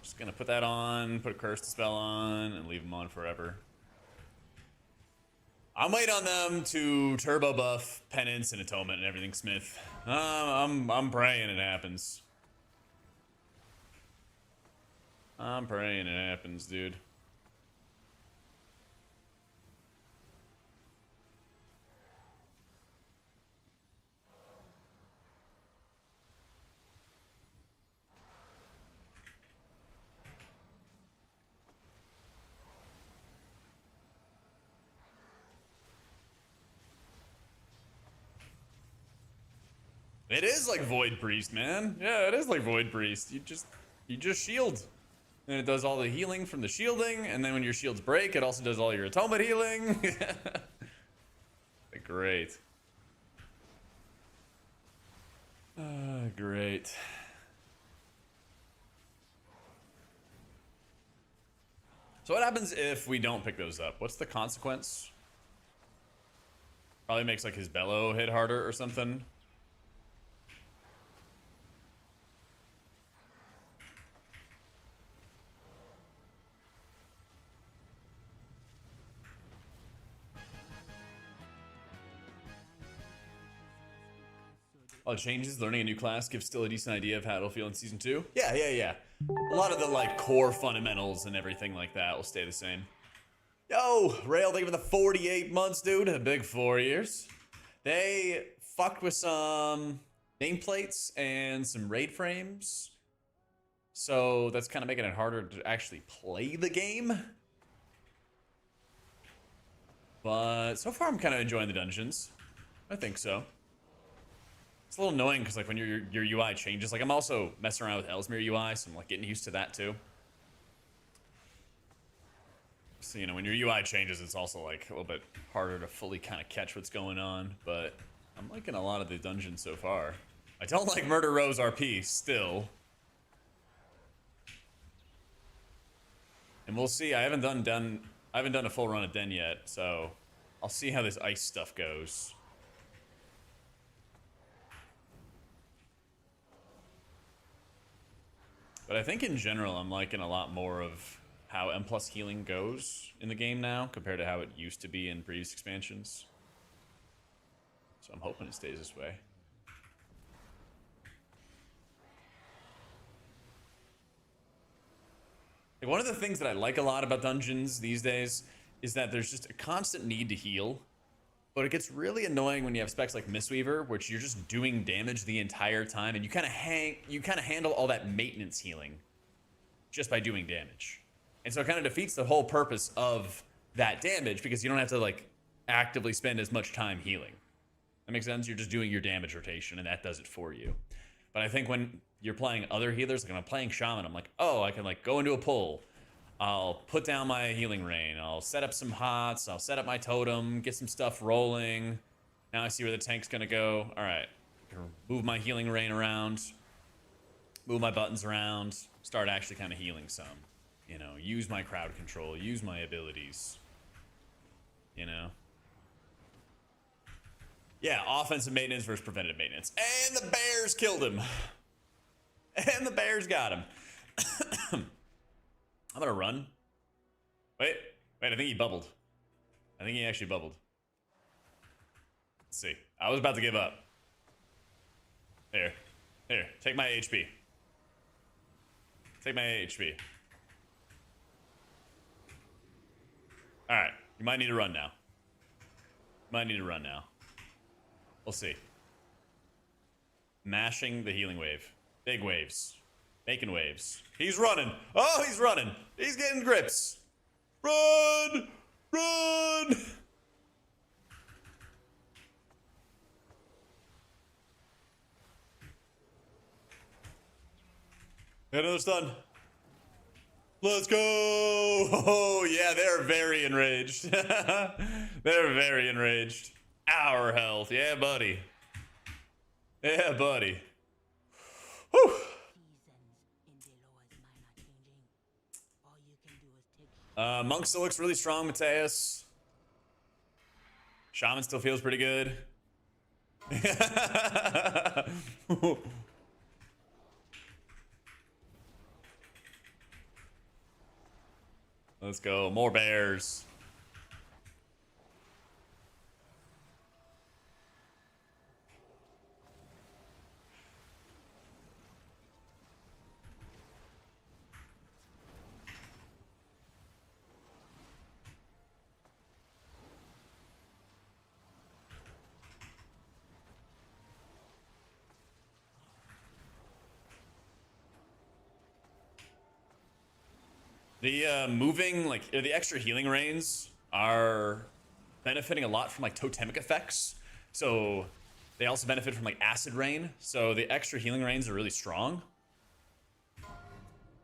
Just gonna put that on, put a Curse Spell on, and leave them on forever. I'm waiting on them to turbo buff Penance and Atonement and everything, Smith. I'm praying it happens. I'm praying it happens, dude. It is like Void Priest, man. Yeah, it is like Void Priest. You just shield. And it does all the healing from the shielding, and then when your shields break, it also does all your automa healing. Great. Great. So what happens if we don't pick those up? What's the consequence? Probably makes like his bellow hit harder or something. All the changes, learning a new class gives still a decent idea of how it'll feel in season 2. Yeah. A lot of the like core fundamentals and everything like that will stay the same. Yo, Rail, thank you for the 48 months, dude. A big 4 years. They fucked with some nameplates and some raid frames. So that's kind of making it harder to actually play the game. But so far I'm kind of enjoying the dungeons. I think so. It's a little annoying because like when your UI changes, like I'm also messing around with Ellesmere UI, so I'm like getting used to that too. So, you know, when your UI changes, it's also like a little bit harder to fully kind of catch what's going on, but I'm liking a lot of the dungeons so far. I don't like Murder Rose RP still. And we'll see. I haven't done a full run of Den yet, so I'll see how this ice stuff goes. But I think in general, I'm liking a lot more of how M+ healing goes in the game now compared to how it used to be in previous expansions. So I'm hoping it stays this way. Like one of the things that I like a lot about dungeons these days is that there's just a constant need to heal. But it gets really annoying when you have specs like Mistweaver, which you're just doing damage the entire time, and you kind of handle all that maintenance healing just by doing damage. And so it kind of defeats the whole purpose of that damage because you don't have to like actively spend as much time healing. That makes sense? You're just doing your damage rotation, and that does it for you. But I think when you're playing other healers, like when I'm playing Shaman, I'm like, oh, I can like go into a pull. I'll put down my healing rain. I'll set up some hots. I'll set up my totem, get some stuff rolling. Now I see where the tank's gonna go. All right, move my healing rain around, move my buttons around, start actually kind of healing some. You know, use my crowd control, use my abilities. You know. Yeah, offensive maintenance versus preventative maintenance. And the Bears killed him. And the Bears got him. I'm gonna run. Wait, I think he bubbled. I think he actually bubbled. Let's see. I was about to give up. Here, take my HP. Take my HP. Alright, you might need to run now. We'll see. Mashing the healing wave. Big waves. Making waves. He's running. Oh, he's running. He's getting grips. Run! Run! Another stun. Let's go! Oh, yeah, they're very enraged. They're very enraged. Our health. Yeah, buddy. Yeah, buddy. Whew. Monk still looks really strong, Mateus. Shaman still feels pretty good. Let's go. More bears. The moving, like, the extra healing rains are benefiting a lot from, like, totemic effects. So, They also benefit from like acid rain, so the extra healing rains are really strong. You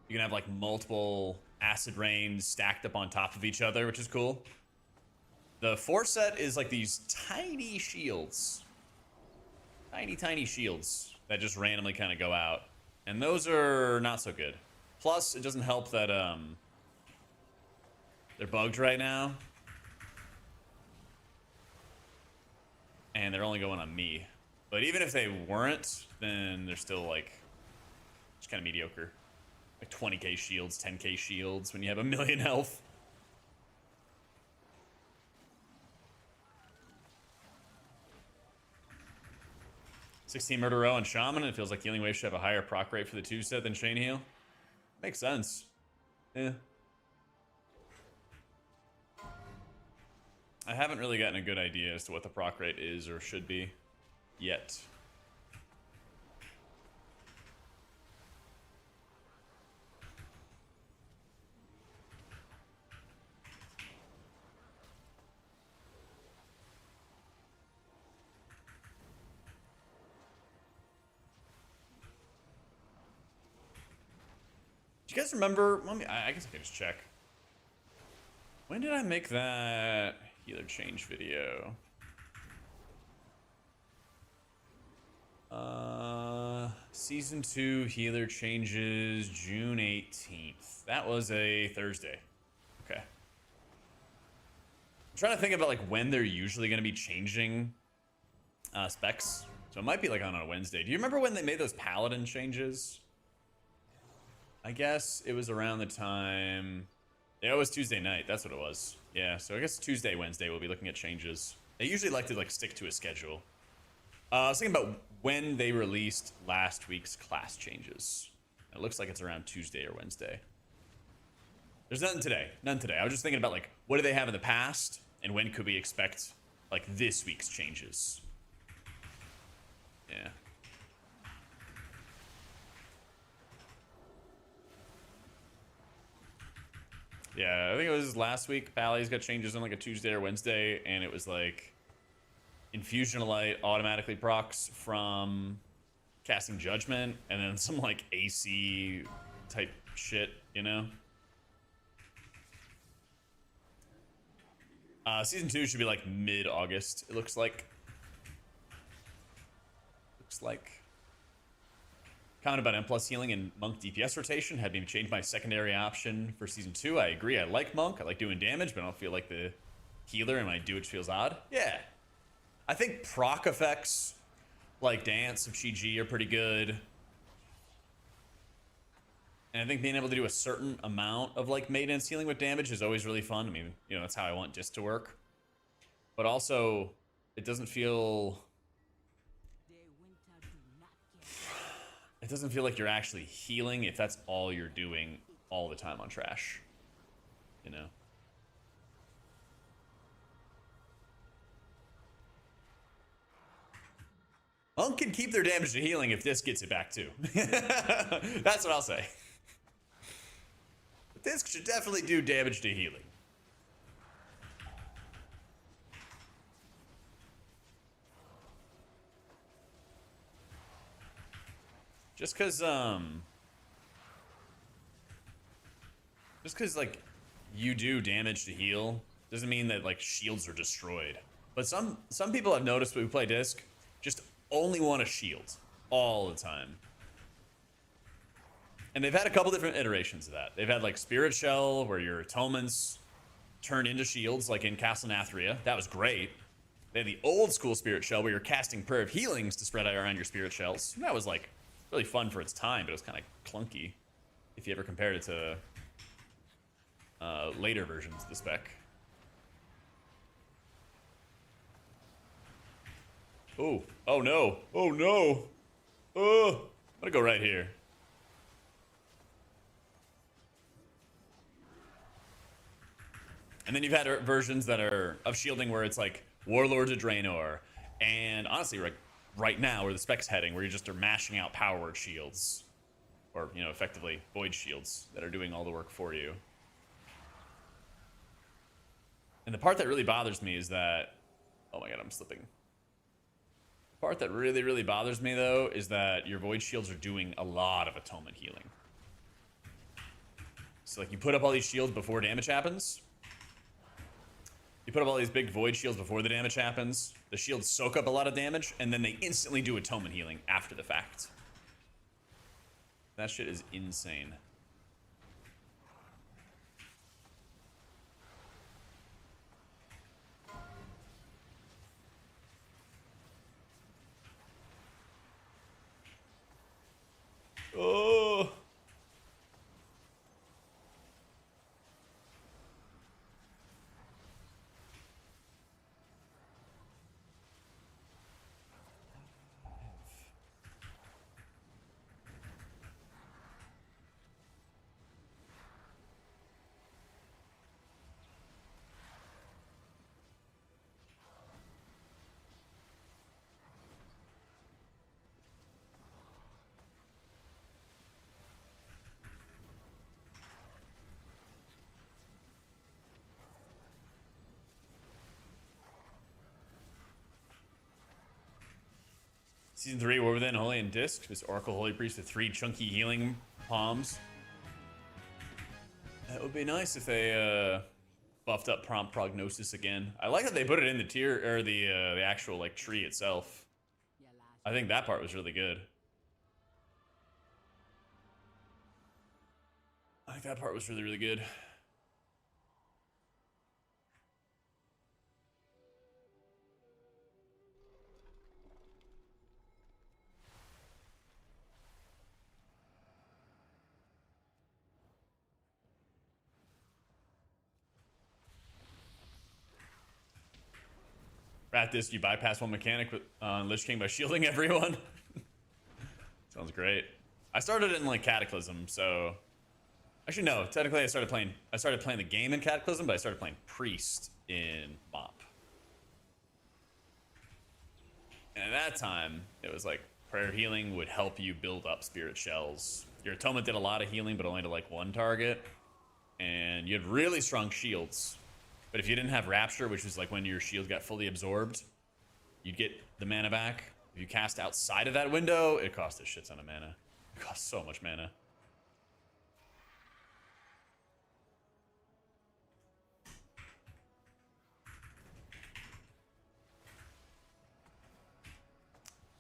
can have like multiple acid rains stacked up on top of each other, which is cool. The 4 set is like these tiny shields. Tiny shields that just randomly kind of go out. And those are not so good. Plus, it doesn't help that they're bugged right now. And they're only going on me. But even if they weren't, then they're still like just kind of mediocre. Like 20k shields, 10k shields when you have a million health. $16 Murder Row and Shaman. It feels like Healing Wave should have a higher proc rate for the 2 set than Chain Heal. Makes sense. Yeah. I haven't really gotten a good idea as to what the proc rate is or should be yet. Do you guys remember? I guess I can just check. When did I make that healer change video? Season 2 healer changes June 18th. That was a Thursday. Okay. I'm trying to think about like when they're usually going to be changing specs. So it might be like on a Wednesday. Do you remember when they made those paladin changes? I guess it was around the time. Yeah, it was Tuesday night. That's what it was. Yeah, so I guess Tuesday, Wednesday we'll be looking at changes. They usually like to like stick to a schedule. I was thinking about when they released last week's class changes. It looks like it's around Tuesday or Wednesday. There's none today. None today. I was just thinking about like what do they have in the past and when could we expect like this week's changes. Yeah. Yeah, I think it was last week. Pally's got changes on like a Tuesday or Wednesday, and it was like Infusion of Light automatically procs from casting Judgment, and then some like AC type shit, you know? Season 2 should be like mid-August, it looks like. Comment about M+ healing and Monk DPS rotation had been changed my secondary option for Season 2. I agree, I like Monk, I like doing damage, but I don't feel like the healer, and when I do it feels odd. Yeah. I think proc effects like Dance of Chi-Ji are pretty good. And I think being able to do a certain amount of like maintenance healing with damage is always really fun. I mean, you know, that's how I want Disc to work. But also, it doesn't feel... It doesn't feel like you're actually healing if that's all you're doing all the time on Trash. You know? Monk can keep their damage to healing if this gets it back too. That's what I'll say. But this should definitely do damage to healing. Just cause like you do damage to heal doesn't mean that like shields are destroyed. But some people I've noticed when we play Disc just only want a shield all the time. And they've had a couple different iterations of that. They've had like Spirit Shell where your atonements turn into shields like in Castle Nathria. That was great. They had the old school Spirit Shell where you're casting Prayer of Healings to spread out around your Spirit Shells. And that was like really fun for its time, but it was kind of clunky if you ever compared it to later versions of the spec. Oh, oh no, oh no. Oh, I'm gonna go right here. And then you've had versions that are of shielding where it's like Warlords of Draenor, and honestly, like right now where the spec's heading, where you just are mashing out power word shields, or you know, effectively void shields that are doing all the work for you. And the part that really bothers me is that, oh my god, I'm slipping. The Part that really, really bothers me though is that your void shields are doing a lot of atonement healing. So like you put up all these shields before damage happens. You put up all these big void shields before the damage happens. The shields soak up a lot of damage, and then they instantly do atonement healing after the fact. That shit is insane. Oh. Season 3, War Within, Holy and Disc. This Oracle Holy Priest with 3 chunky healing palms. That would be nice if they buffed up Prompt Prognosis again. I like that they put it in the tier, or the actual like tree itself. I think that part was really good. I think that part was really, really good. Rat this, you bypass one mechanic with Lich King by shielding everyone. Sounds great. I started in like Cataclysm, so actually no, technically I started playing the game in Cataclysm, but I started playing Priest in MoP. And at that time, it was like prayer healing would help you build up spirit shells. Your atonement did a lot of healing, but only to like one target. And you had really strong shields. But if you didn't have Rapture, which was like when your shield got fully absorbed, you'd get the mana back. If you cast outside of that window, it cost a shit ton of mana. It costs so much mana.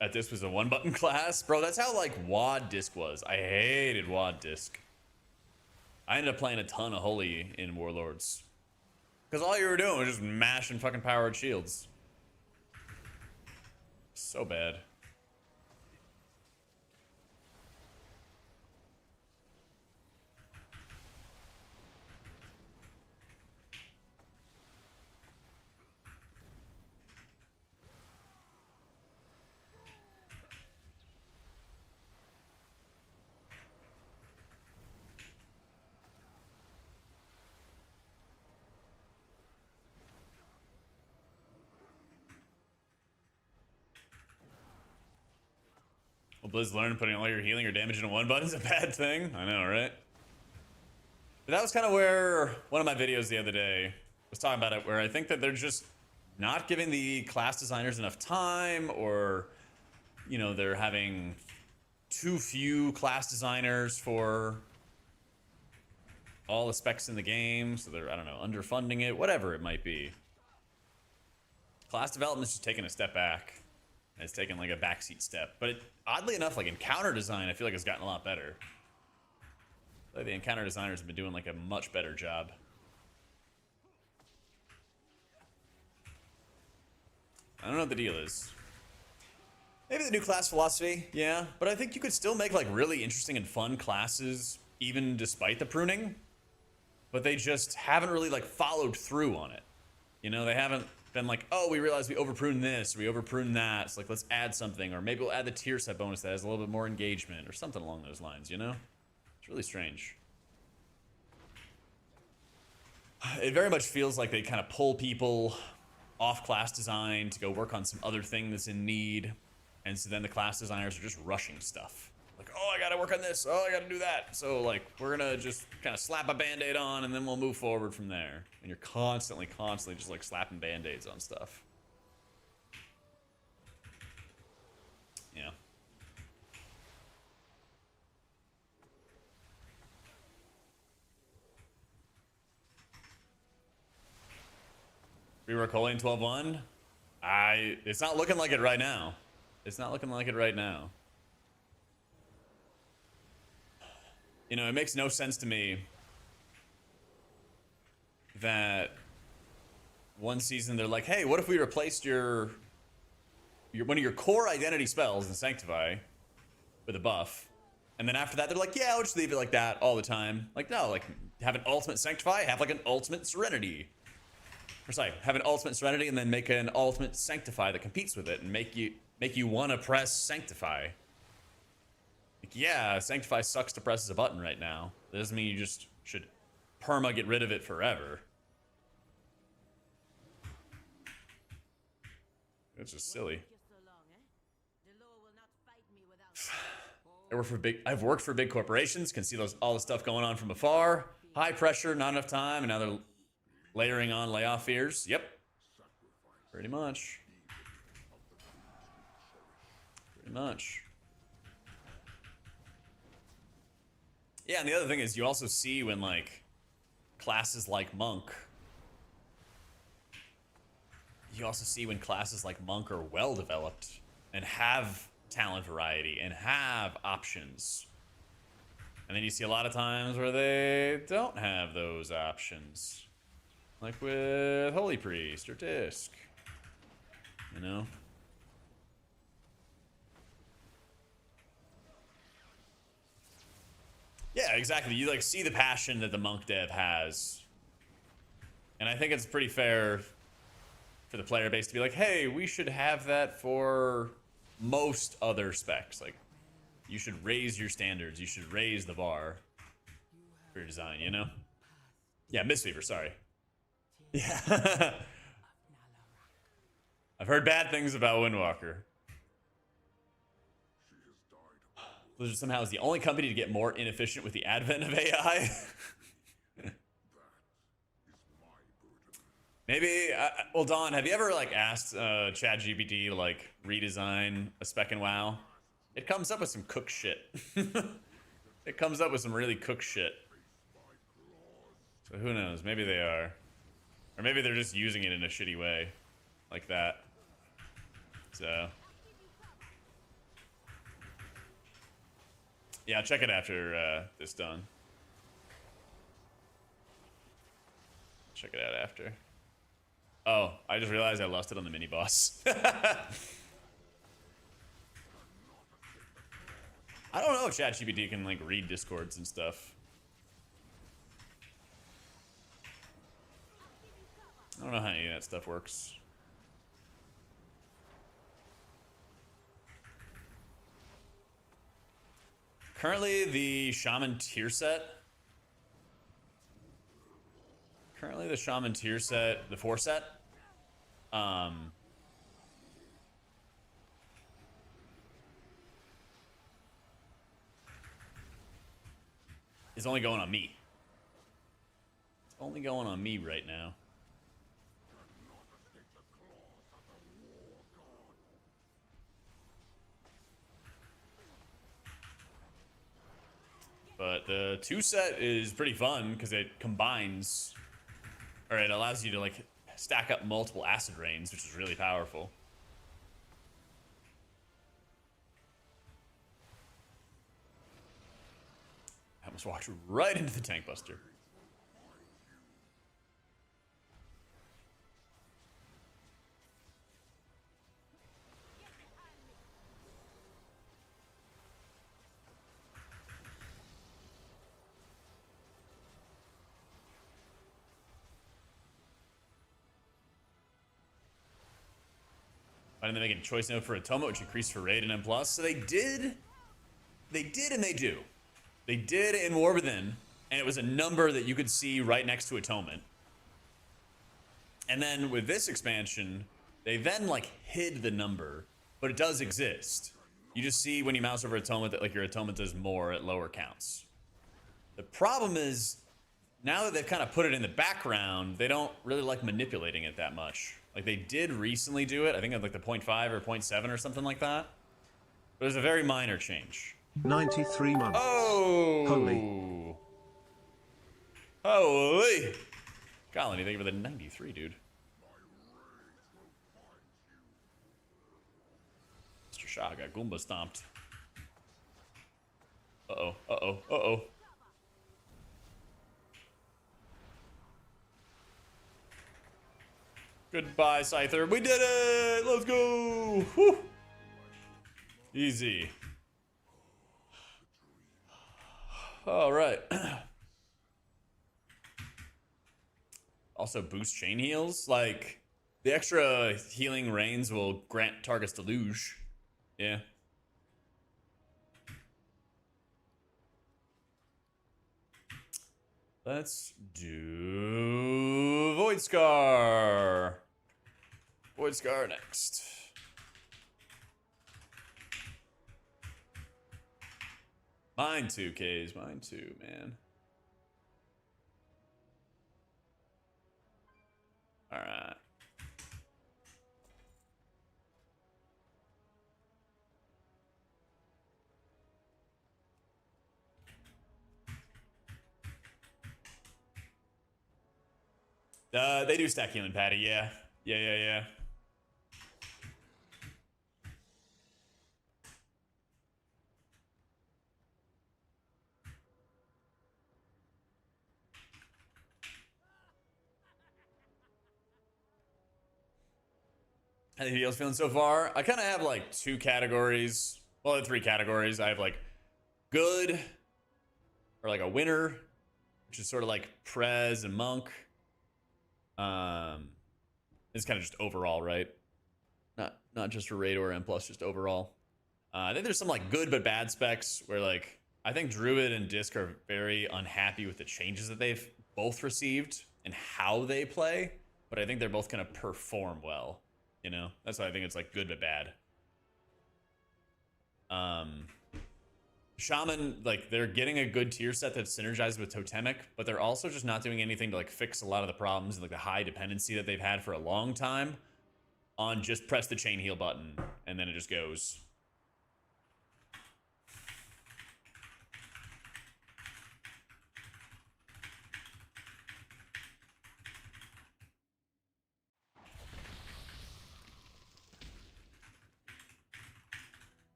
That disc was a 1-button class? Bro, that's how like WAD disc was. I hated WAD disc. I ended up playing a ton of Holy in Warlords. Because all you were doing was just mashing fucking powered shields. So bad. Well, Blizz learned putting all your healing or damage into one button is a bad thing. I know, right? But that was kind of where one of my videos the other day was talking about it, where I think that they're just not giving the class designers enough time, or, you know, they're having too few class designers for all the specs in the game, so they're, I don't know, underfunding it, whatever it might be. Class development's just taking a step back. It's taken like a backseat step, but oddly enough, like encounter design, I feel like it's gotten a lot better. Like the encounter designers have been doing like a much better job. I don't know what the deal is. Maybe the new class philosophy, yeah, but I think you could still make like really interesting and fun classes even despite the pruning, but they just haven't really like followed through on it. You know, they haven't been like, oh, we realized we overpruned this, we overpruned that, it's like, let's add something, or maybe we'll add the tier set bonus that has a little bit more engagement, or something along those lines, you know? It's really strange. It very much feels like they kind of pull people off class design to go work on some other thing that's in need, and so then the class designers are just rushing stuff. Like, oh, I gotta work on this, oh, I gotta do that. So, like, we're gonna just kind of slap a band-aid on, and then we'll move forward from there. And you're constantly just, like, slapping band-aids on stuff. Rework Holy in 12-1? It's not looking like it right now. It's not looking like it right now. You know, it makes no sense to me that one season they're like, hey, what if we replaced your one of your core identity spells in Sanctify with a buff? And then after that, they're like, yeah, I'll just leave it like that all the time. Like, no, like, have an ultimate Sanctify, have like an ultimate Serenity. Or sorry, have an ultimate Serenity and then make an ultimate Sanctify that competes with it and make you want to press Sanctify. Like, yeah, Sanctify sucks to press as a button right now. That doesn't mean you just should perma get rid of it forever. It's just silly. I've worked for big corporations, can see all the stuff going on from afar. High pressure, not enough time, and now they're layering on layoff fears. Yep. Pretty much. Pretty much. Yeah, and the other thing is you also see when, like, classes like Monk... You also see when classes like Monk are well developed and have talent variety and have options. And then you see a lot of times where they don't have those options. Like with Holy Priest or Disc. You know? Yeah, exactly. You like see the passion that the Monk dev has. And I think it's pretty fair for the player base to be like, hey, we should have that for most other specs. Like, you should raise your standards. You should raise the bar for your design, you know? Yeah, Mistweaver, sorry. Yeah. I've heard bad things about Windwalker. Blizzard somehow is the only company to get more inefficient with the advent of AI. Maybe, well, Don, have you ever, like, asked ChatGPT to, like, redesign a spec in WoW? It comes up with some cook shit. It comes up with some really cook shit. So who knows? Maybe they are. Or maybe they're just using it in a shitty way. Like that. So. Yeah, check it after this done. Check it out after. Oh, I just realized I lost it on the mini boss. I don't know if ChatGPT can like read discords and stuff. I don't know how any of that stuff works. Currently, the Shaman tier set. Currently, the Shaman tier set, the 4 set, is only going on me. It's only going on me right now. But the 2 set is pretty fun because it combines, or it allows you to like stack up multiple acid rains, which is really powerful. I almost walked right into the tank buster. Why didn't they make a choice note for Atoma, which increased for raid and M+? So they did, and they do. They did in War Within, and it was a number that you could see right next to Atonement. And then with this expansion, they then like hid the number, but it does exist. You just see when you mouse over Atonement that like your Atonement does more at lower counts. The problem is, now that they've kind of put it in the background, they don't really like manipulating it that much. Like they did recently do it, I think at like the 0.5 or 0.7 or something like that. But it was a very minor change. 93 months. Oh! Holy. Holy! Colony, thank you for the 93, dude. Shah got Goomba stomped. Uh-oh, uh-oh, uh-oh. Goodbye, Scyther. We did it! Let's go! Whew. Easy. All right. Also boost chain heals. Like, the extra healing rains will grant targets deluge. Yeah. Let's do Void Scar. Void Scar next. Mine too, K's. Mine too, man. All right. They do stack healing, Patty. Yeah. Yeah. How are you guys feeling so far? I kind of have like two categories. Well, three categories. I have like good, or like a winner, which is sort of like Prez and Monk. It's kind of just overall, right? Not just for raid or M+, just overall. I think there's some like good but bad specs where like I think Druid and Disc are very unhappy with the changes that they've both received and how they play, but I think they're both gonna perform well. You know, that's why I think it's like good but bad. Shaman, like, they're getting a good tier set that's synergized with Totemic, but they're also just not doing anything to like fix a lot of the problems and like the high dependency that they've had for a long time on just press the chain heal button and then it just goes.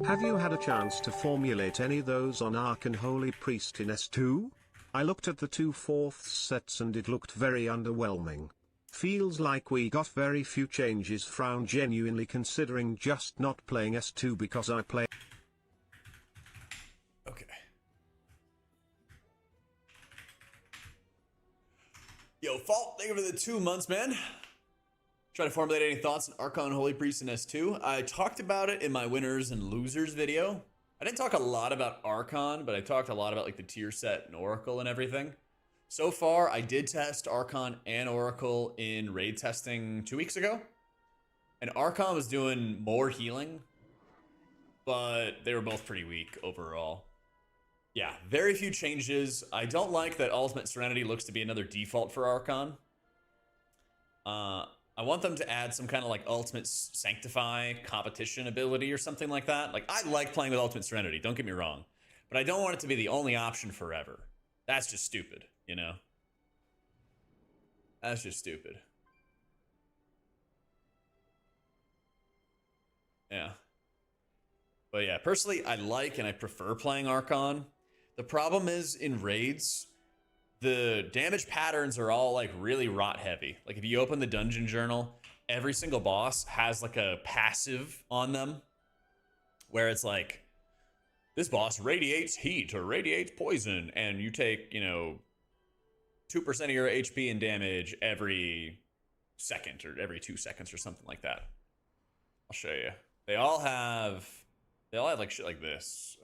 Have you had a chance to formulate any of those on Ark and Holy Priest in S2? I looked at the 2/4 sets and it looked very underwhelming. Feels like we got very few changes. Frown genuinely considering just not playing S2 because I play. Okay. Yo, Fault, thank you for the 2 months, man. Try to formulate any thoughts on Archon Holy Priest in S2. I talked about it in my winners and losers video. I didn't talk a lot about Archon, but I talked a lot about like the tier set and Oracle and everything. So far, I did test Archon and Oracle in raid testing 2 weeks ago. And Archon was doing more healing, but they were both pretty weak overall. Yeah, very few changes. I don't like that Ultimate Serenity looks to be another default for Archon. I want them to add some kind of like Ultimate Sanctify competition ability or something like that. Like, I like playing with Ultimate Serenity, don't get me wrong. But I don't want it to be the only option forever. That's just stupid, you know? That's just stupid. Yeah. But yeah, personally, I like and I prefer playing Archon. The problem is in raids, the damage patterns are all like really rot heavy. Like if you open the dungeon journal, every single boss has like a passive on them where it's like, this boss radiates heat or radiates poison, and you take, you know, 2% of your HP and damage every second or every 2 seconds or something like that. I'll show you. They all have like shit like this.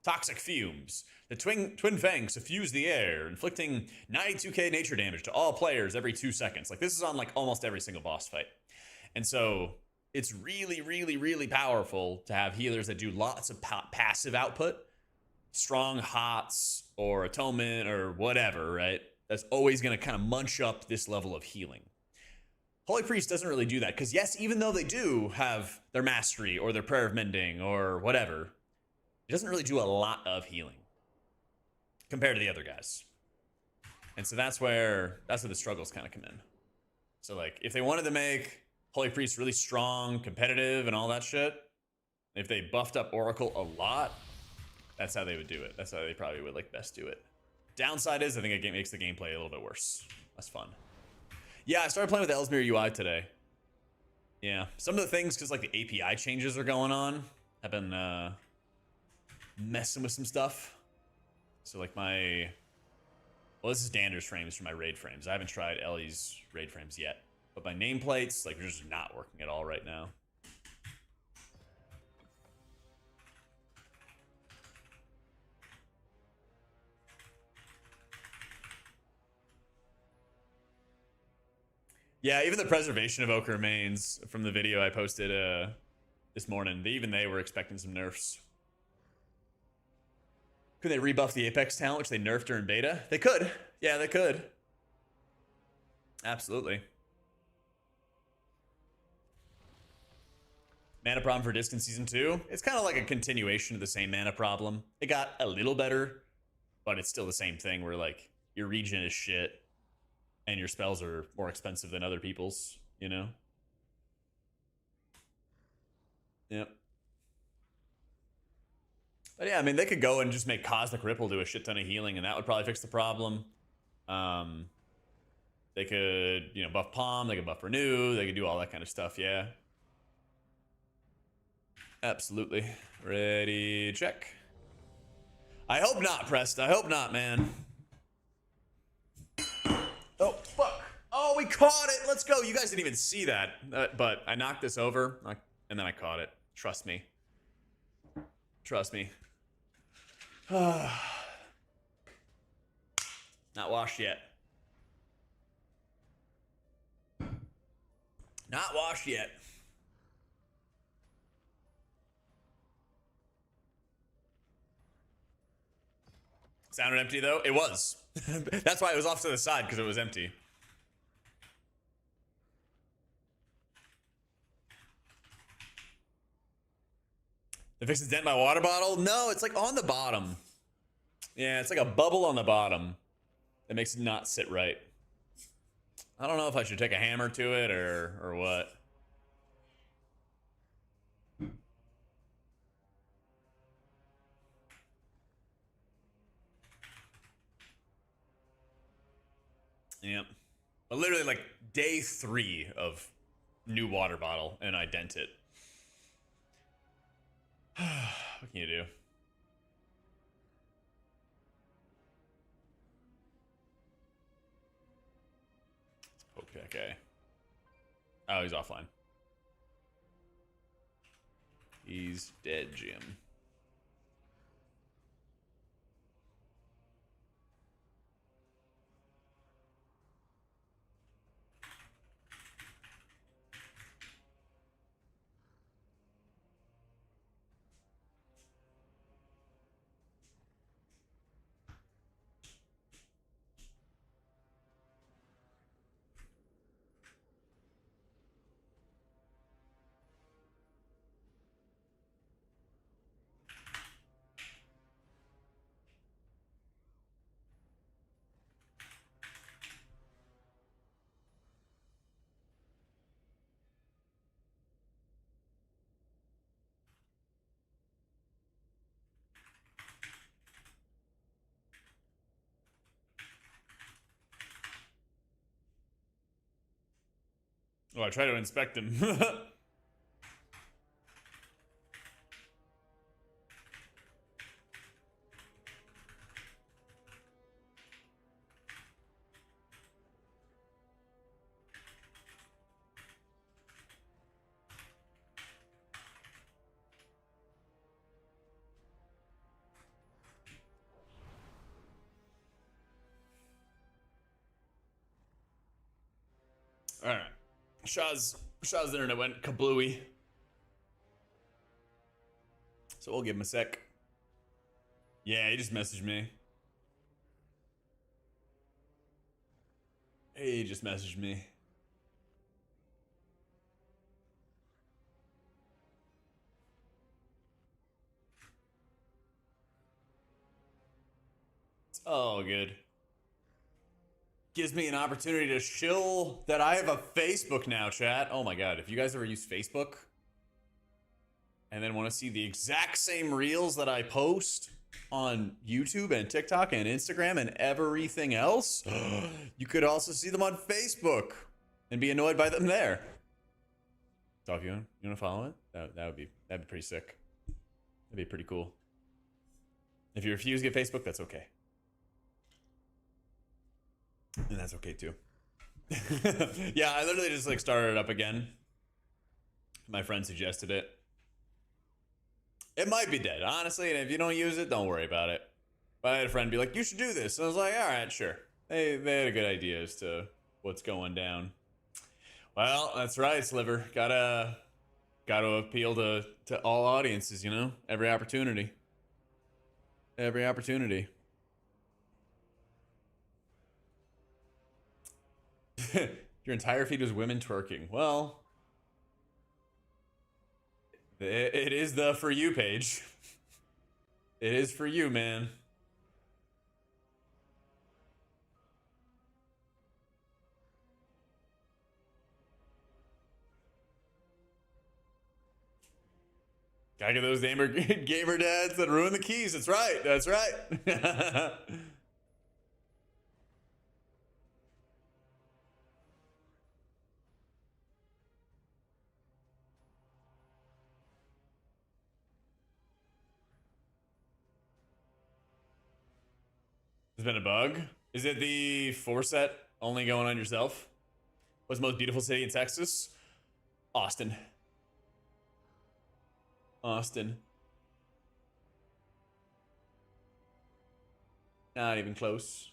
Toxic fumes. The twin fangs suffuse the air, inflicting 92k nature damage to all players every 2 seconds. Like, this is on like almost every single boss fight. And so it's really, really, really powerful to have healers that do lots of passive output. Strong hots or atonement or whatever, right? That's always going to kind of munch up this level of healing. Holy Priest doesn't really do that, because yes, even though they do have their mastery or their prayer of mending or whatever, it doesn't really do a lot of healing compared to the other guys. And so that's where the struggles kind of come in. So like, if they wanted to make Holy Priest really strong, competitive, and all that shit, if they buffed up Oracle a lot, that's how they would do it. That's how they probably would like best do it. Downside is I think it makes the gameplay a little bit worse. Less fun. Yeah, I started playing with the Ellesmere UI today. Yeah, some of the things, because like the API changes are going on, I've been messing with some stuff. So like my, well, this is Dander's frames for my raid frames. I haven't tried Ellie's raid frames yet, but my nameplates, like, they're just not working at all right now. Yeah, even the preservation of Oak remains from the video I posted this morning, even they were expecting some nerfs. Could they rebuff the Apex talent, which they nerfed during beta? They could. Yeah, they could. Absolutely. Mana problem for Disc in Season 2. It's kind of like a continuation of the same mana problem. It got a little better, but it's still the same thing where, like, your regen is shit and your spells are more expensive than other people's, you know? Yep. But yeah, I mean, they could go and just make Cosmic Ripple do a shit ton of healing, and that would probably fix the problem. They could, you know, buff Palm, they could buff Renew, they could do all that kind of stuff, yeah. Absolutely. Ready, check. I hope not, Prest. I hope not, man. Oh, fuck. Oh, we caught it. Let's go. You guys didn't even see that. But I knocked this over, and then I caught it. Trust me. Trust me. Not washed yet. Not washed yet. Sounded empty, though? It was. That's why it was off to the side, because it was empty. They fixed the dent in my water bottle? No, it's like on the bottom. Yeah, it's like a bubble on the bottom that makes it not sit right. I don't know if I should take a hammer to it or what. Yeah. But literally like day 3 of new water bottle and I dent it. What can you do? Okay. Oh, he's offline. He's dead, Jim. Oh, I try to inspect him. All right. Shaw's internet went kablooey. So we'll give him a sec. Yeah, he just messaged me. He just messaged me. It's all good. gives me an opportunity to shill that I have a Facebook now, chat. Oh my god, if you guys ever use Facebook and then want to see the exact same reels that I post on YouTube and TikTok and Instagram and everything else, you could also see them on Facebook and be annoyed by them there. So if you want to follow it, that'd be pretty sick. That'd be pretty cool. If you refuse to get Facebook, that's okay. And that's okay too. Yeah, I literally just like started it up again. My friend suggested it. It might be dead, honestly, and if you don't use it, don't worry about it. But I had a friend be like, you should do this. And I was like, all right, sure. They had a good idea as to what's going down. Well, that's right, Sliver. Gotta appeal to all audiences, you know? Every opportunity. Every opportunity. Your entire feed was women twerking. Well, it is the For You page. It is for you, man. Gotta get those gamer dads that ruin the keys. That's right. That's right. There's been a bug. Is it the 4-set only going on yourself? What's the most beautiful city in Texas? Austin. Austin. Not even close.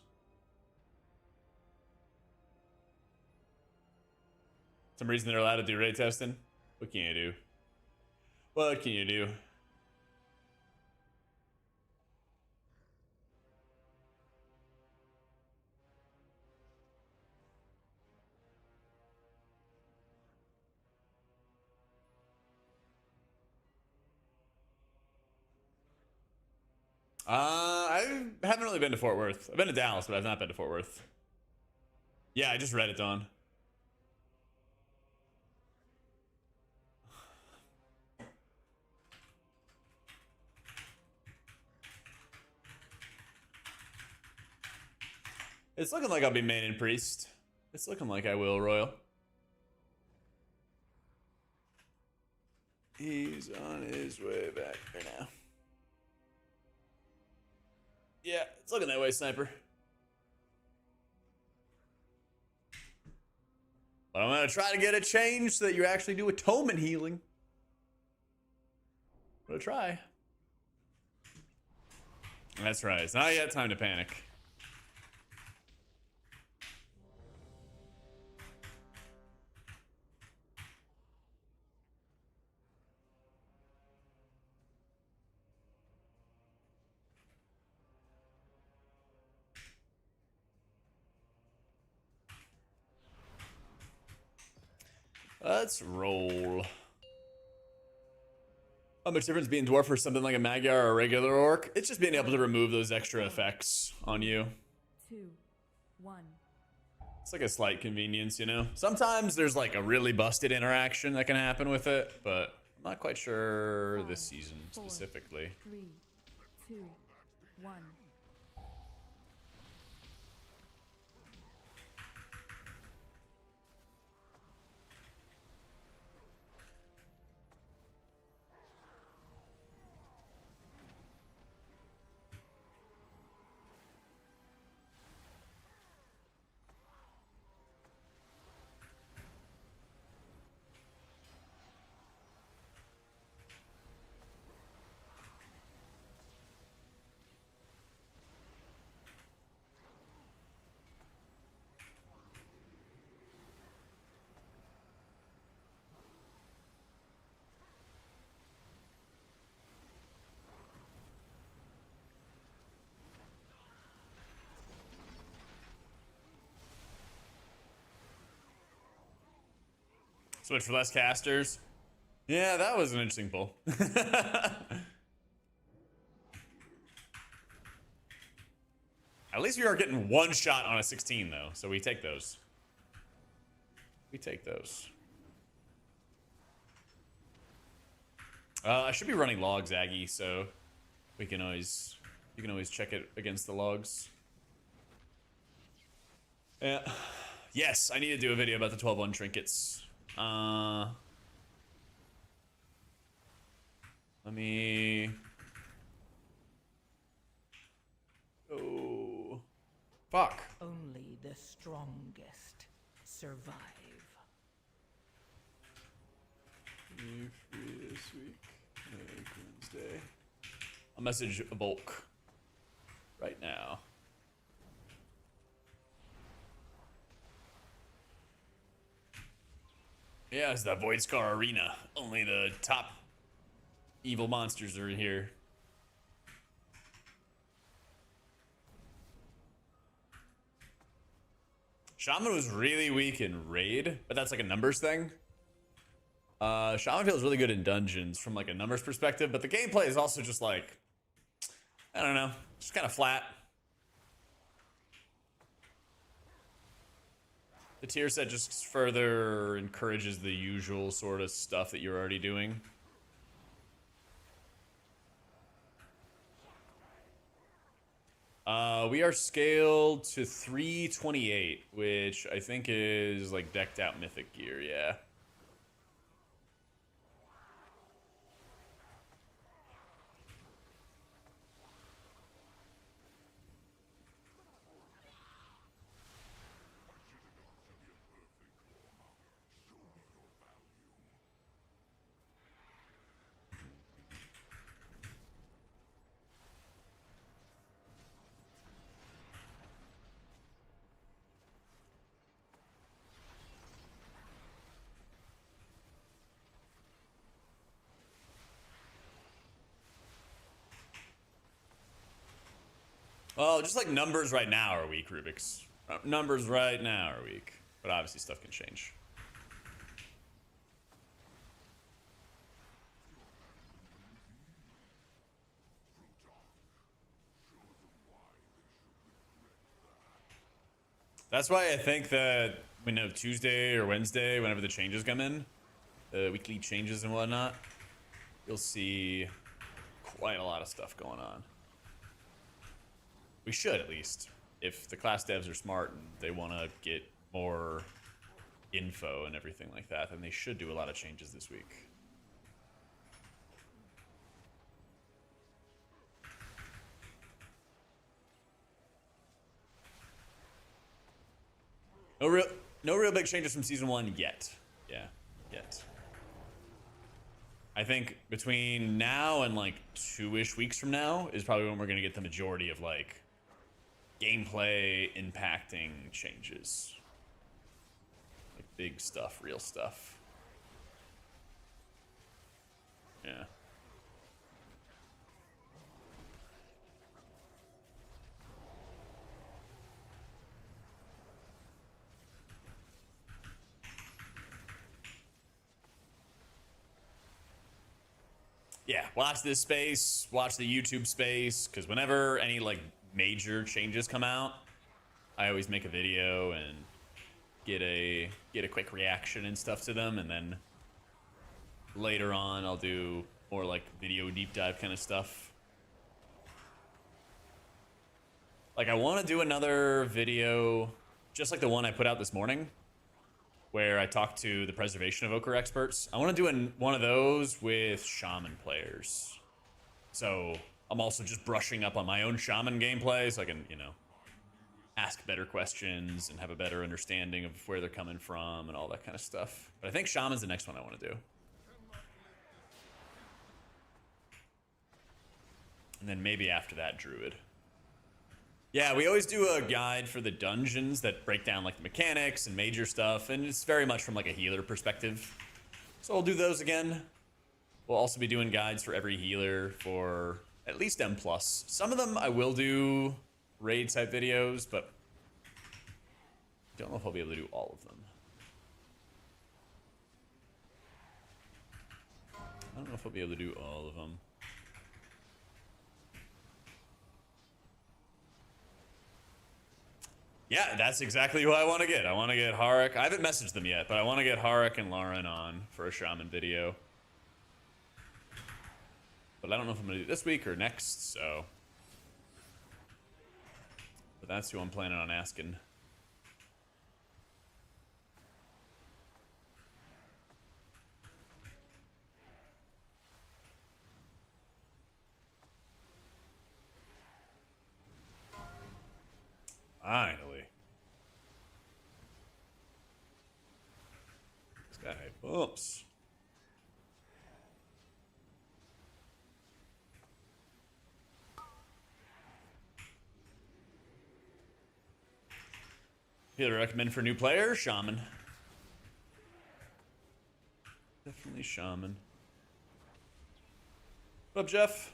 Some reason they're allowed to do raid testing? What can you do? What can you do? I haven't really been to Fort Worth. I've been to Dallas, but I've not been to Fort Worth. Yeah, I just read it, Dawn. It's looking like I'll be main and priest. It's looking like I will, Royal. He's on his way back there now. Yeah, it's looking that way, Sniper. But I'm gonna try to get it changed so that you actually do atonement healing. I'm gonna try. That's right. It's not yet time to panic. Let's roll. How much difference being dwarf for something like a Magyar or a regular orc? It's just being able to remove those extra effects on you. 2, 1. It's like a slight convenience, you know? Sometimes there's like a really busted interaction that can happen with it, but I'm not quite sure this season specifically. 3, 2, 1. Switch for less casters. Yeah, that was an interesting pull. I At least we are getting one shot on a 16 though, so we take those. We take those. I should be running logs, Aggie, so we can always you can always check it against the logs. Yeah. Yes, I need to do a video about the 12-1 trinkets. Let me. Oh. Fuck. Only the strongest survive. Free this week. Wednesday. I'll message a bulk right now. Yeah, it's the Void Scar Arena. Only the top evil monsters are here. Shaman was really weak in Raid, but that's like a numbers thing. Shaman feels really good in dungeons from like a numbers perspective, but the gameplay is also just like, I don't know, just kind of flat. The tier set just further encourages the usual sort of stuff that you're already doing. We are scaled to 328, which I think is like decked out mythic gear, yeah. Well, just like numbers right now are weak, Rubik's. Numbers right now are weak, but obviously stuff can change. That's why I think that Tuesday or Wednesday, whenever the changes come in, the weekly changes and whatnot, you'll see quite a lot of stuff going on. We should, at least. If the class devs are smart and they want to get more info and everything like that, then they should do a lot of changes this week. No real big changes from season 1 yet. Yeah, yet. I think between now and like 2-ish weeks from now is probably when we're gonna get the majority of like gameplay impacting changes. Like big stuff, real stuff. Yeah. Yeah, watch this space, watch the YouTube space, because whenever any like major changes come out, I always make a video and get a quick reaction and stuff to them, and then later on I'll do more like video deep dive kind of stuff. Like I want to do another video just like the one I put out this morning, where I talked to the preservation evoker experts. I want to do one of those with shaman players. So I'm also just brushing up on my own shaman gameplay so I can, ask better questions and have a better understanding of where they're coming from and all that kind of stuff. But I think shaman's the next one I want to do. And then maybe after that, druid. Yeah, we always do a guide for the dungeons that break down like the mechanics and major stuff, and it's very much from like a healer perspective. So we'll do those again. We'll also be doing guides for every healer for at least M+. Some of them I will do raid type videos, but I don't know if I'll be able to do all of them. I don't know if I'll be able to do all of them. Yeah, that's exactly who I want to get. I want to get Harik. I haven't messaged them yet, but I want to get Harik and Lauren on for a shaman video. But I don't know if I'm going to do it this week or next, so. But that's who I'm planning on asking. Finally. This guy bumps. People recommend for new players? Shaman. Definitely Shaman. What up, Jeff?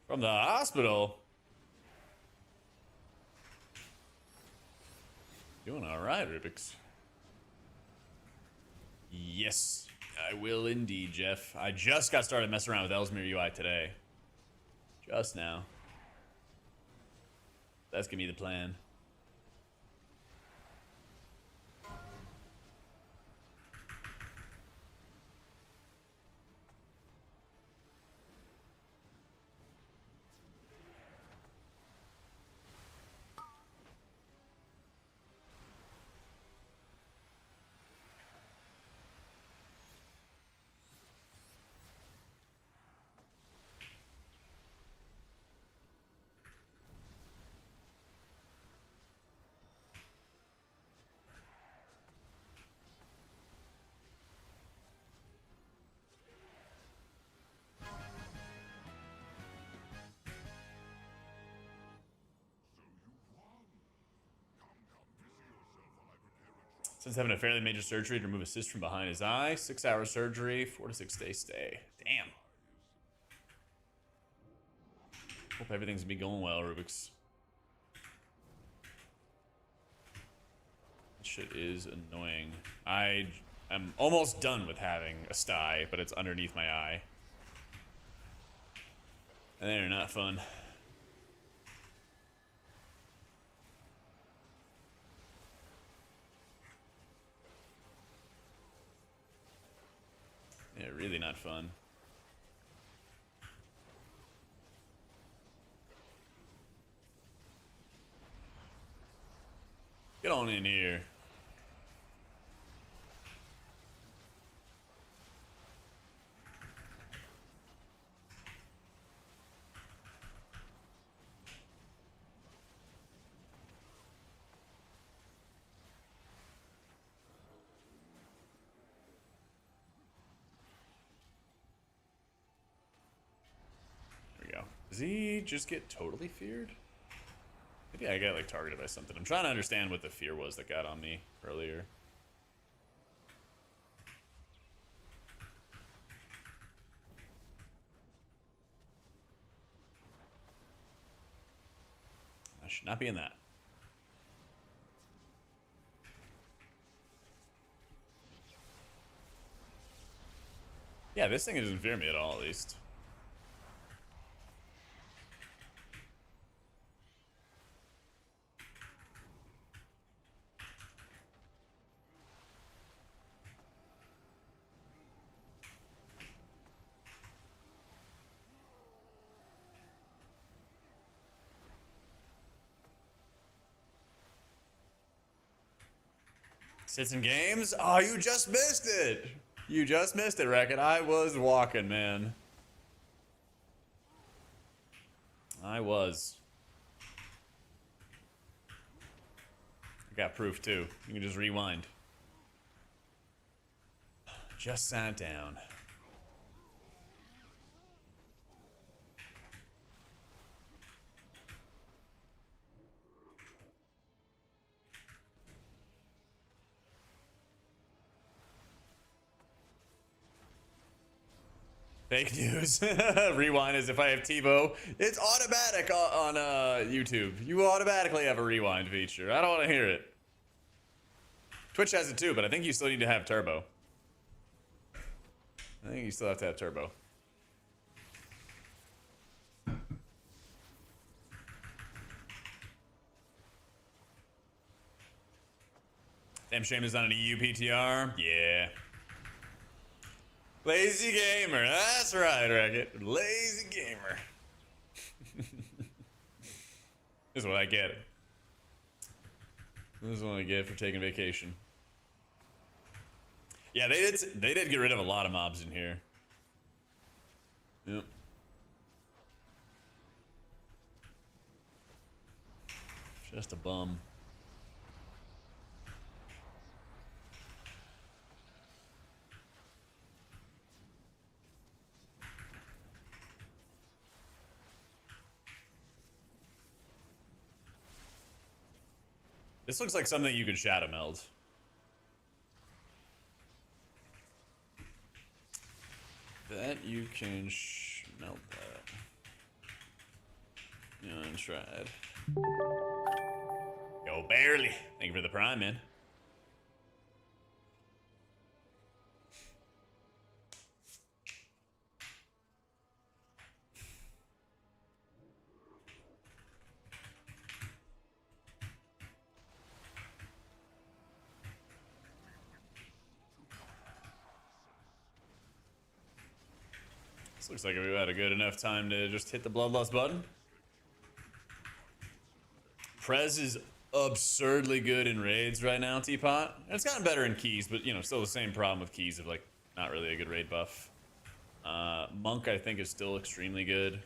From the hospital? Doing alright, Rubik's. Yes, I will indeed, Jeff. I just got started messing around with Ellesmere UI today. Just now. That's gonna be the plan. Since having a fairly major surgery to remove a cyst from behind his eye, 6-hour surgery, 4 to 6 day stay. Damn. Hope everything's gonna be going well, Rubik's. That shit is annoying. I am almost done with having a sty, but it's underneath my eye. And they're not fun. Yeah, really not fun. Get on in here. There we go. Does he just get totally feared? Maybe I got like targeted by something. I'm trying to understand what the fear was that got on me earlier. I should not be in that. Yeah, this thing doesn't fear me at all, at least. Sits in games? Oh, you just missed it! You just missed it, Racket. I was walking, man. I was. I got proof, too. You can just rewind. Just sat down. Fake news. Rewind as if I have TiVo. It's automatic on YouTube. You automatically have a rewind feature. I don't want to hear it. Twitch has it too, but I think you still need to have turbo. I think you still have to have turbo. Damn shame is not an EU PTR. Yeah. Lazy gamer. That's right, Racket. Lazy gamer. This is what I get. This is what I get for taking vacation. Yeah, they did get rid of a lot of mobs in here. Yep. Just a bum. This looks like something you could shadow meld. Bet you can melt that. Yeah, untried. Yo, barely. Thank you for the prime, man. This looks like we had a good enough time to just hit the bloodlust button. Prez is absurdly good in raids right now, Teapot. And it's gotten better in keys, but, you know, still the same problem with keys of, like, not really a good raid buff. Monk, I think, is still extremely good.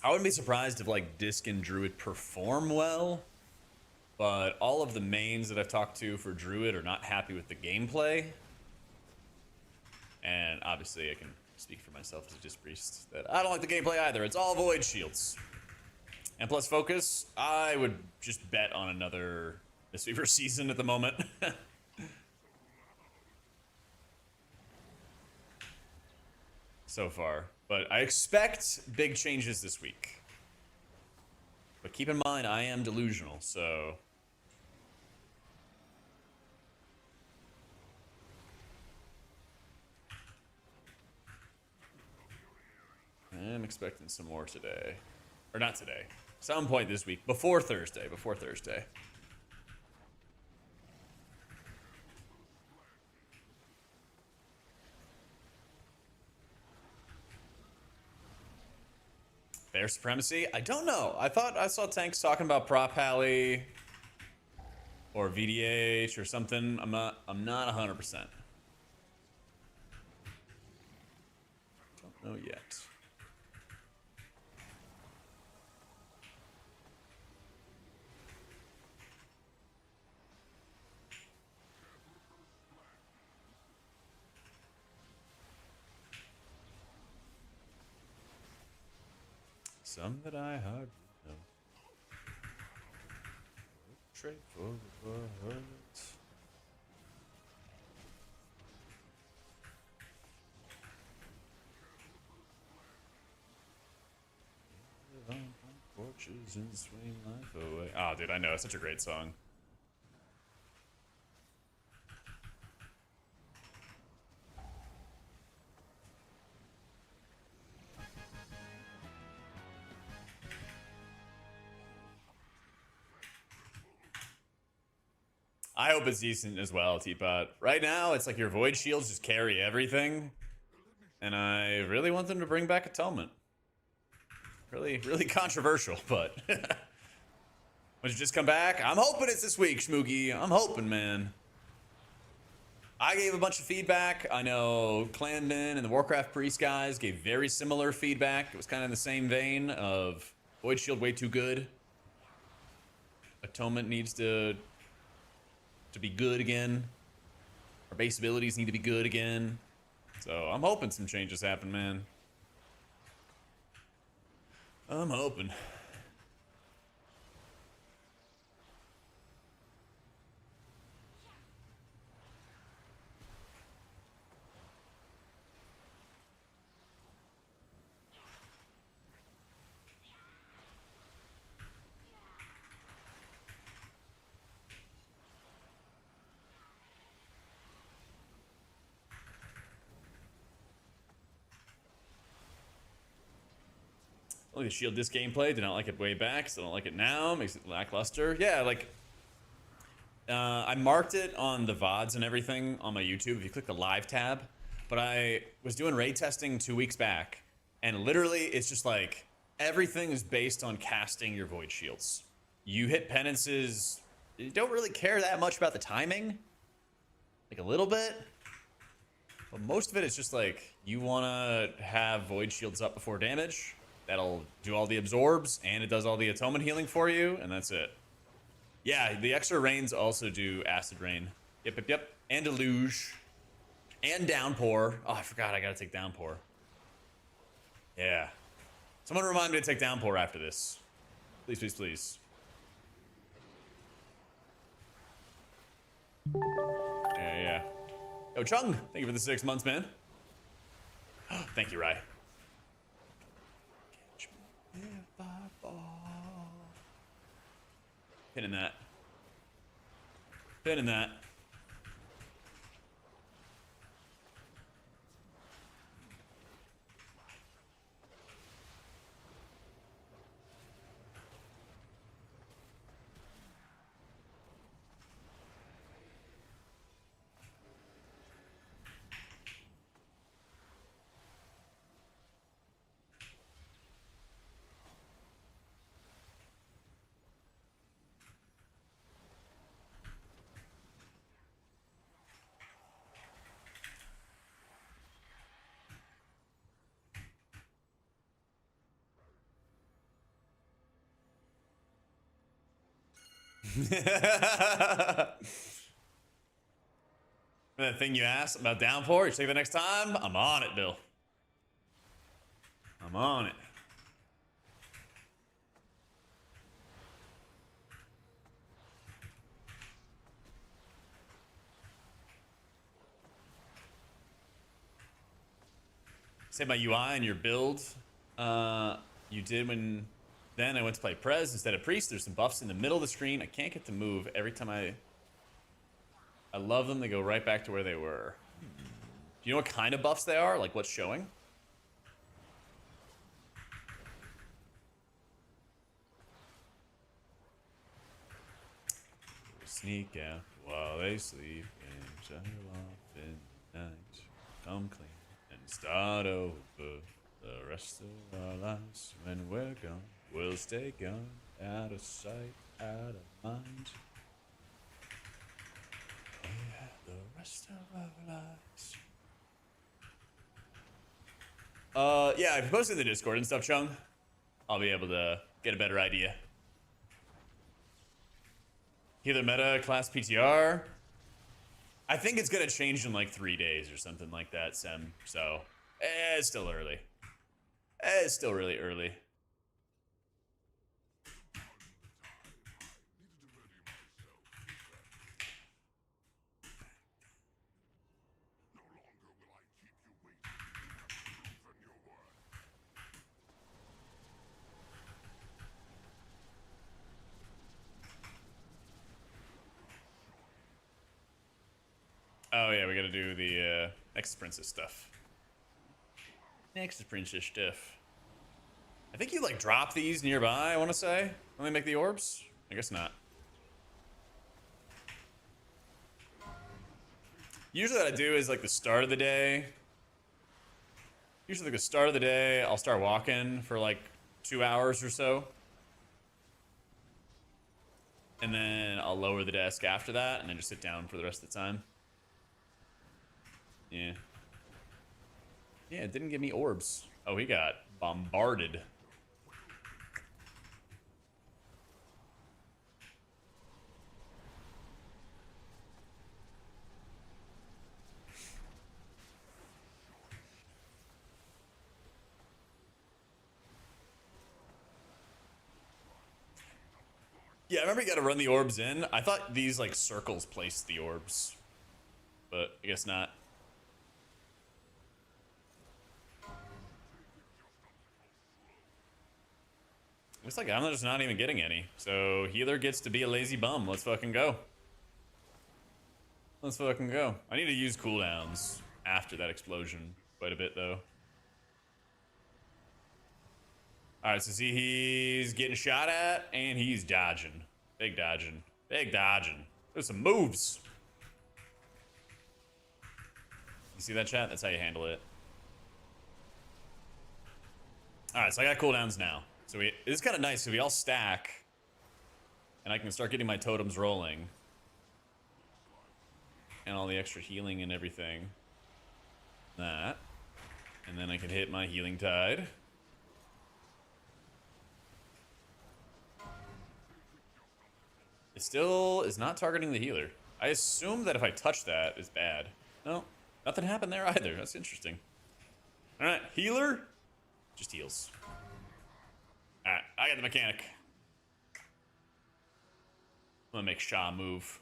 I wouldn't be surprised if, like, Disc and Druid perform well, but all of the mains that I've talked to for Druid are not happy with the gameplay. And obviously, I can speak for myself as a Disc Priest that I don't like the gameplay either. It's all void shields. And plus focus, I would just bet on another Mistweaver season at the moment. So far. But I expect big changes this week. But keep in mind, I am delusional, so... I'm expecting some more today. Or not today. Some point this week. Before Thursday. Before Thursday. Bear Supremacy? I don't know. I thought I saw Tanks talking about Prop Pally or VDH or something. I'm not 100%. Don't know yet. Some that I hardly know. Trade for the words. Live on porches and swing life away. Oh, dude, I know. It's such a great song. I hope it's decent as well, Teapot. Right now, it's like your Void Shields just carry everything. And I really want them to bring back Atonement. Really, really controversial, but... Would you just come back? I'm hoping it's this week, Schmoogie. I'm hoping, man. I gave a bunch of feedback. I know Clandon and the Warcraft Priest guys gave very similar feedback. It was kind of in the same vein of Void Shield way too good. Atonement needs to be good again. Our base abilities need to be good again. So I'm hoping some changes happen, man. I'm hoping. like the shield disc gameplay. Did not like it way back. Still don't like it now. Makes it lackluster. Yeah, like I marked it on the VODs and everything on my YouTube if you click the live tab. But I was doing raid testing 2 weeks back, and literally it's just like everything is based on casting your void shields. You hit penances, you don't really care that much about the timing, like a little bit, but most of it is just like you want to have void shields up before damage. That'll do all the absorbs, and it does all the atonement healing for you, and that's it. Yeah, the extra rains also do acid rain. Yep. And deluge. And downpour. Oh, I forgot I gotta take downpour. Yeah. Someone remind me to take downpour after this. Please, please, please. Yeah. Yo, Chung, thank you for the 6 months, man. Thank you, Rai. Pinning that. Pinning that. That thing you asked about downpour, you take the next time? I'm on it, Bill. I'm on it. Say my UI and your build. You did when then I went to play Prez instead of Priest. There's some buffs in the middle of the screen. I can't get to move every time I love them. They go right back to where they were. Do you know what kind of buffs they are? Like what's showing? Sneak out while they sleep and shut off in the night. Come clean and start over. The rest of our lives when we're gone, we'll stay gone, out of sight, out of mind. Yeah, the rest of our lives. Yeah, if you post in the Discord and stuff, Chung, I'll be able to get a better idea. Healer meta, class PTR. I think it's gonna change in like 3 days or something like that, Sem. So, it's still early. It's still really early. Oh yeah, we gotta do the Nexus Princess stuff. Nexus Princess stuff. I think you like drop these nearby, I wanna say, when they make the orbs? I guess not. Usually what I do is like the start of the day. Usually like the start of the day, I'll start walking for like 2 hours or so. And then I'll lower the desk after that and then just sit down for the rest of the time. Yeah. Yeah, it didn't give me orbs. Oh, he got bombarded. Yeah, I remember you gotta run the orbs in. I thought these like circles placed the orbs, but I guess not. Looks like I'm just not even getting any. So healer gets to be a lazy bum. Let's fucking go. Let's fucking go. I need to use cooldowns after that explosion quite a bit though. All right, so see, he's getting shot at, and he's dodging. Big dodging. Big dodging. There's some moves. You see that, chat? That's how you handle it. All right, so I got cooldowns now. So this is kind of nice, so we all stack, and I can start getting my totems rolling. And all the extra healing and everything. That. And then I can hit my healing tide. It still is not targeting the healer. I assume that if I touch that, it's bad. No, nothing happened there either. That's interesting. Alright, healer. Just heals. Alright, I got the mechanic. I'm gonna make Shah move.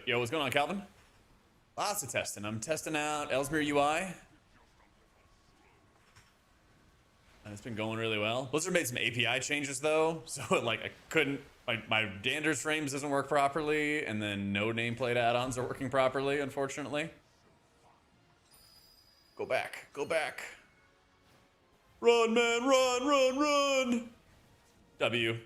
Yo, what's going on, Calvin? Lots of testing. I'm testing out Ellesmere UI. And it's been going really well. Blizzard made some API changes though, so like I couldn't, like my Dander's frames doesn't work properly, and then no nameplate add-ons are working properly, unfortunately. Go back, go back. Run, man, run, run, run. W.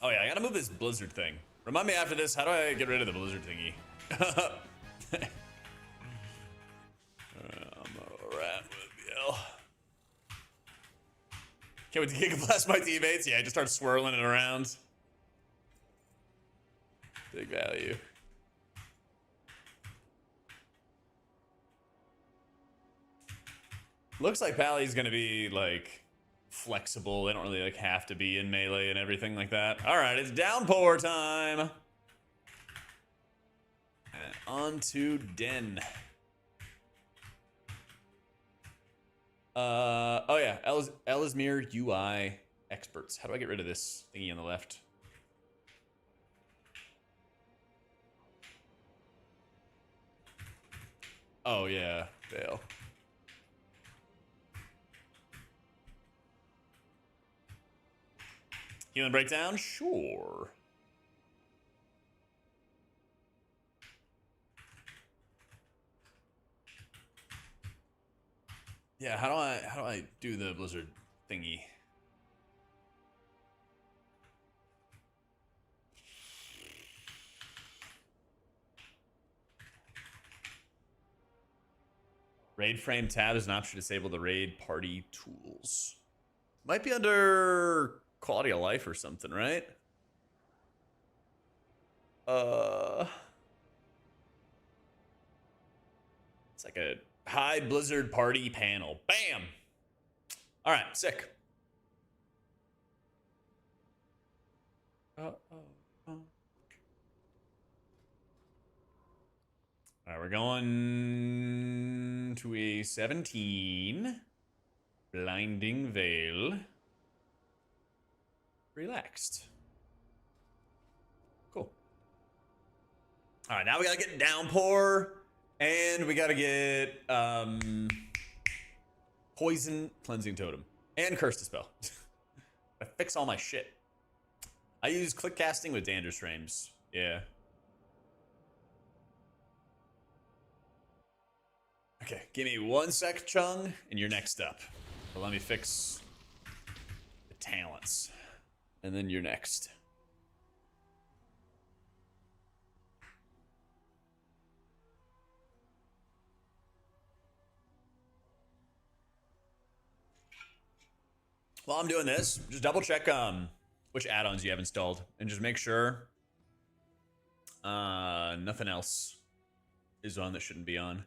Oh yeah, I gotta move this blizzard thing. Remind me after this, how do I get rid of the blizzard thingy? I'm alright with you. Can't wait to kick blast my teammates. Yeah, I just start swirling it around. Big value. Looks like Pally's gonna be like flexible. They don't really like have to be in melee and everything like that. All right, it's downpour time. And on to Den. Oh yeah, Ellesmere UI experts. How do I get rid of this thingy on the left? Oh yeah, fail. Healing breakdown? Sure. Yeah, how do I do the blizzard thingy? Raid frame tab is an option to disable the raid party tools. Might be under quality of life or something, right? It's like a hide blizzard party panel. Bam! All right, sick. All right, we're going to a 17. Blinding Veil. Relaxed. Cool. All right, now we gotta get Downpour, and we gotta get Poison Cleansing Totem, and Curse Dispel. I fix all my shit. I use click casting with Dander's frames. Yeah. Okay, give me 1 sec, Chung, and you're next up. But let me fix the talents. And then you're next. While I'm doing this, just double check which add-ons you have installed, and just make sure nothing else is on that shouldn't be on.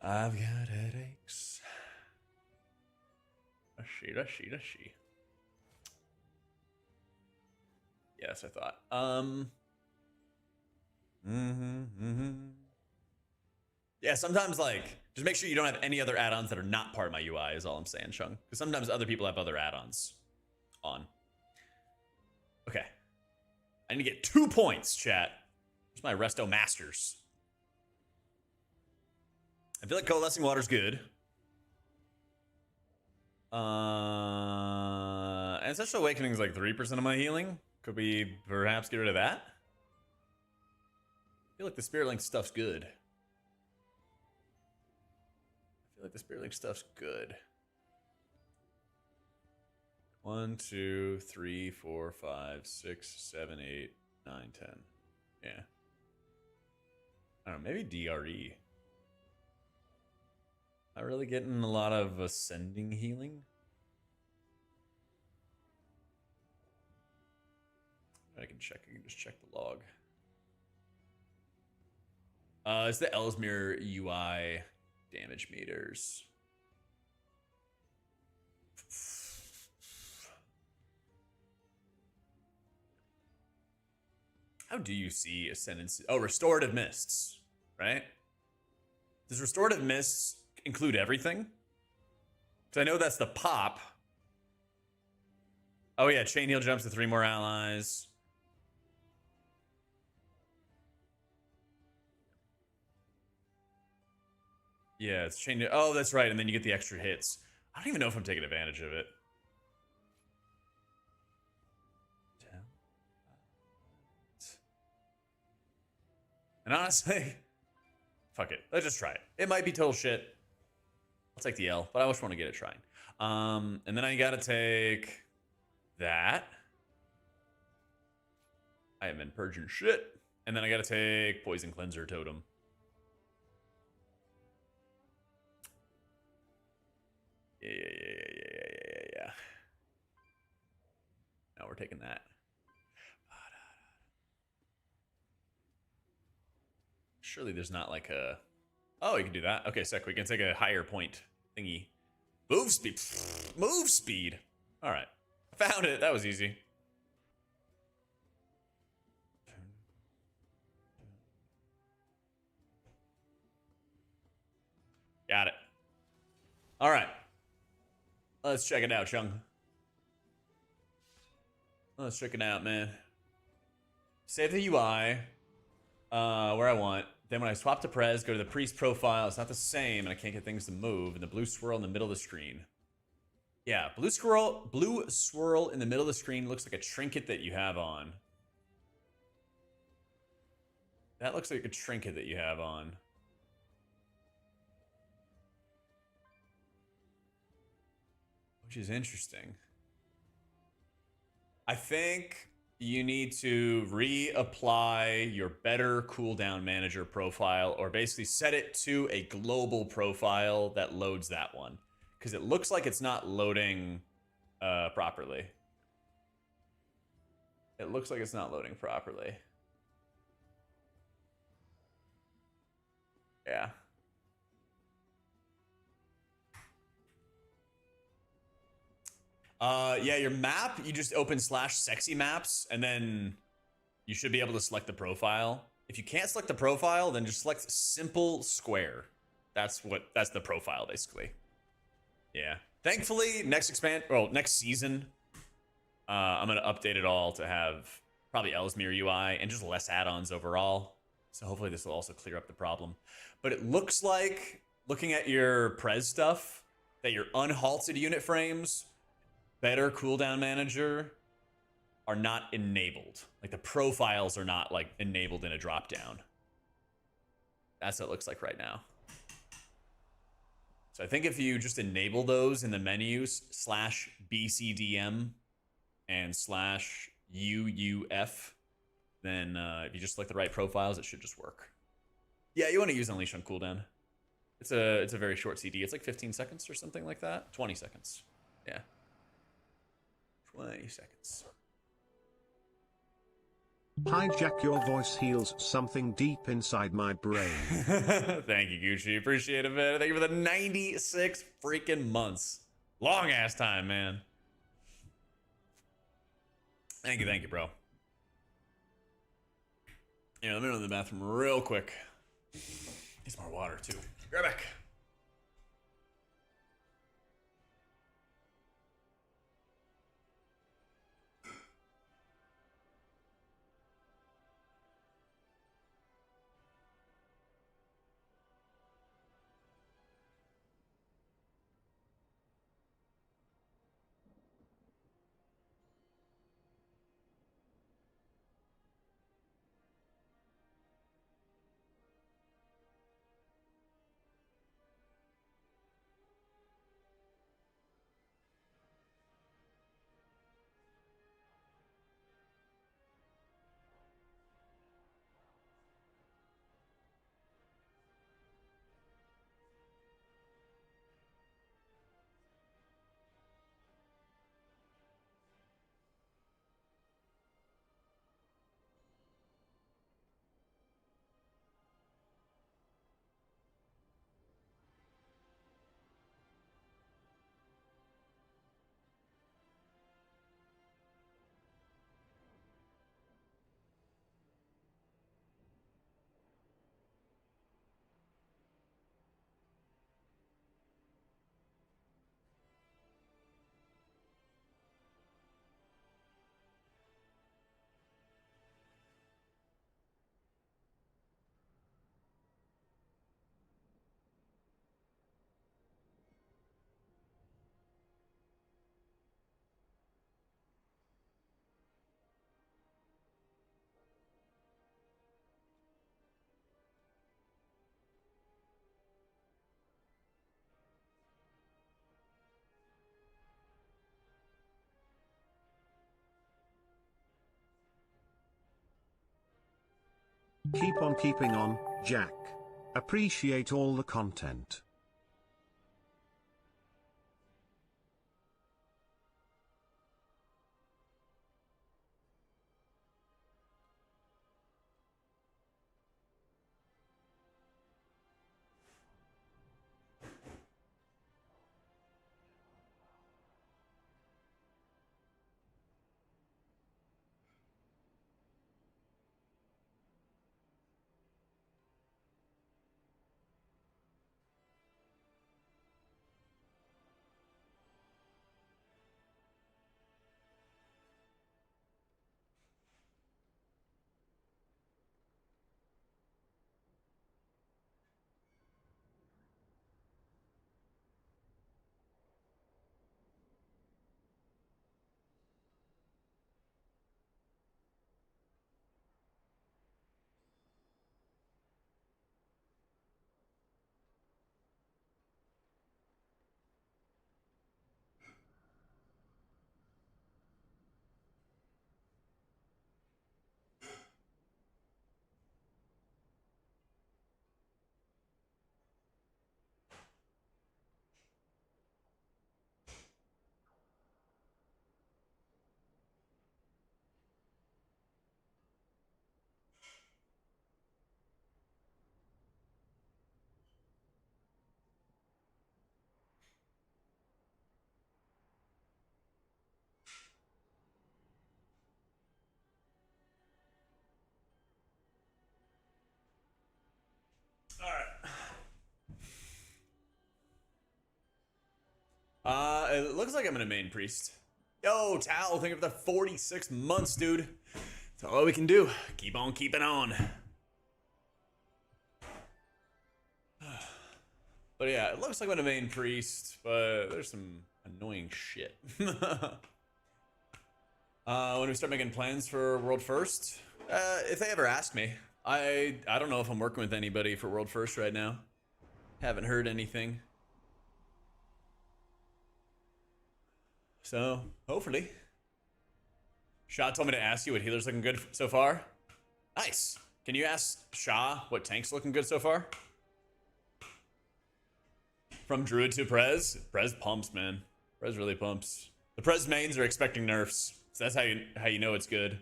I've got headaches. A she. Yes, I thought. Yeah, sometimes like just make sure you don't have any other add-ons that are not part of my UI is all I'm saying, Chung. Because sometimes other people have other add-ons on. Okay. I need to get 2 points, chat. Here's my Resto Masters. I feel like Coalescing Water's good. Ancestral Awakening is like 3% of my healing. Could we perhaps get rid of that? I feel like the Spirit Link stuff's good. Good. 1, 2, 3, 4, 5, 6, 7, 8, 9, 10. Yeah. I don't know, maybe DRE. Not really getting a lot of ascending healing. I can just check the log. It's the Ellesmere UI damage meters. How do you see Ascendancy? Oh, Restorative Mists, right? Does Restorative Mists include everything? Because I know that's the pop. Oh yeah, Chain Heal jumps to 3 more allies. Yeah, it's Chain Heal. Oh, that's right, and then you get the extra hits. I don't even know if I'm taking advantage of it. And honestly, fuck it. Let's just try it. It might be total shit. I'll take the L, but I just want to get it trying. And then I gotta take that. I have been purging shit. And then I gotta take Poison Cleanser Totem. Yeah. Now we're taking that. Surely there's not like a... Oh, you can do that. Okay, sick. We can take a higher point thingy. Move speed. Move speed. All right. I found it. That was easy. Got it. All right. Let's check it out, Chung. Let's check it out, man. Save the UI where I want. Then when I swap to Prez, go to the Priest profile. It's not the same, and I can't get things to move. And the blue swirl in the middle of the screen. Yeah, blue swirl in the middle of the screen looks like a trinket that you have on. That looks like a trinket that you have on. Which is interesting. I think you need to reapply your better cooldown manager profile, or basically set it to a global profile that loads that one. Because it looks like it's not loading properly. It looks like it's not loading properly. Yeah. Yeah, your map, you just open /sexy maps, and then you should be able to select the profile. If you can't select the profile, then just select simple square. That's the profile, basically. Yeah. Thankfully, next season, I'm gonna update it all to have probably Ellesmere UI and just less add-ons overall. So hopefully this will also clear up the problem. But it looks like, looking at your Prez stuff, that your unhalted unit frames, better cooldown manager, are not enabled. Like the profiles are not like enabled in a drop down. That's what it looks like right now. So I think if you just enable those in the menus /BCDM and /UUF, then if you just select the right profiles, it should just work. Yeah, you want to use Unleash on cooldown. It's a very short CD. It's like 15 seconds or something like that. 20 seconds. Yeah. 20 seconds. Hi Jack, your voice heals something deep inside my brain. Thank you, Gucci. Appreciate it, man. Thank you for the 96 freaking months. Long ass time, man. Thank you, bro. Yeah, let me go to the bathroom real quick. Need some more water too. Be right back. Keep on keeping on, Jack. Appreciate all the content. All right. It looks like I'm gonna main priest. Yo, Tal, thank you for the 46 months, dude. That's all we can do. Keep on keeping on. But yeah, it looks like I'm gonna main priest, but there's some annoying shit. When we start making plans for World First, if they ever ask me, I don't know if I'm working with anybody for World First right now. Haven't heard anything. So, hopefully. Shah told me to ask you what healer's looking good so far. Nice. Can you ask Shah what tank's looking good so far? From Druid to Prez? Prez pumps, man. Prez really pumps. The Prez mains are expecting nerfs. So that's how you know it's good.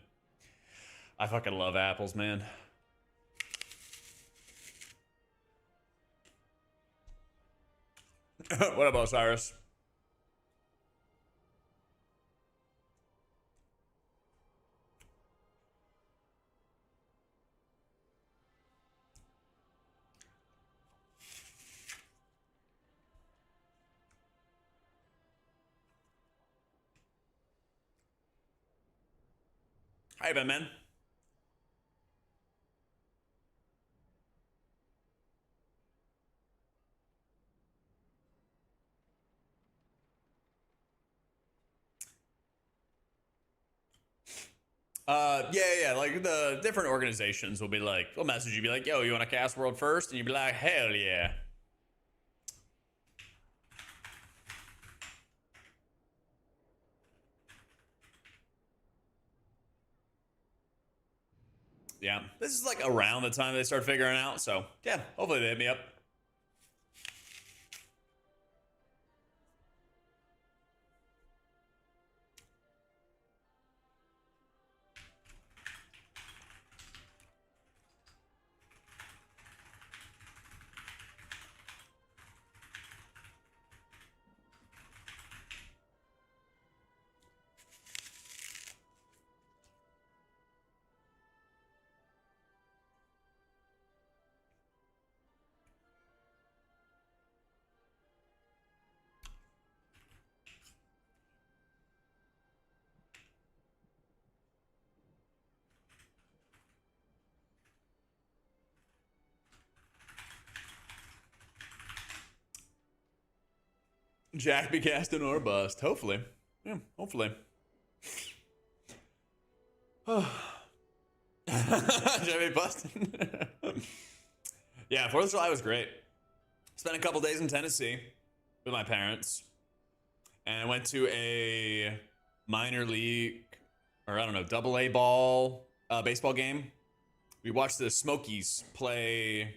I fucking love apples, man. What about Cyrus? Hi, Ben, man. Yeah. Like the different organizations will be like, they'll message you, be like, yo, you want to cast World first? And you'd be like, hell yeah. Yeah, this is like around the time they start figuring out. So yeah, hopefully they hit me up. Jack be casting or bust. Hopefully. Yeah, hopefully. Jack be busting. Yeah, 4th of July was great. Spent a couple days in Tennessee with my parents. And I went to a minor league, or I don't know, double A ball baseball game. We watched the Smokies play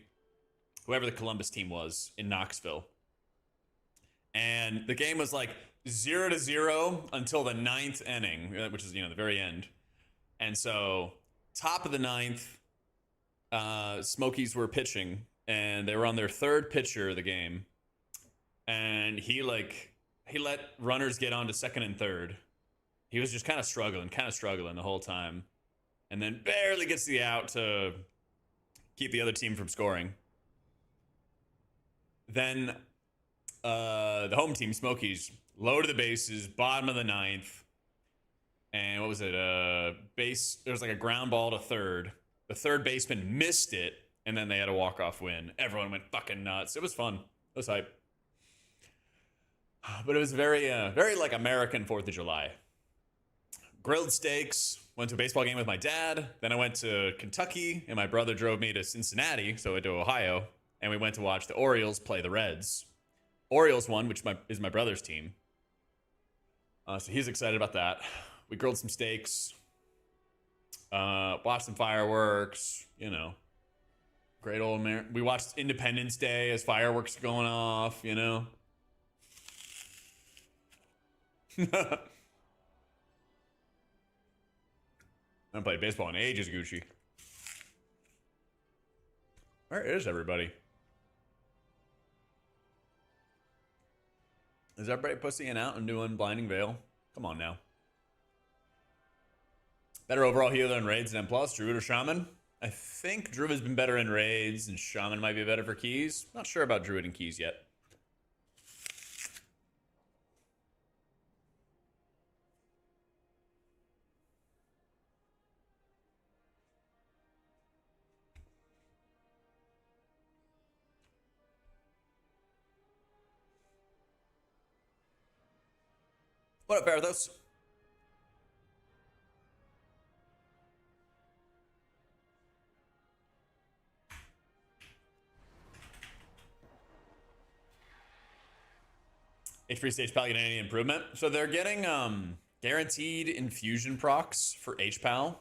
whoever the Columbus team was in Knoxville. And the game was like 0-0 until the 9th inning, which is, the very end. And so, top of the 9th, Smokies were pitching, and they were on their 3rd pitcher of the game. And he let runners get on to 2nd and 3rd. He was just kind of struggling the whole time. And then barely gets the out to keep the other team from scoring. Then the home team, Smokies, loaded the bases, bottom of the 9th. And what was it? There was like a ground ball to 3rd. The 3rd baseman missed it, and then they had a walk-off win. Everyone went fucking nuts. It was fun. It was hype. But it was very like American 4th of July. Grilled steaks, went to a baseball game with my dad. Then I went to Kentucky, and my brother drove me to Cincinnati, so I went to Ohio. And we went to watch the Orioles play the Reds. Orioles won, which is my brother's team. So he's excited about that. We grilled some steaks, watched some fireworks, Great old America. We watched Independence Day as fireworks going off, I haven't played baseball in ages, Gucci. Where is everybody? Is everybody pussying out and doing Blinding Veil? Come on now. Better overall healer in raids than M+, Druid or Shaman? I think Druid has been better in raids, and Shaman might be better for keys. Not sure about Druid and keys yet. What up, Parathos? H3 stage pal getting any improvement? So they're getting guaranteed infusion procs for HPAL.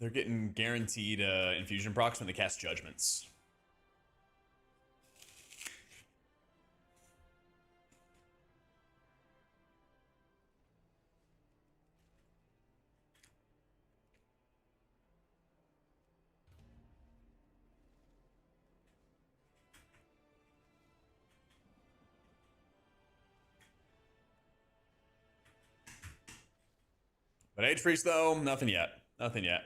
They're getting guaranteed infusion procs when they cast judgments. But Age Freeze, though, nothing yet. Nothing yet.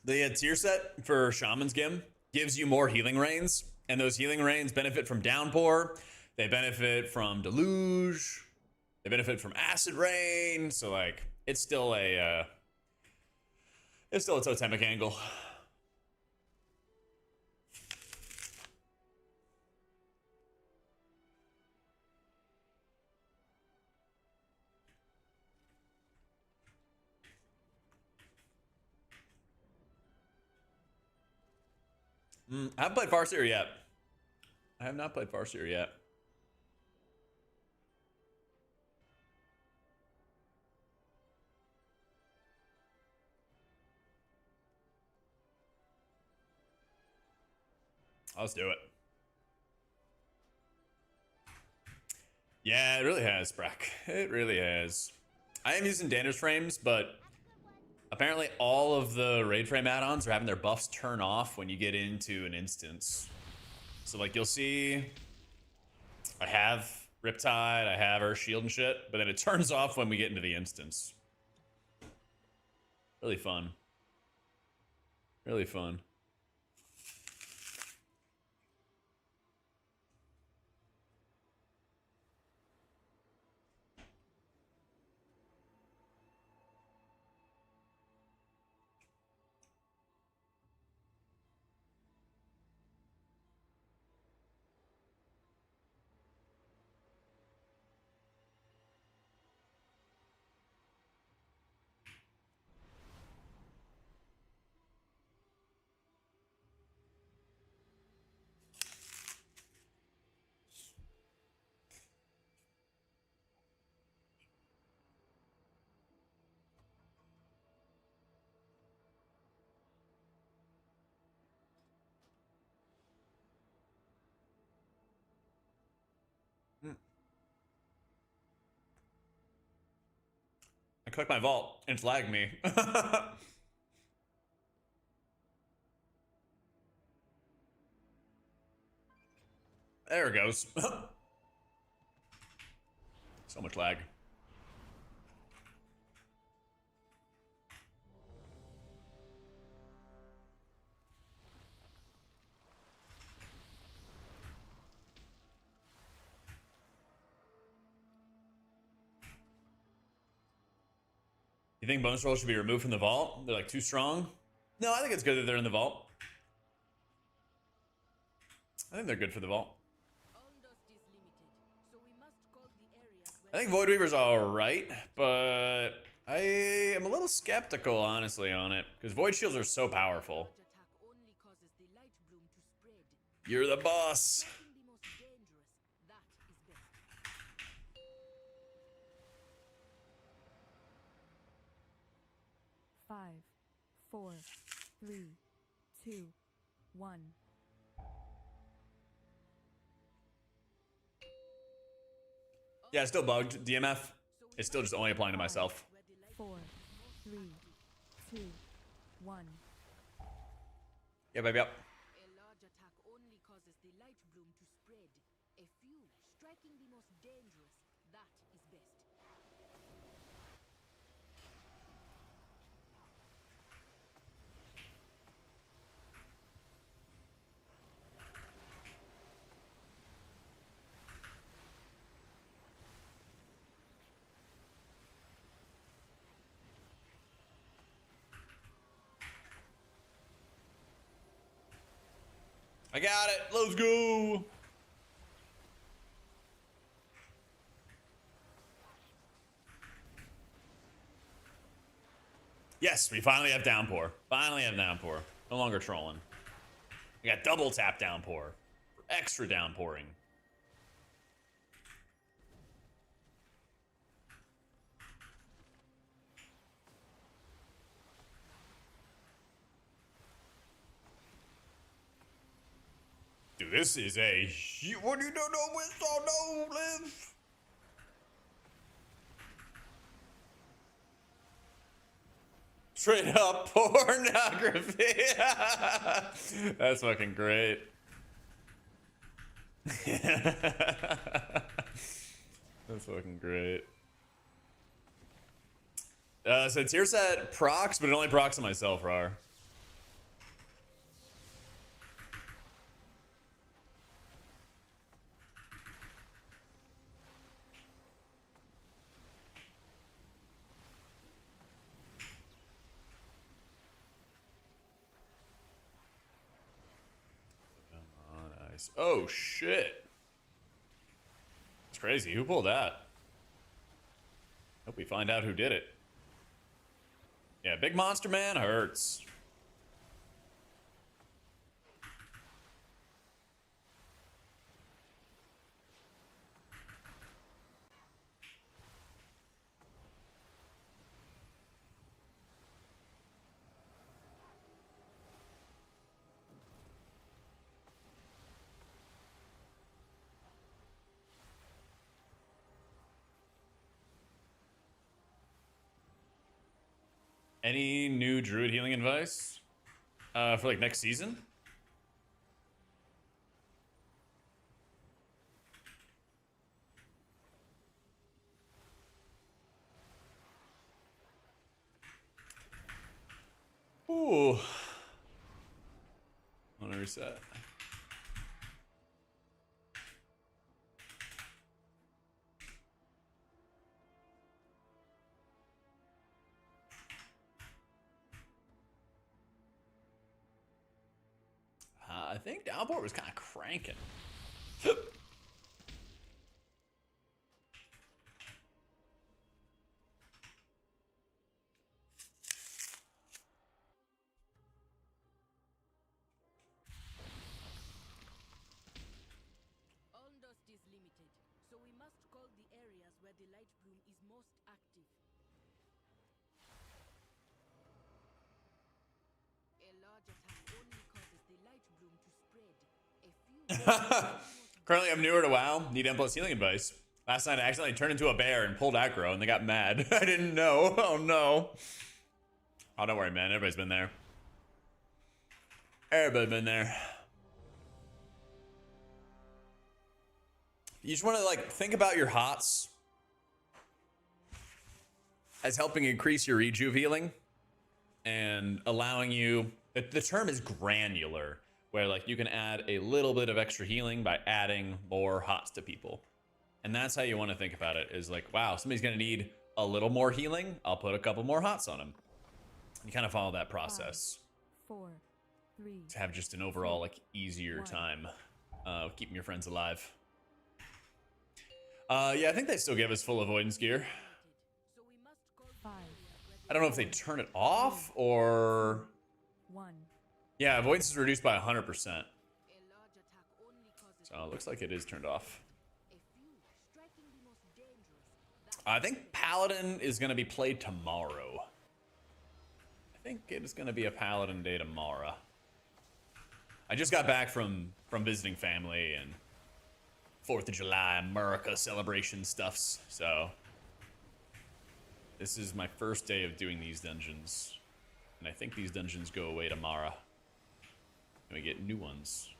The tier set for Shaman's Gim gives you more healing rains, and those healing rains benefit from Downpour. They benefit from Deluge. They benefit from acid rain, so like it's still a totemic angle. I haven't played Farseer yet. I have not played Farseer yet. Let's do it. Yeah, it really has, Brack. It really has. I am using Dander's frames, but apparently all of the raid frame add-ons are having their buffs turn off when you get into an instance. So like you'll see I have Riptide, I have Earth Shield and shit, but then it turns off when we get into the instance. Really fun. Really fun. I clicked my vault and it's lagged me. There it goes. So much lag. You think bonus rolls should be removed from the vault? They're like too strong? No, I think it's good that they're in the vault. I think they're good for the vault. I think Void Weaver's alright, but I am a little skeptical, honestly, on it. Because Void Shields are so powerful. You're the boss. Five, 4, 3, 2, 1. Yeah, it's still bugged. DMF. It's still just only applying to myself. 4, 3, 2, 1. Yeah, baby, yep. A large attack only causes the light bloom to spread. A few striking the most dangerous. That is best. I got it. Let's go. Yes, we finally have Downpour. Finally have Downpour. No longer trolling. We got double tap Downpour. Extra downpouring. Dude, this is a... What do you don't know with all no live? Straight up pornography. That's fucking great. That's fucking great. So tier set procs, but it only procs on myself, Rar. things. Oh shit. It's crazy. Who pulled that? Hope we find out who did it. Yeah, big monster man hurts. Any new druid healing advice for like next season? Ooh. I want to reset. I think Downpour was kind of cranking. Dust is limited, so we must call the areas where the light bloom is most active. A large attack only causes the light bloom to spread. A few Currently, I'm newer to WoW. Need M plus healing advice. Last night, I accidentally turned into a bear and pulled aggro, and they got mad. I didn't know. Oh no. Oh, don't worry, man. Everybody's been there. Everybody's been there. You just want to like think about your hots as helping increase your rejuve healing and allowing you. The term is granular, where like you can add a little bit of extra healing by adding more hots to people, and that's how you want to think about it. Is like, wow, somebody's gonna need a little more healing. I'll put a couple more hots on them. You kind of follow that process. 5, 4, 3. To have just an overall like easier time keeping your friends alive. Yeah, I think they still give us full avoidance gear. 5, I don't know if they turn it off or... 1. Yeah, avoidance is reduced by 100%. So it looks like it is turned off. I think Paladin is going to be played tomorrow. I think it is going to be a Paladin day tomorrow. I just got back from visiting family and 4th of July America celebration stuffs, so this is my first day of doing these dungeons, and I think these dungeons go away tomorrow and we get new ones.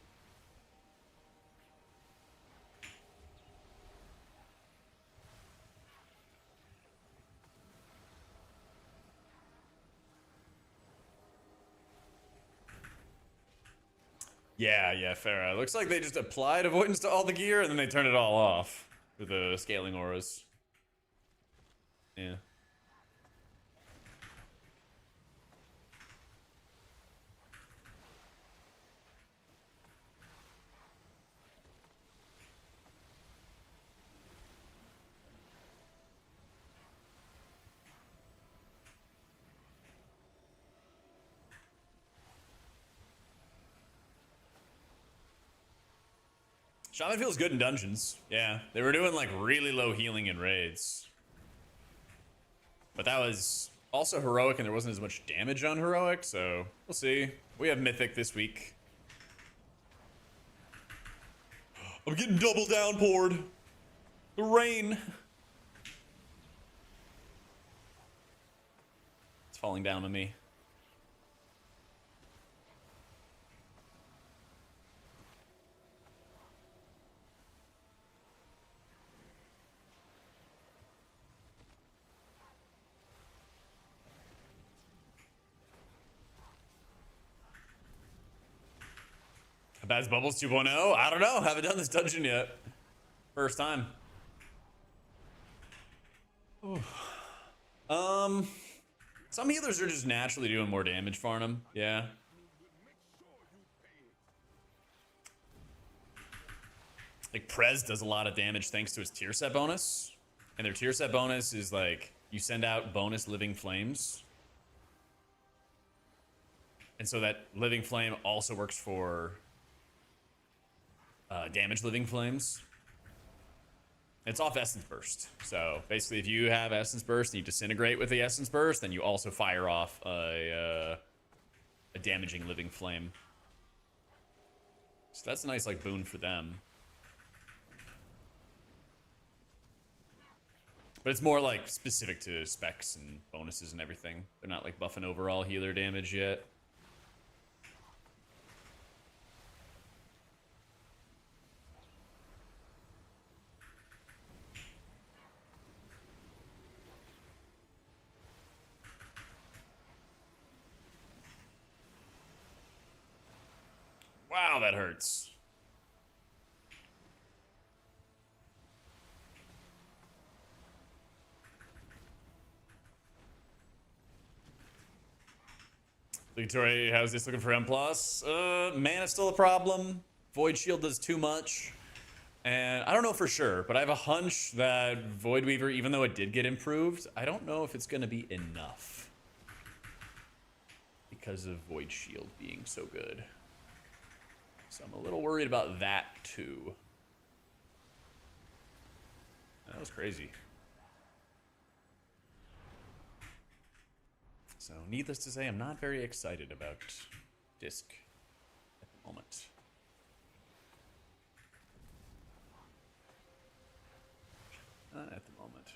Yeah, fair. It looks like they just applied avoidance to all the gear and then they turned it all off for the scaling auras. Yeah. Shaman feels good in dungeons. Yeah, they were doing like really low healing in raids. But that was also heroic and there wasn't as much damage on heroic, so we'll see. We have mythic this week. I'm getting double downpoured. The rain. It's falling down on me. Baz Bubbles 2.0? I don't know. Haven't done this dungeon yet. First time. Some healers are just naturally doing more damage for them. Yeah. like Prez does a lot of damage thanks to his tier set bonus, and their tier set bonus is like you send out bonus living flames, and so that living flame also works for damage living flames. It's off Essence Burst. So basically, if you have Essence Burst and you disintegrate with the Essence Burst, then you also fire off a damaging living flame. So that's a nice like boon for them. But it's more like specific to specs and bonuses and everything. They're not like buffing overall healer damage yet. Wow, that hurts. Victoria, how's this looking for M+? Mana's still a problem. Void Shield does too much. And I don't know for sure, but I have a hunch that Void Weaver, even though it did get improved, I don't know if it's going to be enough. Because of Void Shield being so good. So I'm a little worried about that too. That was crazy. So needless to say, I'm not very excited about Disc at the moment. Not at the moment.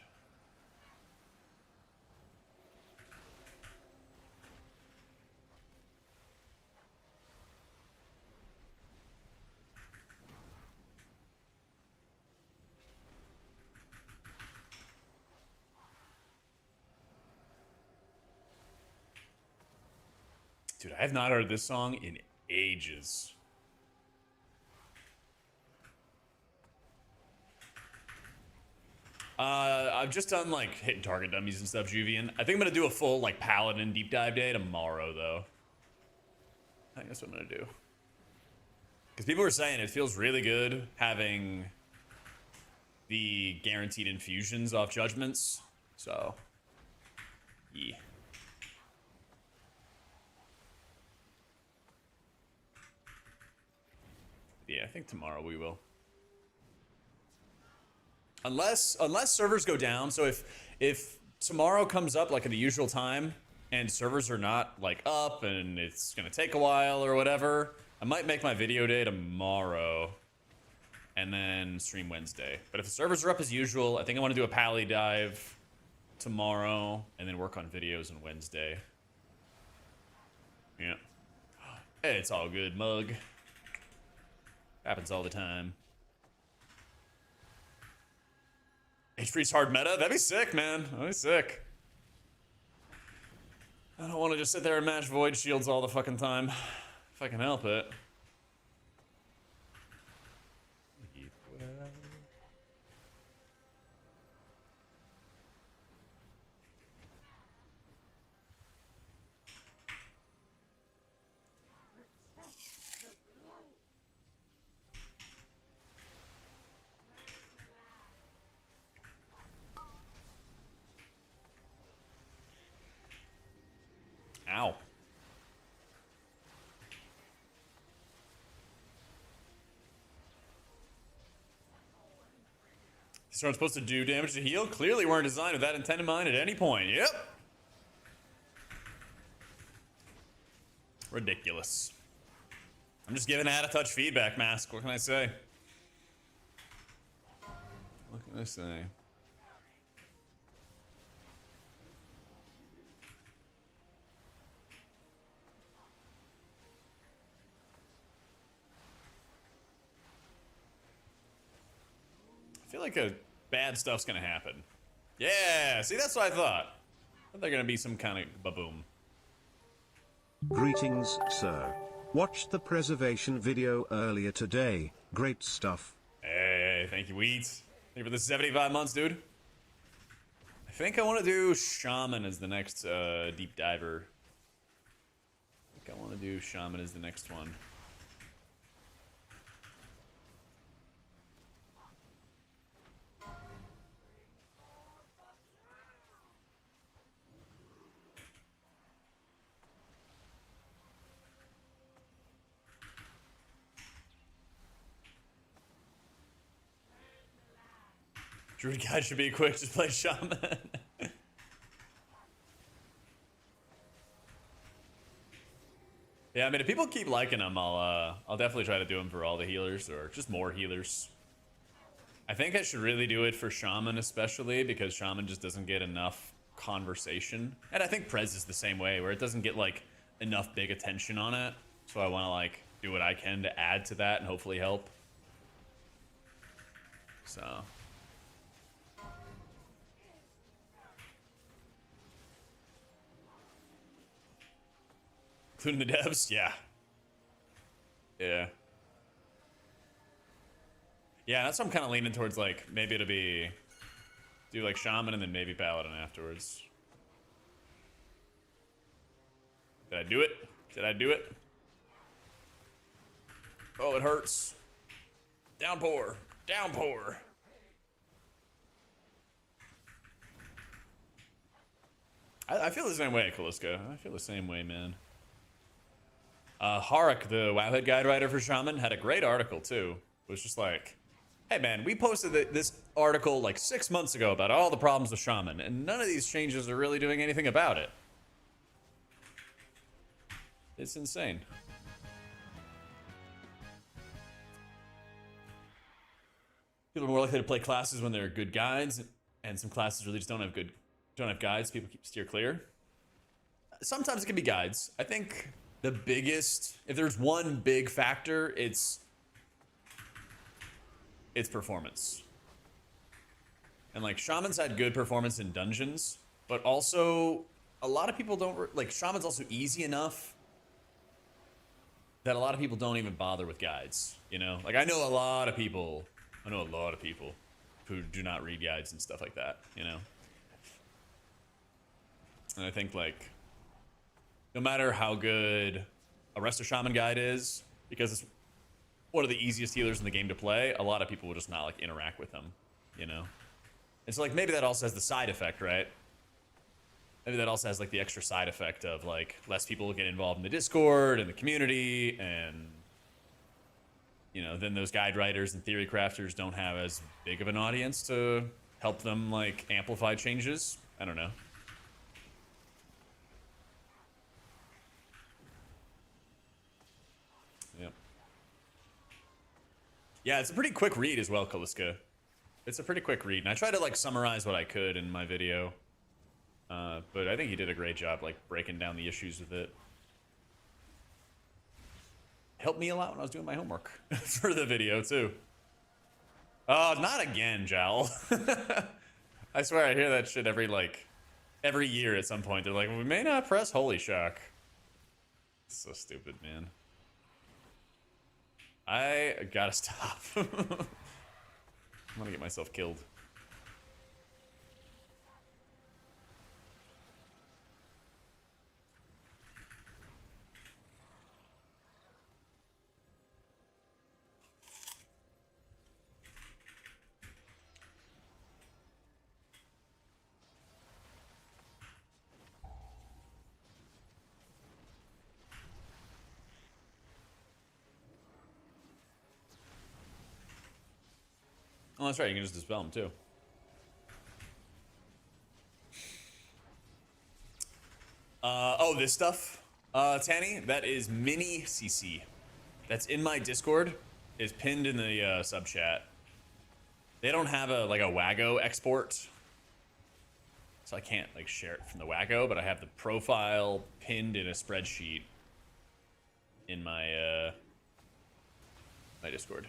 Dude, I have not heard this song in ages. I've just done like hitting target dummies and stuff, Juvian. I think I'm gonna do a full like Paladin deep dive day tomorrow, though. I think that's what I'm gonna do. Because people were saying it feels really good having the guaranteed infusions off judgments. So, yeah. Yeah, I think tomorrow we will. Unless servers go down. So if tomorrow comes up like at the usual time and servers are not like up and it's gonna take a while or whatever, I might make my video day tomorrow and then stream Wednesday. But if the servers are up as usual, I think I want to do a Pally dive tomorrow and then work on videos on Wednesday. Yeah. Hey, it's all good, mug. Happens all the time. H3's hard meta? That'd be sick, man. That'd be sick. I don't want to just sit there and match Void Shields all the fucking time. If I can help it. Ow. These aren't supposed to do damage to heal? Clearly weren't designed with that intent in mind at any point. Yep. Ridiculous. I'm just giving out of touch feedback, Mask. What can I say? What can I say? I feel like bad stuff's gonna happen. Yeah, see, that's what I thought. They're gonna be some kind of baboom. Greetings, sir. Watched the preservation video earlier today. Great stuff. Hey, thank you, Weeds. Thank you for the 75 months, dude. I think I want to do Shaman as the next deep diver. I think I want to do Shaman as the next one. Druid guy should be quick. Just play shaman. Yeah, I mean, if people keep liking them, I'll definitely try to do them for all the healers or just more healers. I think I should really do it for shaman, especially because shaman just doesn't get enough conversation, and I think Prez is the same way, where it doesn't get like enough big attention on it. So I want to like do what I can to add to that and hopefully help. So. Including the devs? Yeah. Yeah. Yeah, that's what I'm kind of leaning towards, like, maybe it'll be... do, like, Shaman and then maybe Paladin afterwards. Did I do it? Did I do it? Oh, it hurts. Downpour. Downpour. I feel the same way, Kaliska. I feel the same way, man. Harak, the Wowhead guide writer for Shaman, had a great article, too. It was just like, hey, man, we posted this article like 6 months ago about all the problems with Shaman, and none of these changes are really doing anything about it. It's insane. People are more likely to play classes when they're good guides, and some classes really just don't have guides. People steer clear. Sometimes it can be guides. I think the biggest, if there's one big factor, it's performance. And like Shaman's had good performance in dungeons, but also a lot of people don't like Shaman's also easy enough that a lot of people don't even bother with guides, you know? Like I know a lot of people who do not read guides and stuff like that, you know? And I think like no matter how good a Resto Shaman guide is, because it's one of the easiest healers in the game to play, a lot of people will just not like interact with them, you know? And so like maybe that also has the side effect, right? Maybe that also has like the extra side effect of like less people get involved in the Discord and the community, and you know, then those guide writers and theory crafters don't have as big of an audience to help them like amplify changes. I don't know. Yep. Yeah, it's a pretty quick read as well, Kaliska. It's a pretty quick read, and I try to like summarize what I could in my video. But I think he did a great job like breaking down the issues with it. Helped me a lot when I was doing my homework for the video too. Oh, not again, Jowl. I swear I hear that shit every year at some point. They're like, we may not press Holy Shock. It's so stupid, man. I gotta stop. I'm gonna get myself killed. Oh, that's right. You can just dispel them too. Oh, this stuff, Tanny, that is mini CC. That's in my Discord. Is pinned in the sub chat. They don't have a Wago export, so I can't like share it from the Wago. But I have the profile pinned in a spreadsheet in my my Discord.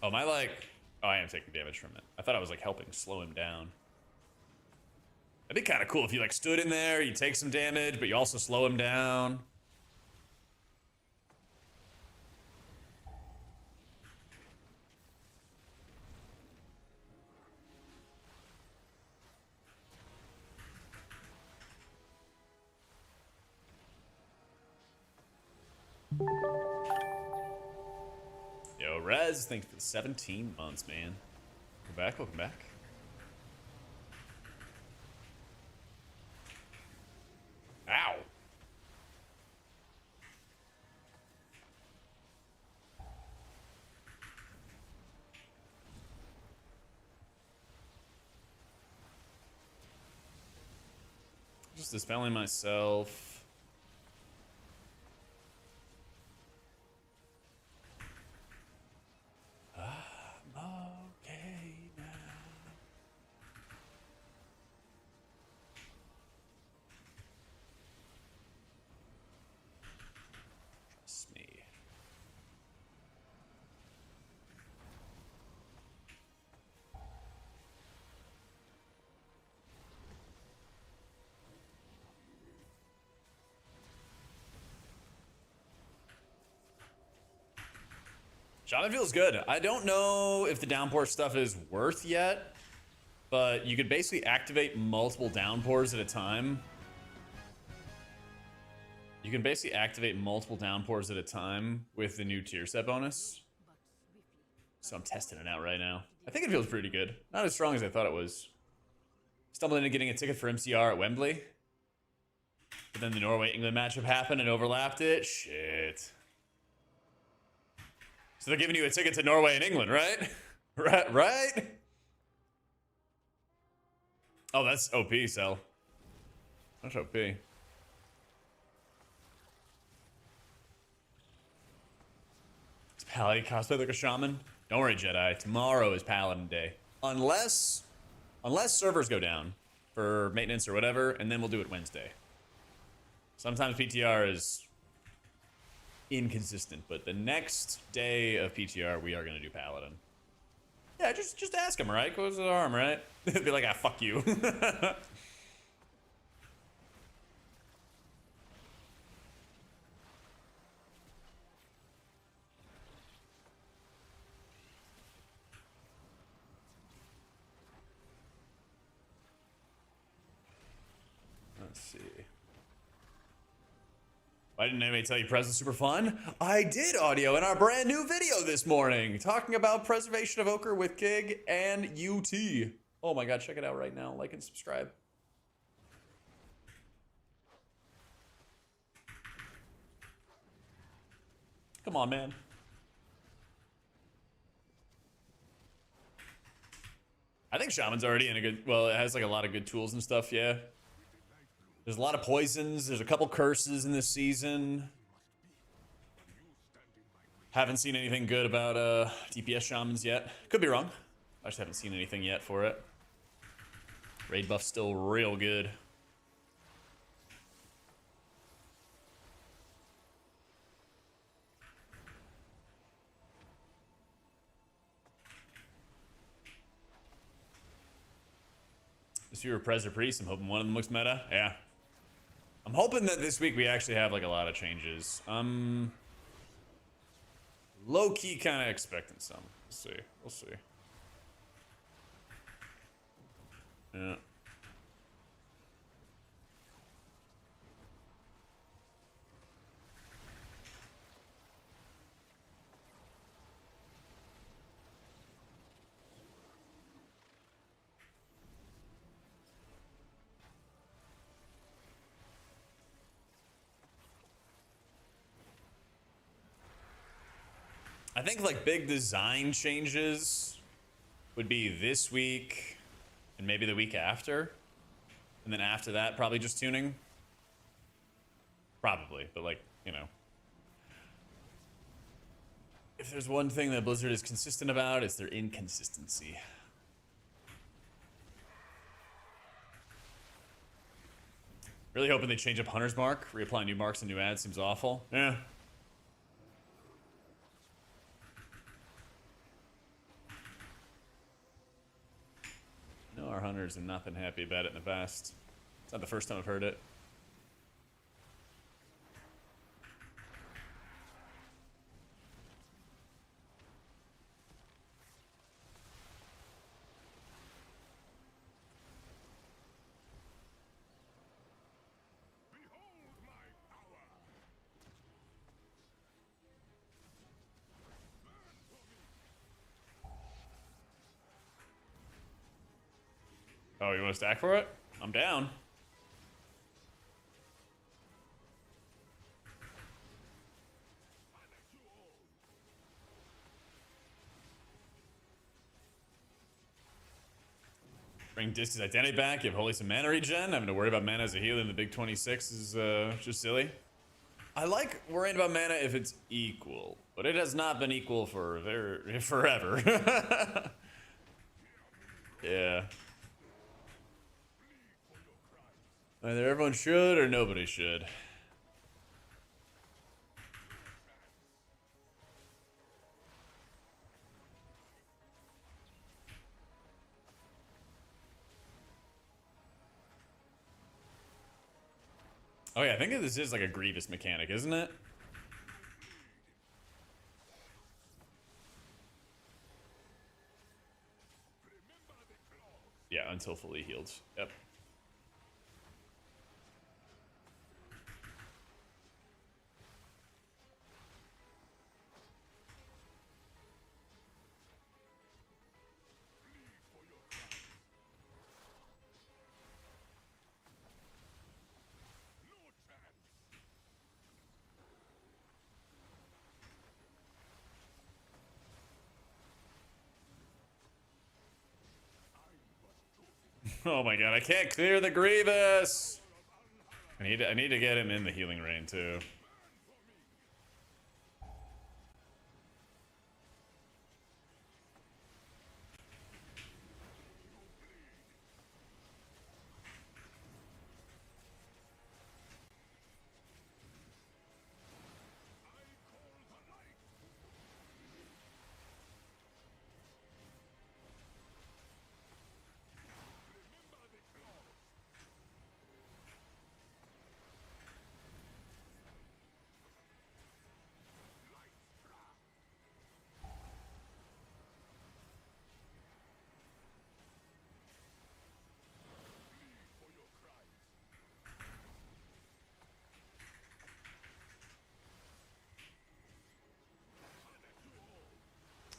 Oh, am I like... Oh, I am taking damage from it. I thought I was like helping slow him down. That'd be kind of cool if you like stood in there, you take some damage, but you also slow him down. Yo, Rez, thanks for the 17 months, man. Welcome back, welcome back. Just dispelling myself. I'm okay now. Trust me. Shaman feels good. I don't know if the downpour stuff is worth yet, but you could basically activate multiple downpours at a time. You can basically activate multiple downpours at a time with the new tier set bonus. So I'm testing it out right now. I think it feels pretty good. Not as strong as I thought it was. Stumbled into getting a ticket for MCR at Wembley. But then the Norway-England matchup happened and overlapped it. Shit. So they're giving you a ticket to Norway and England, right? Right? Oh, that's OP, Cell. That's OP. Is Paladin cosplay like a shaman? Don't worry, Jedi. Tomorrow is Paladin Day. Unless servers go down for maintenance or whatever, and then we'll do it Wednesday. Sometimes PTR is inconsistent, but the next day of PTR, we are going to do Paladin. Yeah, just ask him, right? Close the arm, right? Be like, ah, fuck you. Let's see. Why didn't anybody tell you Prez is super fun? I did audio in our brand new video this morning, talking about preservation of ochre with Kig and UT. Oh my god, check it out right now. Like and subscribe. Come on, man. I think Shaman's already in a good... Well, it has like a lot of good tools and stuff, yeah. There's a lot of poisons. There's a couple curses in this season. Haven't seen anything good about DPS Shamans yet. Could be wrong. I just haven't seen anything yet for it. Raid buff's still real good. If you were Prez or Priest, I'm hoping one of them looks meta. Yeah. I'm hoping that this week we actually have like a lot of changes. Low-key kind of expecting some. We'll see. We'll see. Yeah. I think like big design changes would be this week and maybe the week after. And then after that, probably just tuning. Probably, but like, you know. If there's one thing that Blizzard is consistent about, it's their inconsistency. Really hoping they change up Hunter's Mark. Reapply new marks and new ads seems awful. Yeah. No, our hunters have not been happy about it in the past. It's not the first time I've heard it. Oh, you want to stack for it? I'm down. Bring Disc's identity back. You have Holy some mana regen. Having to worry about mana as a healer in the big 26 is just silly. I like worrying about mana if it's equal, but it has not been equal for forever. Yeah. Either everyone should or nobody should. Oh yeah, I think this is like a Grievous mechanic, isn't it? Yeah, until fully healed. Yep. Oh my god, I can't clear the Grievous! I need to get him in the healing rain too.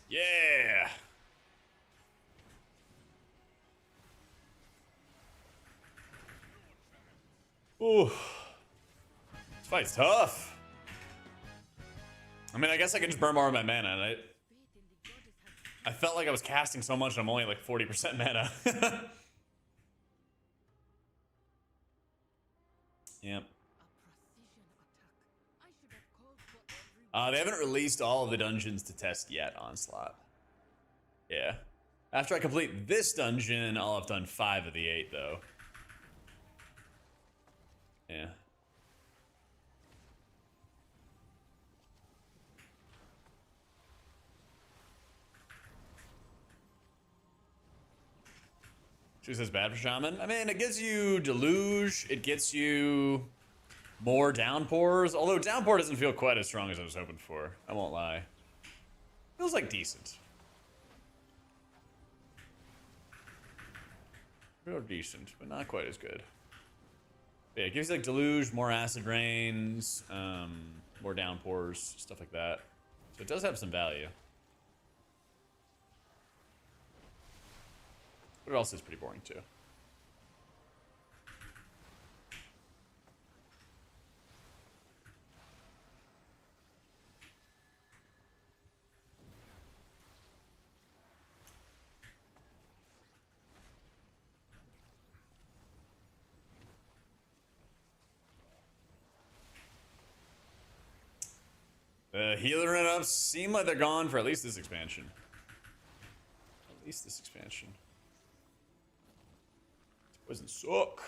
Yeah! Ooh. This fight's tough. I mean, I guess I can just burn more of my mana, and I felt like I was casting so much and I'm only like 40% mana. Yep. They haven't released all of the dungeons to test yet, Onslaught. Yeah. After I complete this dungeon, I'll have done 5 of the 8, though. Yeah. She says bad for Shaman. I mean, it gives you Deluge. It gets you more Downpours. Although Downpour doesn't feel quite as strong as I was hoping for. I won't lie. Feels like decent. Real decent, but not quite as good. But yeah, it gives you like Deluge, more Acid Rains, more Downpours, stuff like that. So it does have some value. But it also is pretty boring too. The healer run-ups seem like they're gone for at least this expansion. At least this expansion. This doesn't suck.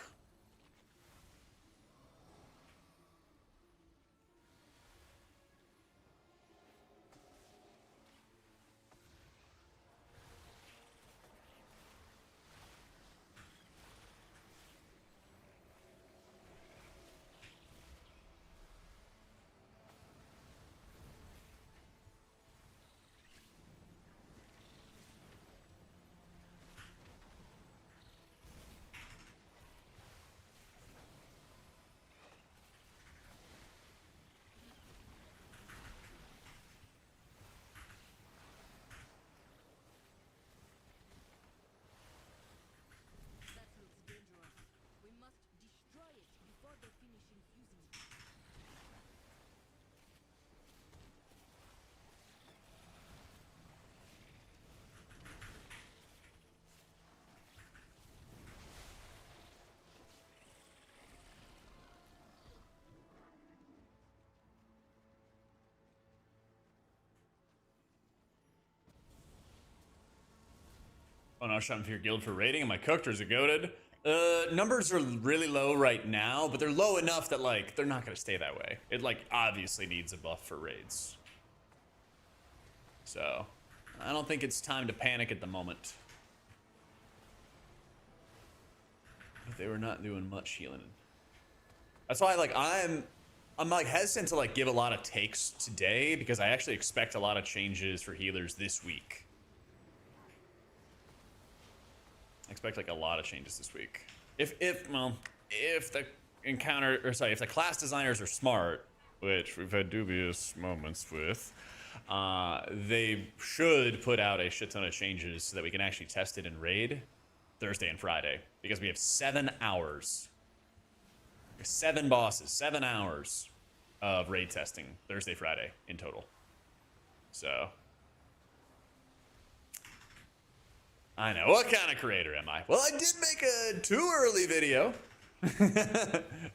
Oh, no, shot for your guild for rating. Am I cooked or is it goated? Numbers are really low right now, but they're low enough that, like, they're not going to stay that way. It, like, obviously needs a buff for raids. So, I don't think it's time to panic at the moment. But they were not doing much healing. That's why, like, I'm like hesitant to like give a lot of takes today because I actually expect a lot of changes for healers this week. I expect like a lot of changes this week. If the if the class designers are smart, which we've had dubious moments with, they should put out a shit ton of changes so that we can actually test it in raid Thursday and Friday because we have 7 hours. 7 bosses, 7 hours of raid testing Thursday, Friday in total. So, I know. What kind of creator am I? Well, I did make a too early video.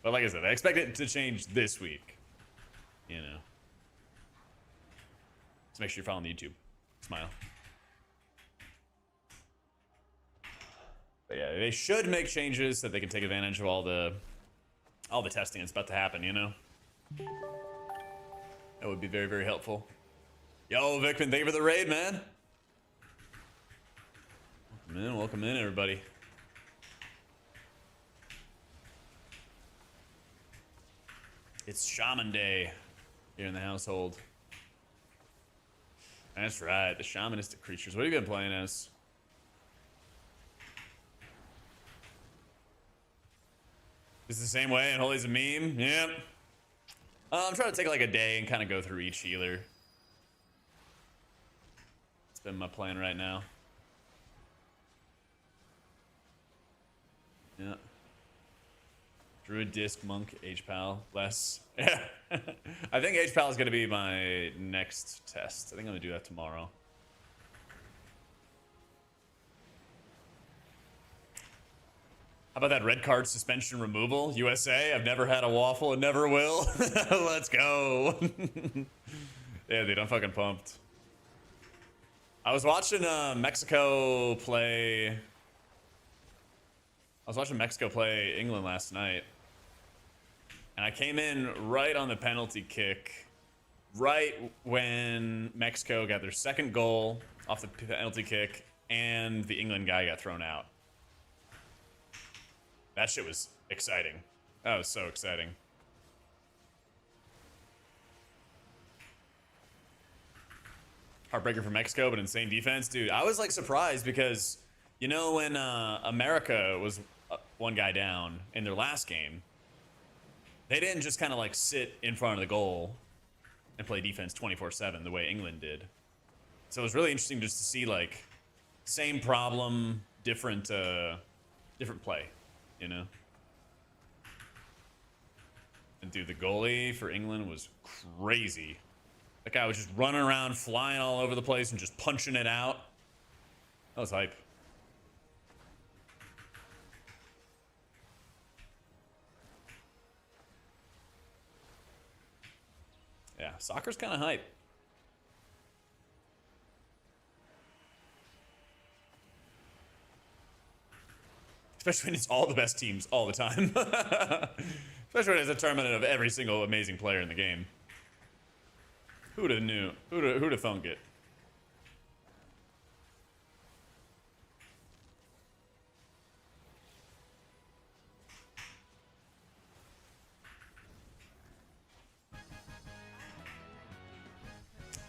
But like I said, I expect it to change this week. You know. So make sure you're following the YouTube. Smile. But yeah, they should make changes so that they can take advantage of all the testing that's about to happen, you know? That would be very, very helpful. Yo, Vicman, thank you for the raid, man. Welcome in, everybody. It's Shaman Day here in the household. That's right, the shamanistic creatures. What have you been playing as? Is it the same way and Holy's a meme? Yep. I'm trying to take like a day and kind of go through each healer. It's been my plan right now. Yeah. Druid, Disc, Monk, H-Pal, less. Yeah. I think H-Pal is going to be my next test. I think I'm going to do that tomorrow. How about that red card suspension removal? USA, I've never had a waffle and never will. Let's go. Yeah, dude, I'm fucking pumped. I was watching Mexico play England last night. And I came in right on the penalty kick, right when Mexico got their second goal off the penalty kick, and the England guy got thrown out. That shit was exciting. That was so exciting. Heartbreaker for Mexico, but insane defense. Dude, I was like surprised because, you know, when America was one guy down in their last game, they didn't just kind of like sit in front of the goal and play defense 24/7 the way England did. So it was really interesting just to see like same problem, different play, you know? And dude, the goalie for England was crazy. That guy was just running around, flying all over the place and just punching it out. That was hype. Yeah, soccer's kind of hype. Especially when it's all the best teams all the time. Especially when it's a tournament of every single amazing player in the game. Who'd have knew? Who'd have thunk it?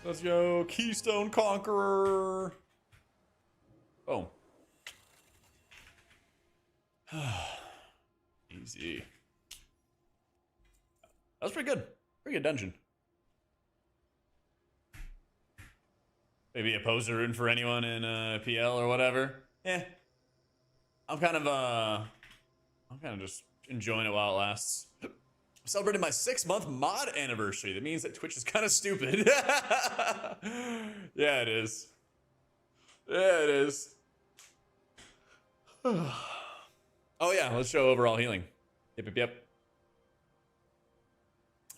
Let's go, Keystone Conqueror. Oh. Easy. That was pretty good. Pretty good dungeon. Maybe a poser in for anyone in PL or whatever. Eh. I'm kind of just enjoying it while it lasts. Celebrated my 6-month mod anniversary. That means that Twitch is kind of stupid. Yeah, it is. Yeah, it is. Oh yeah, let's show overall healing. Yep.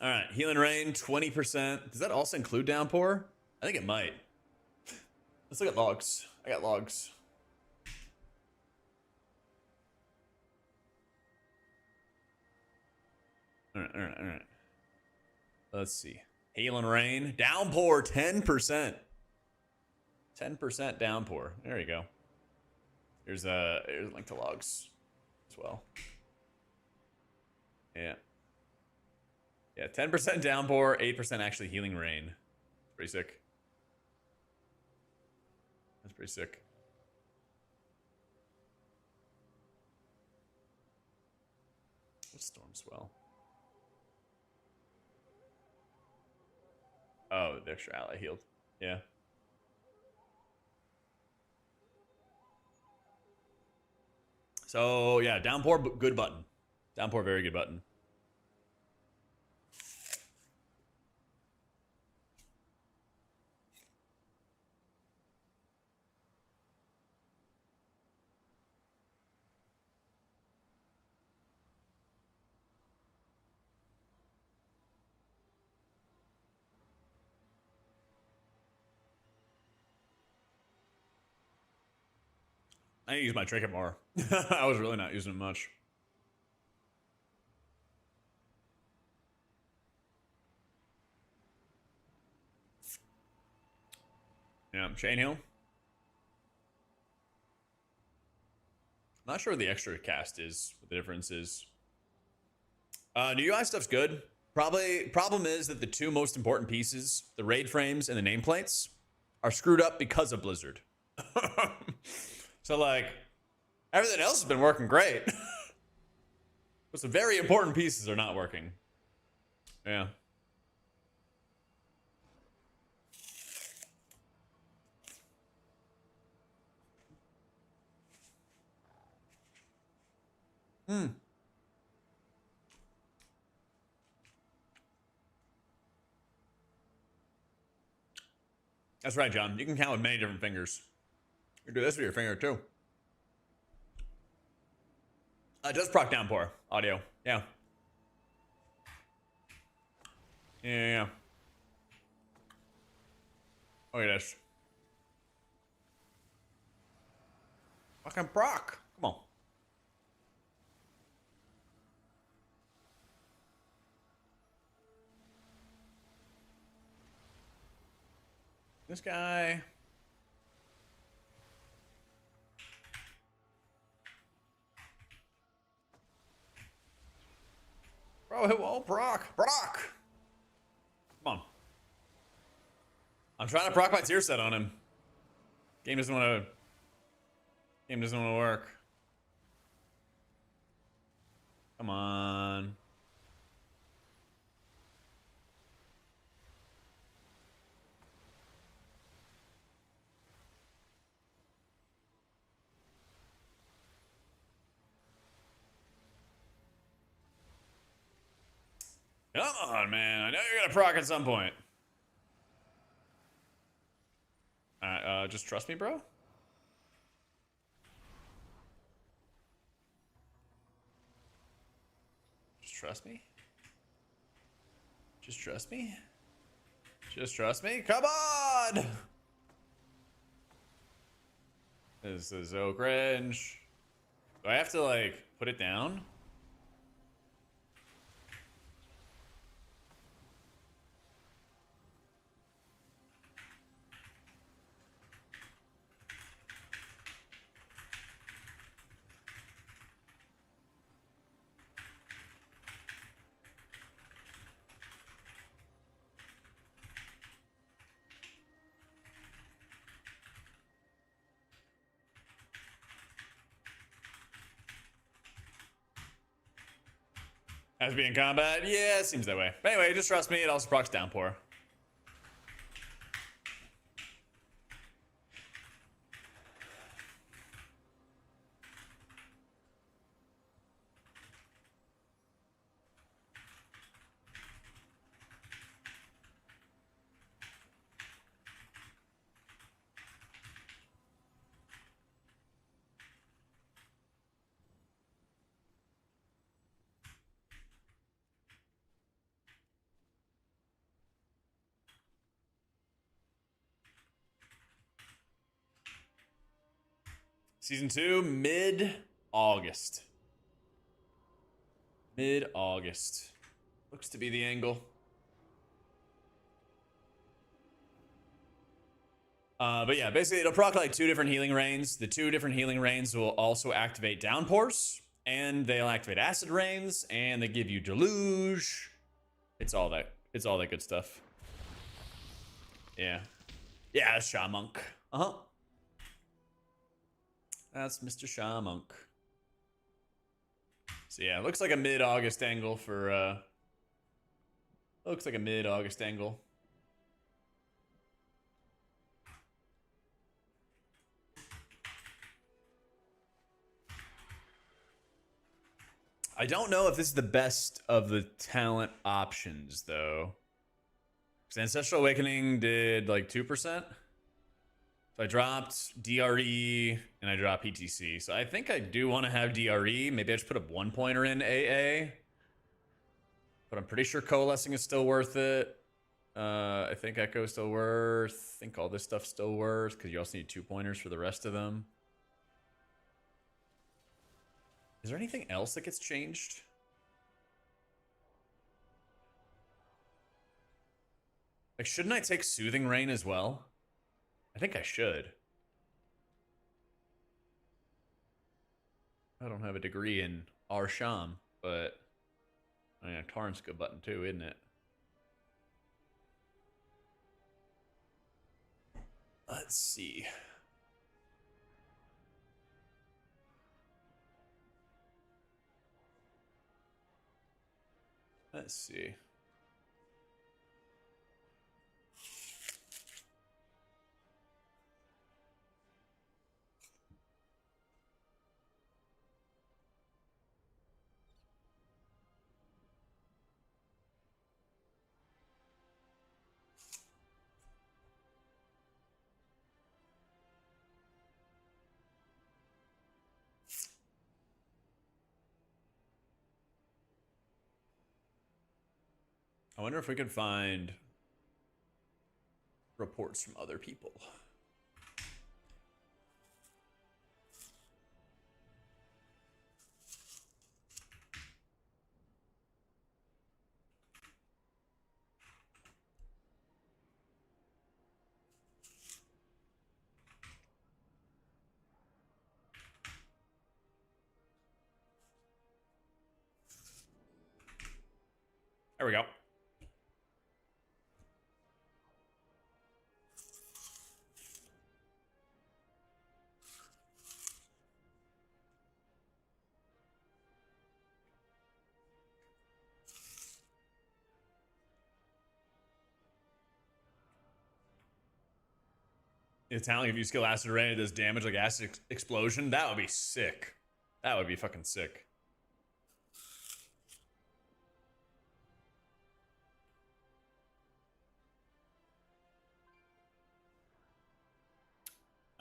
All right, healing rain, 20%. Does that also include downpour? I think it might. Let's look at logs. I got logs. All right, all right, all right. Let's see. Hail and rain. Downpour 10%. 10% downpour. There you go. Here's a link to logs as well. Yeah. Yeah, 10% downpour, 8% actually healing rain. Pretty sick. That's pretty sick. Storm swell. Oh, the extra ally healed. Yeah. So yeah, downpour, good button. Downpour, very good button. I need to use my trinket more. I was really not using it much. Yeah, chain heal. Not sure what the extra cast is, what the difference is. New UI stuff's good. Problem is that the two most important pieces, the raid frames and the nameplates, are screwed up because of Blizzard. So like, everything else has been working great. But some very important pieces are not working. Yeah. That's right, John. You can count with many different fingers. You can do this with your finger too. It does proc downpour audio. Yeah. Yeah. Look at this. Fucking proc. Come on. This guy. Bro, it won't proc. Proc. Come on. I'm trying to proc my tier set on him. Game doesn't want to work. Come on. Come on, man. I know you're gonna proc at some point. Alright, just trust me, bro. Just trust me. Just trust me. Just trust me. Come on! This is so cringe. Do I have to, like, put it down? Has to be in combat? Yeah, it seems that way. But anyway, just trust me, it also procs downpour. Season 2, mid-August. Mid-August. Looks to be the angle. But yeah, basically it'll proc like 2 different healing rains. The 2 different healing rains will also activate downpours, and they'll activate acid rains, and they give you deluge. It's all that good stuff. Yeah. Yeah, that's Shamonk. Uh-huh. That's Mr. Shamonk. So yeah, it looks like a mid-August angle for looks like a mid-August angle. I don't know if this is the best of the talent options, though. Because Ancestral Awakening did like 2%. So I dropped DRE and I dropped PTC. So I think I do want to have DRE. Maybe I just put a 1-pointer in AA. But I'm pretty sure Coalescing is still worth it. I think Echo is still worth. I think all this stuff's still worth. Because you also need 2-pointers for the rest of them. Is there anything else that gets changed? Like, shouldn't I take Soothing Rain as well? I think I should. I don't have a degree in RSham, but I mean, Torrent's a good button too, isn't it? Let's see. Let's see. I wonder if we could find reports from other people. There we go. Italian, if you skill Acid Rain, it does damage like Acid Explosion. That would be sick. That would be fucking sick.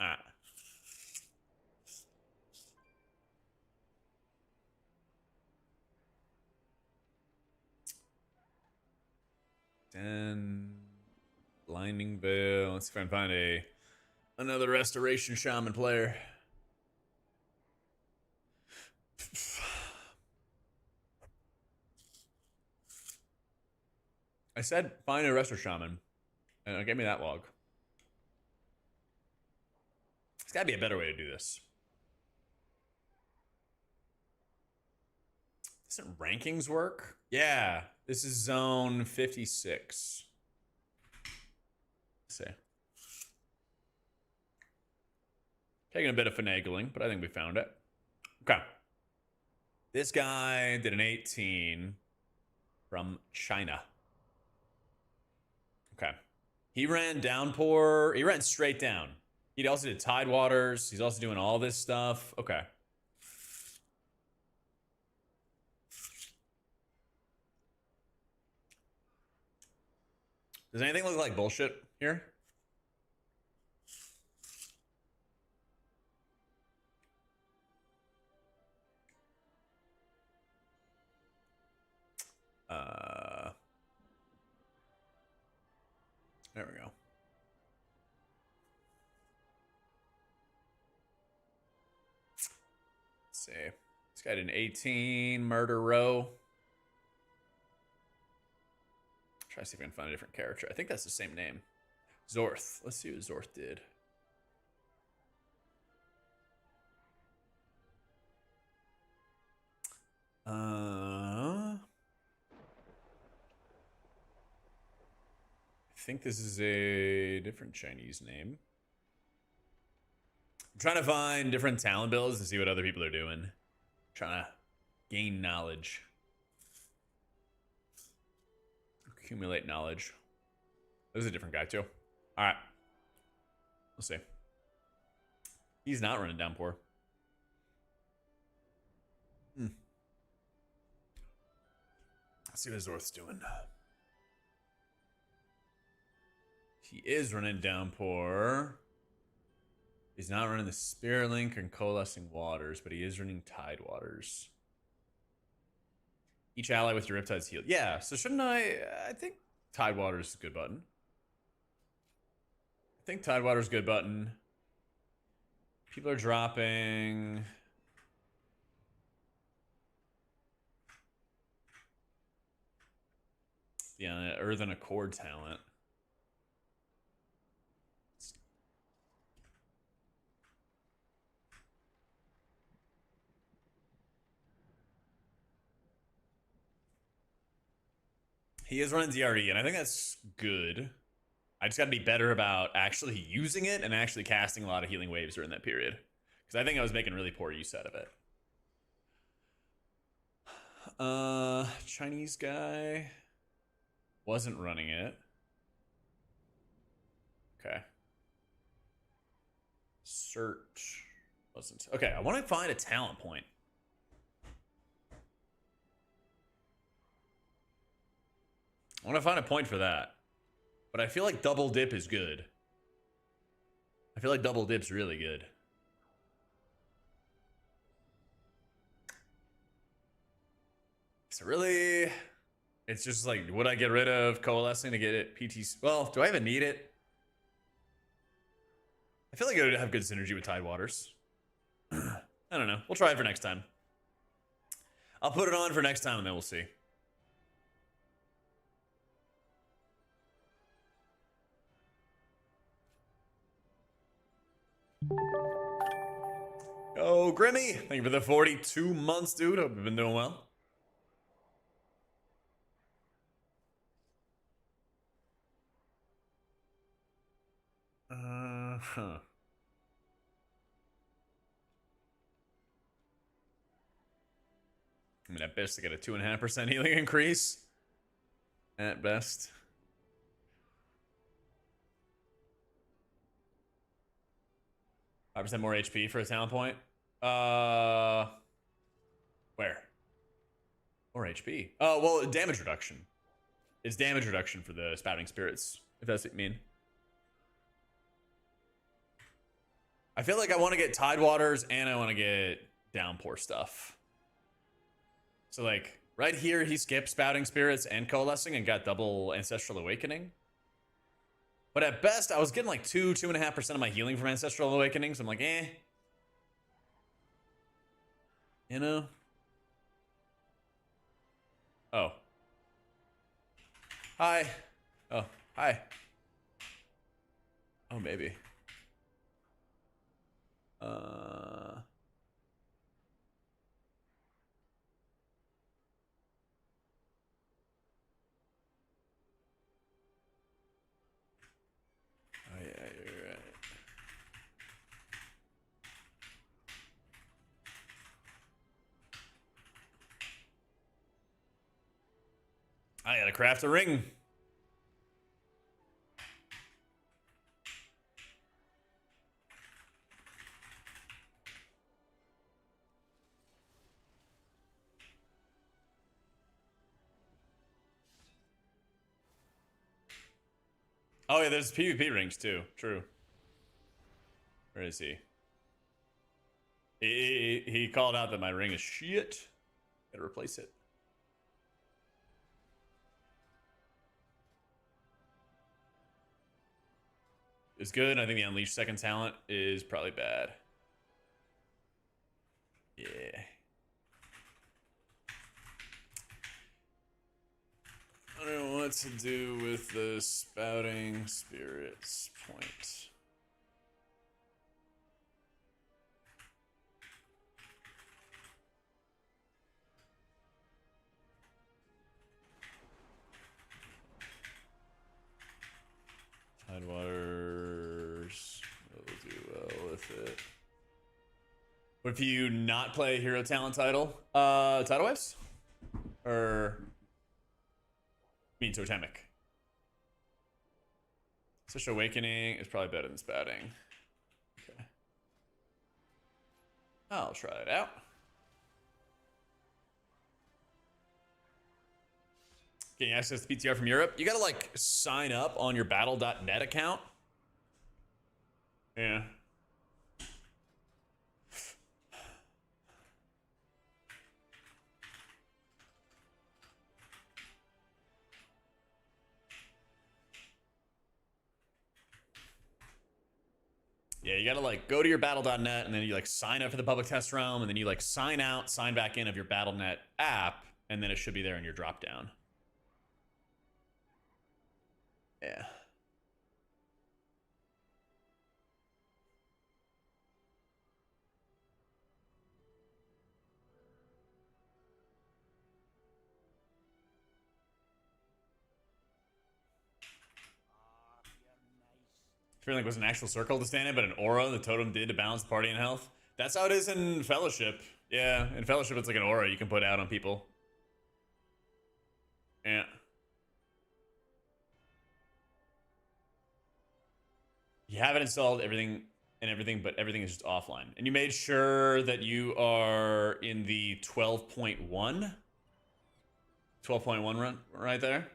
Ah. Then Blinding Veil. Let's see if I can find another Restoration Shaman player. I said find a Restore Shaman, and it gave me that log. There's gotta be a better way to do this. Doesn't rankings work? Yeah, this is zone 56. Let's see. Taking a bit of finagling, but I think we found it. Okay. This guy did an 18 from China. Okay. He ran Downpour. He ran straight down. He also did Tidewaters. He's also doing all this stuff. Okay. Does anything look like bullshit here? There we go. Let's see. This guy did an 18 Murder Row. Try to see if I can find a different character. I think that's the same name. Zorth. Let's see what Zorth did. I think this is a different Chinese name. I'm trying to find different talent builds to see what other people are doing. Trying to gain knowledge. Accumulate knowledge. This is a different guy too. Alright. We'll see. He's not running downpour. Let's see what Zorth's doing. He is running downpour. He's not running the Spirit Link and Coalescing Waters, but he is running Tide Waters. Each ally with your Riptide's healed. Yeah, so shouldn't I think Tide Waters is a good button. I think Tide Waters is a good button. People are dropping... Yeah, Earthen Accord talent. He is running DRE, and I think that's good. I just got to be better about actually using it and actually casting a lot of healing waves during that period. Because I think I was making really poor use out of it. Chinese guy wasn't running it. Okay. Search wasn't. Okay, I want to find a talent point. I want to find a point for that. But I feel like double dip is good. I feel like double dip's really good. So really, it's just like, would I get rid of Coalescing to get it PT? Well, do I even need it? I feel like it would have good synergy with Tide Waters. I don't know. We'll try it for next time. I'll put it on for next time and then we'll see. Oh, Grimmy! Thank you for the 42 months, dude. Hope you've been doing well. Huh. I mean, at best, to get a 2.5% healing increase. At best. %5 more HP for a talent point. Where? More HP. Oh, well, damage reduction. It's damage reduction for the spouting spirits, if that's what you mean. I feel like I want to get Tide Waters and I want to get Downpour stuff. So, like, right here, he skipped Spouting Spirits and Coalescing and got double Ancestral Awakening. But at best, I was getting like 2.5% of my healing from Ancestral Awakening, so I'm like, eh. You know? Oh. Hi. Oh, hi. Oh, maybe. Oh, yeah, you're right. I gotta craft a ring. Oh yeah, there's PvP rings too. True. Where is he? He called out that my ring is shit. Gotta replace it. It's good. I think the Unleashed second talent is probably bad. Yeah. I don't know what to do with the spouting spirits point? Tidewaters will do well with it. What if you not play a hero talent title? Tidal Waves? Or I mean Totemic. Such Awakening is probably better than spouting. Okay. I'll try it out. Getting access to PTR from Europe. You gotta like sign up on your battle.net account. Yeah. Yeah, you gotta like go to your battle.net and then you like sign up for the public test realm and then you like sign out, sign back in of your battle.net app, and then it should be there in your drop down. Yeah. Feeling like it was an actual circle to stand in, but an aura the totem did to balance the party and health. That's how it is in Fellowship. Yeah, in Fellowship it's like an aura you can put out on people. Yeah. You have it installed, everything, but everything is just offline. And you made sure that you are in the 12.1? 12.1 run right there.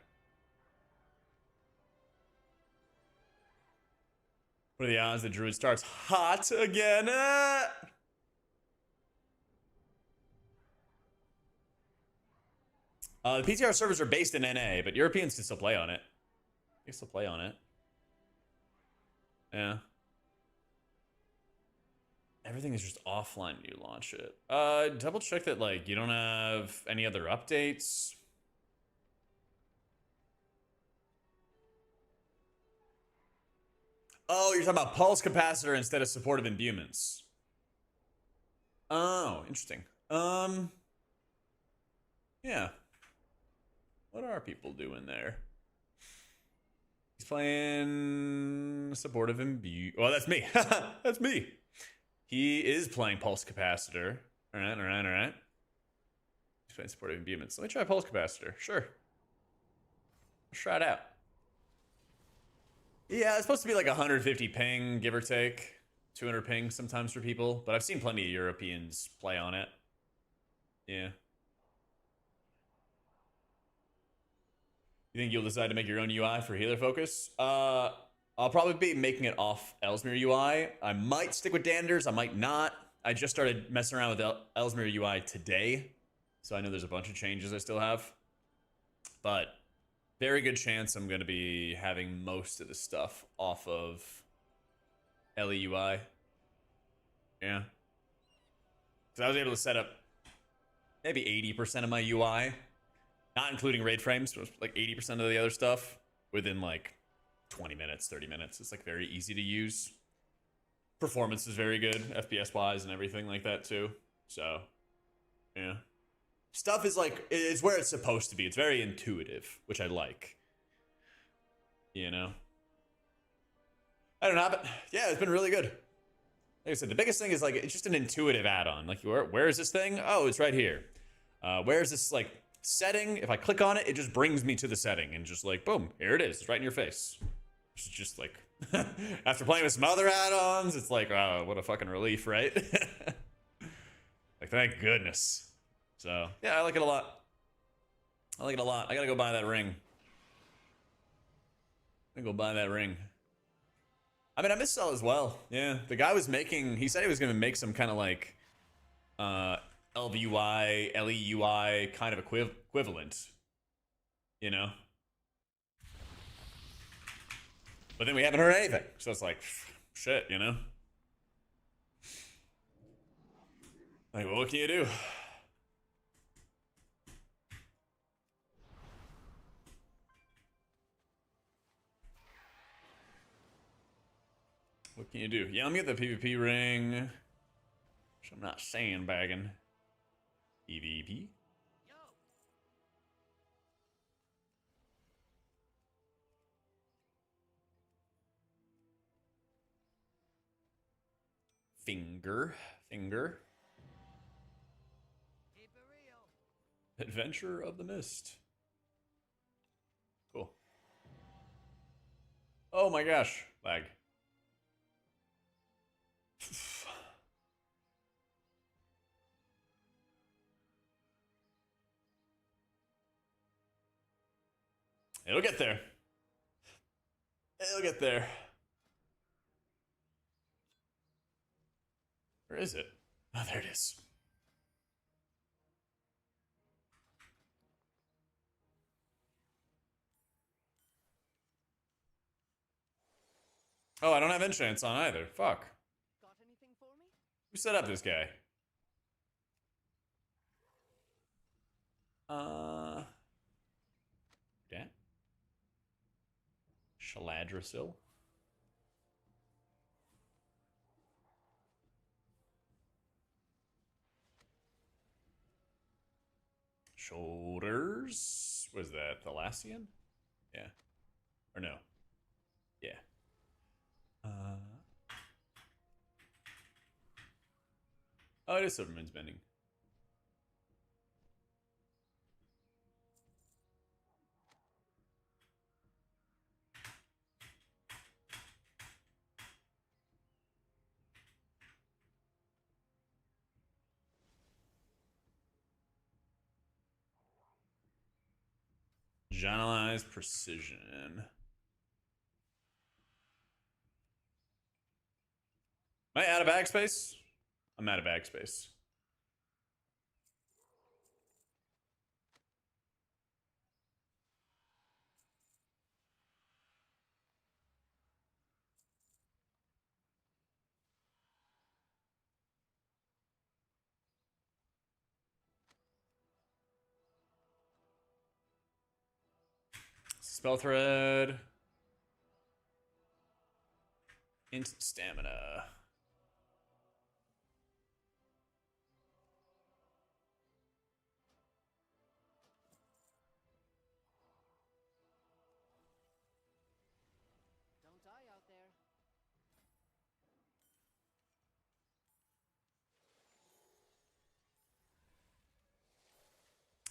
What are the odds that Druid starts hot again? The PTR servers are based in NA, but Europeans can still play on it. They can still play on it. Yeah. Everything is just offline when you launch it. Double check that like you don't have any other updates. Oh, you're talking about pulse capacitor instead of supportive imbuements. Oh, interesting. Yeah. What are people doing there? He's playing supportive imbue. Well, that's me. That's me. He is playing pulse capacitor. All right. He's playing supportive imbuements. Let me try pulse capacitor. Sure. Let's try it out. Yeah, it's supposed to be like 150 ping, give or take. 200 ping sometimes for people. But I've seen plenty of Europeans play on it. Yeah. You think you'll decide to make your own UI for healer focus? I'll probably be making it off Ellesmere UI. I might stick with Dander's. I might not. I just started messing around with Ellesmere UI today. So I know there's a bunch of changes I still have. But very good chance I'm going to be having most of the stuff off of LEUI. Yeah. So I was able to set up maybe 80% of my UI, not including raid frames, but like 80% of the other stuff within like 20 minutes, 30 minutes. It's like very easy to use. Performance is very good, FPS wise and everything like that too. So, yeah. Stuff is like, it's where it's supposed to be. It's very intuitive, which I like. You know? I don't know, but yeah, it's been really good. Like I said, the biggest thing is like, it's just an intuitive add-on. Like, where is this thing? Oh, it's right here. Where is this like setting? If I click on it, it just brings me to the setting and just like, boom, here it is. It's right in your face. It's just like, after playing with some other add-ons, it's like, oh, what a fucking relief, right? Like, thank goodness. So, yeah, I like it a lot. I like it a lot. I gotta go buy that ring. I'm gonna go buy that ring. I mean, I miss Cell as well. Yeah, the guy was making, he said he was gonna make some kind of like, LVUI, LEUI kind of equivalent. You know? But then we haven't heard anything. So it's like, shit, you know? Like, well, what can you do? can you do? Yeah, I'm gonna get the PvP ring. Which I'm not sandbagging. PvP. Finger. Adventure of the Mist. Cool. Oh my gosh. Lag. It'll get there. It'll get there. Where is it? Oh, there it is. Oh, I don't have enchants on either. Fuck. Got anything for me? Who set up this guy? Yeah. Shaladrasil. Shoulders. What is that? Thalassian? Yeah. Or no? Yeah. Oh, it is Silverman's Bending. Generalized Precision. Am I out of bag space? I'm out of bag space. Spell Thread. Instant Stamina. Don't die out there.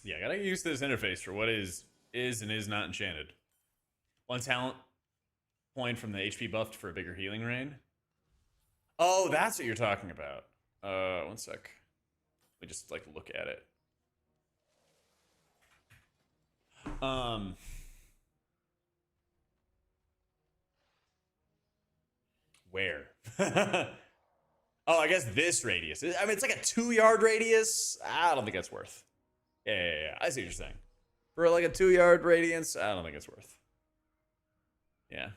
Yeah, I gotta use this interface for what is and is not enchanted. One talent point from the HP buffed for a bigger healing rain. Oh, that's what you're talking about. One sec. Let me just like look at it. Where? Oh, I guess this radius. I mean, it's like a 2-yard radius. I don't think that's worth. Yeah. I see what you're saying. For like a 2-yard radius, I don't think it's worth. Yeah.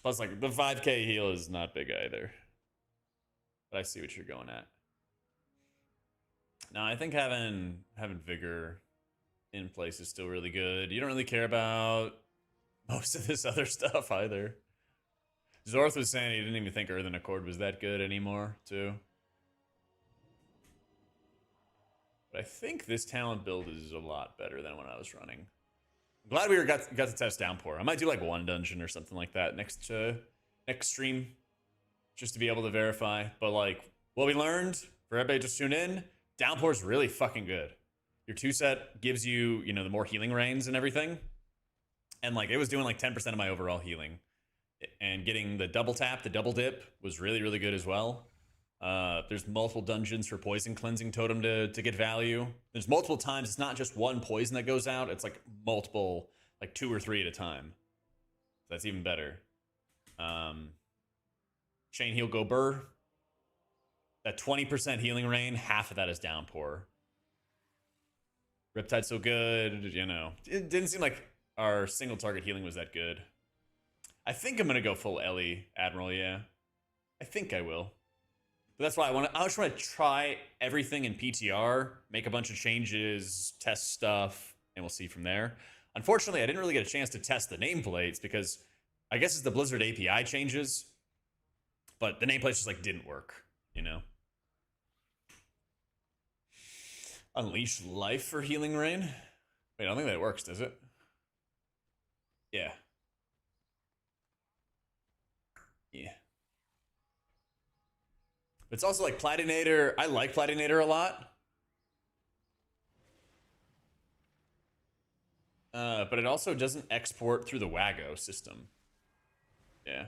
Plus, like, the 5k heal is not big either. But I see what you're going at. No, I think having Vigor in place is still really good. You don't really care about most of this other stuff either. Zorth was saying he didn't even think Earthen Accord was that good anymore, too. But I think this talent build is a lot better than when I was running. I'm glad we got to test Downpour. I might do like one dungeon or something like that next stream, just to be able to verify. But like what we learned for everybody just tune in, Downpour is really fucking good. Your 2-set gives you, you know, the more healing rains and everything, and like it was doing like 10% of my overall healing, and getting the double tap, the double dip was really really good as well. There's multiple dungeons for poison cleansing totem to get value. There's multiple times. It's not just one poison that goes out. It's like multiple, like 2 or 3 at a time. So that's even better. Chain Heal Go Burr. That 20% healing rain, half of that is Downpour. Riptide's so good, you know. It didn't seem like our single target healing was that good. I think I'm gonna go full Ellie Admiral, yeah. I think I will. But that's why I just want to try everything in PTR, make a bunch of changes, test stuff, and we'll see from there. Unfortunately, I didn't really get a chance to test the nameplates because I guess it's the Blizzard API changes, but the nameplate just like didn't work, you know? Unleash life for Healing Rain? Wait, I don't think that works, does it? Yeah. Yeah. But it's also like Platinator. I like Platinator a lot. But it also doesn't export through the Wago system. Yeah.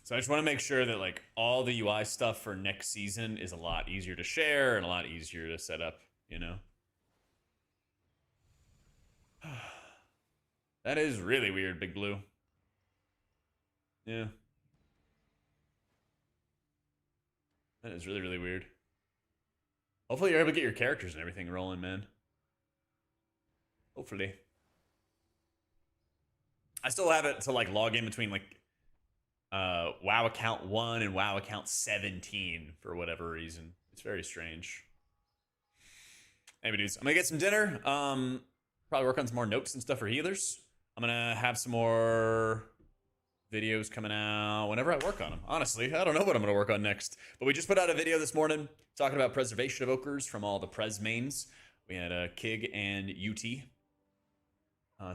So I just want to make sure that like all the UI stuff for next season is a lot easier to share and a lot easier to set up, you know? That is really weird, Big Blue. Yeah. That is really, really weird. Hopefully you're able to get your characters and everything rolling, man. Hopefully. I still have it to like log in between like WoW account 1 and WoW account 17 for whatever reason. It's very strange. Anyway, dudes, I'm gonna get some dinner. Probably work on some more notes and stuff for healers. I'm gonna have some more videos coming out whenever I work on them. Honestly, I don't know what I'm gonna work on next. But we just put out a video this morning talking about preservation of Okers from all the Prez mains. We had Kig and UT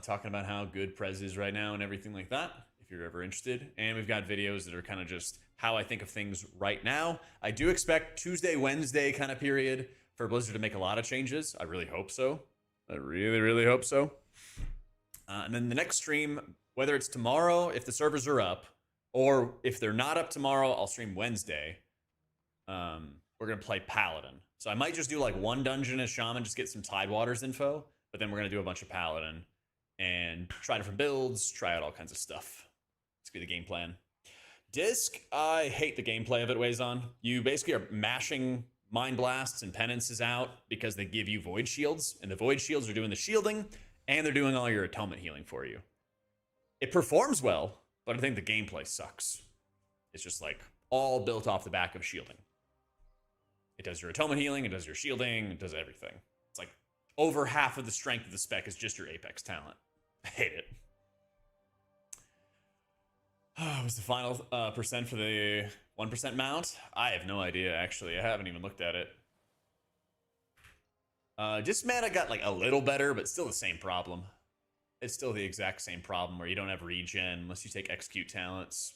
talking about how good Prez is right now and everything like that, if you're ever interested. And we've got videos that are kind of just how I think of things right now. I do expect Tuesday, Wednesday kind of period for Blizzard to make a lot of changes. I really hope so. I really, really hope so. And then the next stream, whether it's tomorrow, if the servers are up, or if they're not up tomorrow, I'll stream Wednesday. We're going to play Paladin. So I might just do like one dungeon as Shaman, just get some Tidewaters info, but then we're going to do a bunch of Paladin and try different builds, try out all kinds of stuff. It's going to be the game plan. Disc, I hate the gameplay of it, Ways-On. You basically are mashing Mind Blasts and Penances out because they give you Void Shields, and the Void Shields are doing the shielding, and they're doing all your atonement healing for you. It performs well, but I think the gameplay sucks. It's just like all built off the back of shielding. It does your atonement healing, it does your shielding, it does everything. It's like over half of the strength of the spec is just your Apex talent. I hate it. What was the final percent for the 1% mount? I have no idea, actually. I haven't even looked at it. Just mana got like a little better, but still the same problem. It's still the exact same problem where you don't have regen unless you take execute talents.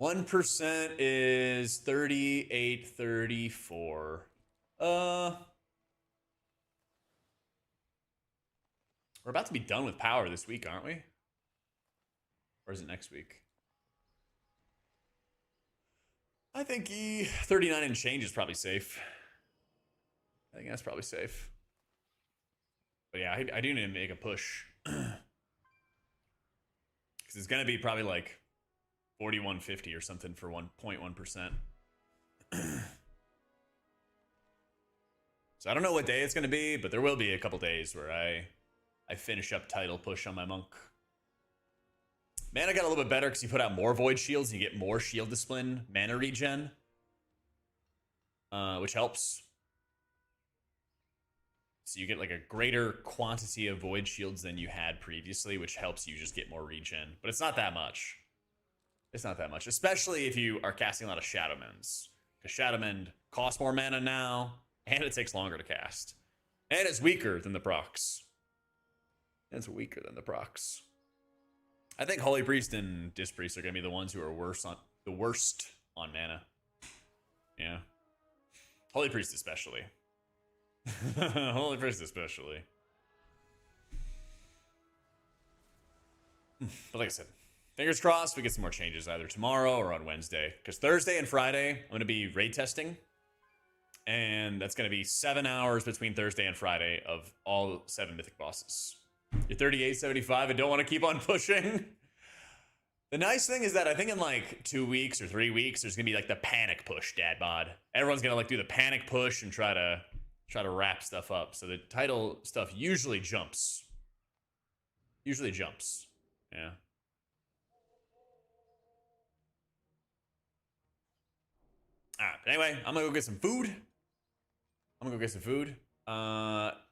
1% is 3834. We're about to be done with power this week, aren't we? Or is it next week? I think 39 and change is probably safe. I think that's probably safe. But yeah, I do need to make a push. Because it's going to be probably like 4150 or something for 1.1%. So I don't know what day it's going to be, but there will be a couple days where I finish up title push on my monk. Mana got a little bit better because you put out more Void Shields and you get more Shield Discipline mana regen. Which helps. So you get like a greater quantity of Void Shields than you had previously, which helps you just get more regen. But it's not that much. It's not that much, especially if you are casting a lot of Shadow Mends. Because Shadow Mend costs more mana now, and it takes longer to cast. And it's weaker than the procs. It's weaker than the procs. I think Holy Priest and Disc Priest are going to be the ones who are worst on mana. Yeah. Holy Priest especially. Holy Priest especially. But like I said, fingers crossed we get some more changes either tomorrow or on Wednesday. Because Thursday and Friday, I'm going to be raid testing. And that's going to be 7 hours between Thursday and Friday of all 7 mythic bosses. You're 3875 and don't want to keep on pushing. The nice thing is that I think in like 2 weeks or 3 weeks, there's going to be like the panic push, dad bod. Everyone's going to like do the panic push and try to wrap stuff up. So the title stuff usually jumps. Usually jumps. Yeah. All right. But anyway, I'm going to go get some food. I'm gonna go get some food.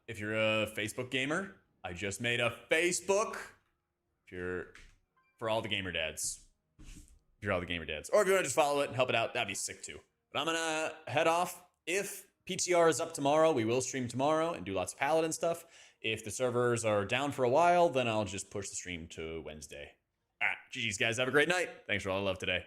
If you're a Facebook gamer, I just made a Facebook. If you're for all the gamer dads. If you're all the gamer dads. Or if you want to just follow it and help it out, that'd be sick too. But I'm gonna head off. If PTR is up tomorrow, we will stream tomorrow and do lots of Paladin stuff. If the servers are down for a while, then I'll just push the stream to Wednesday. All right, GG's guys, have a great night. Thanks for all the love today.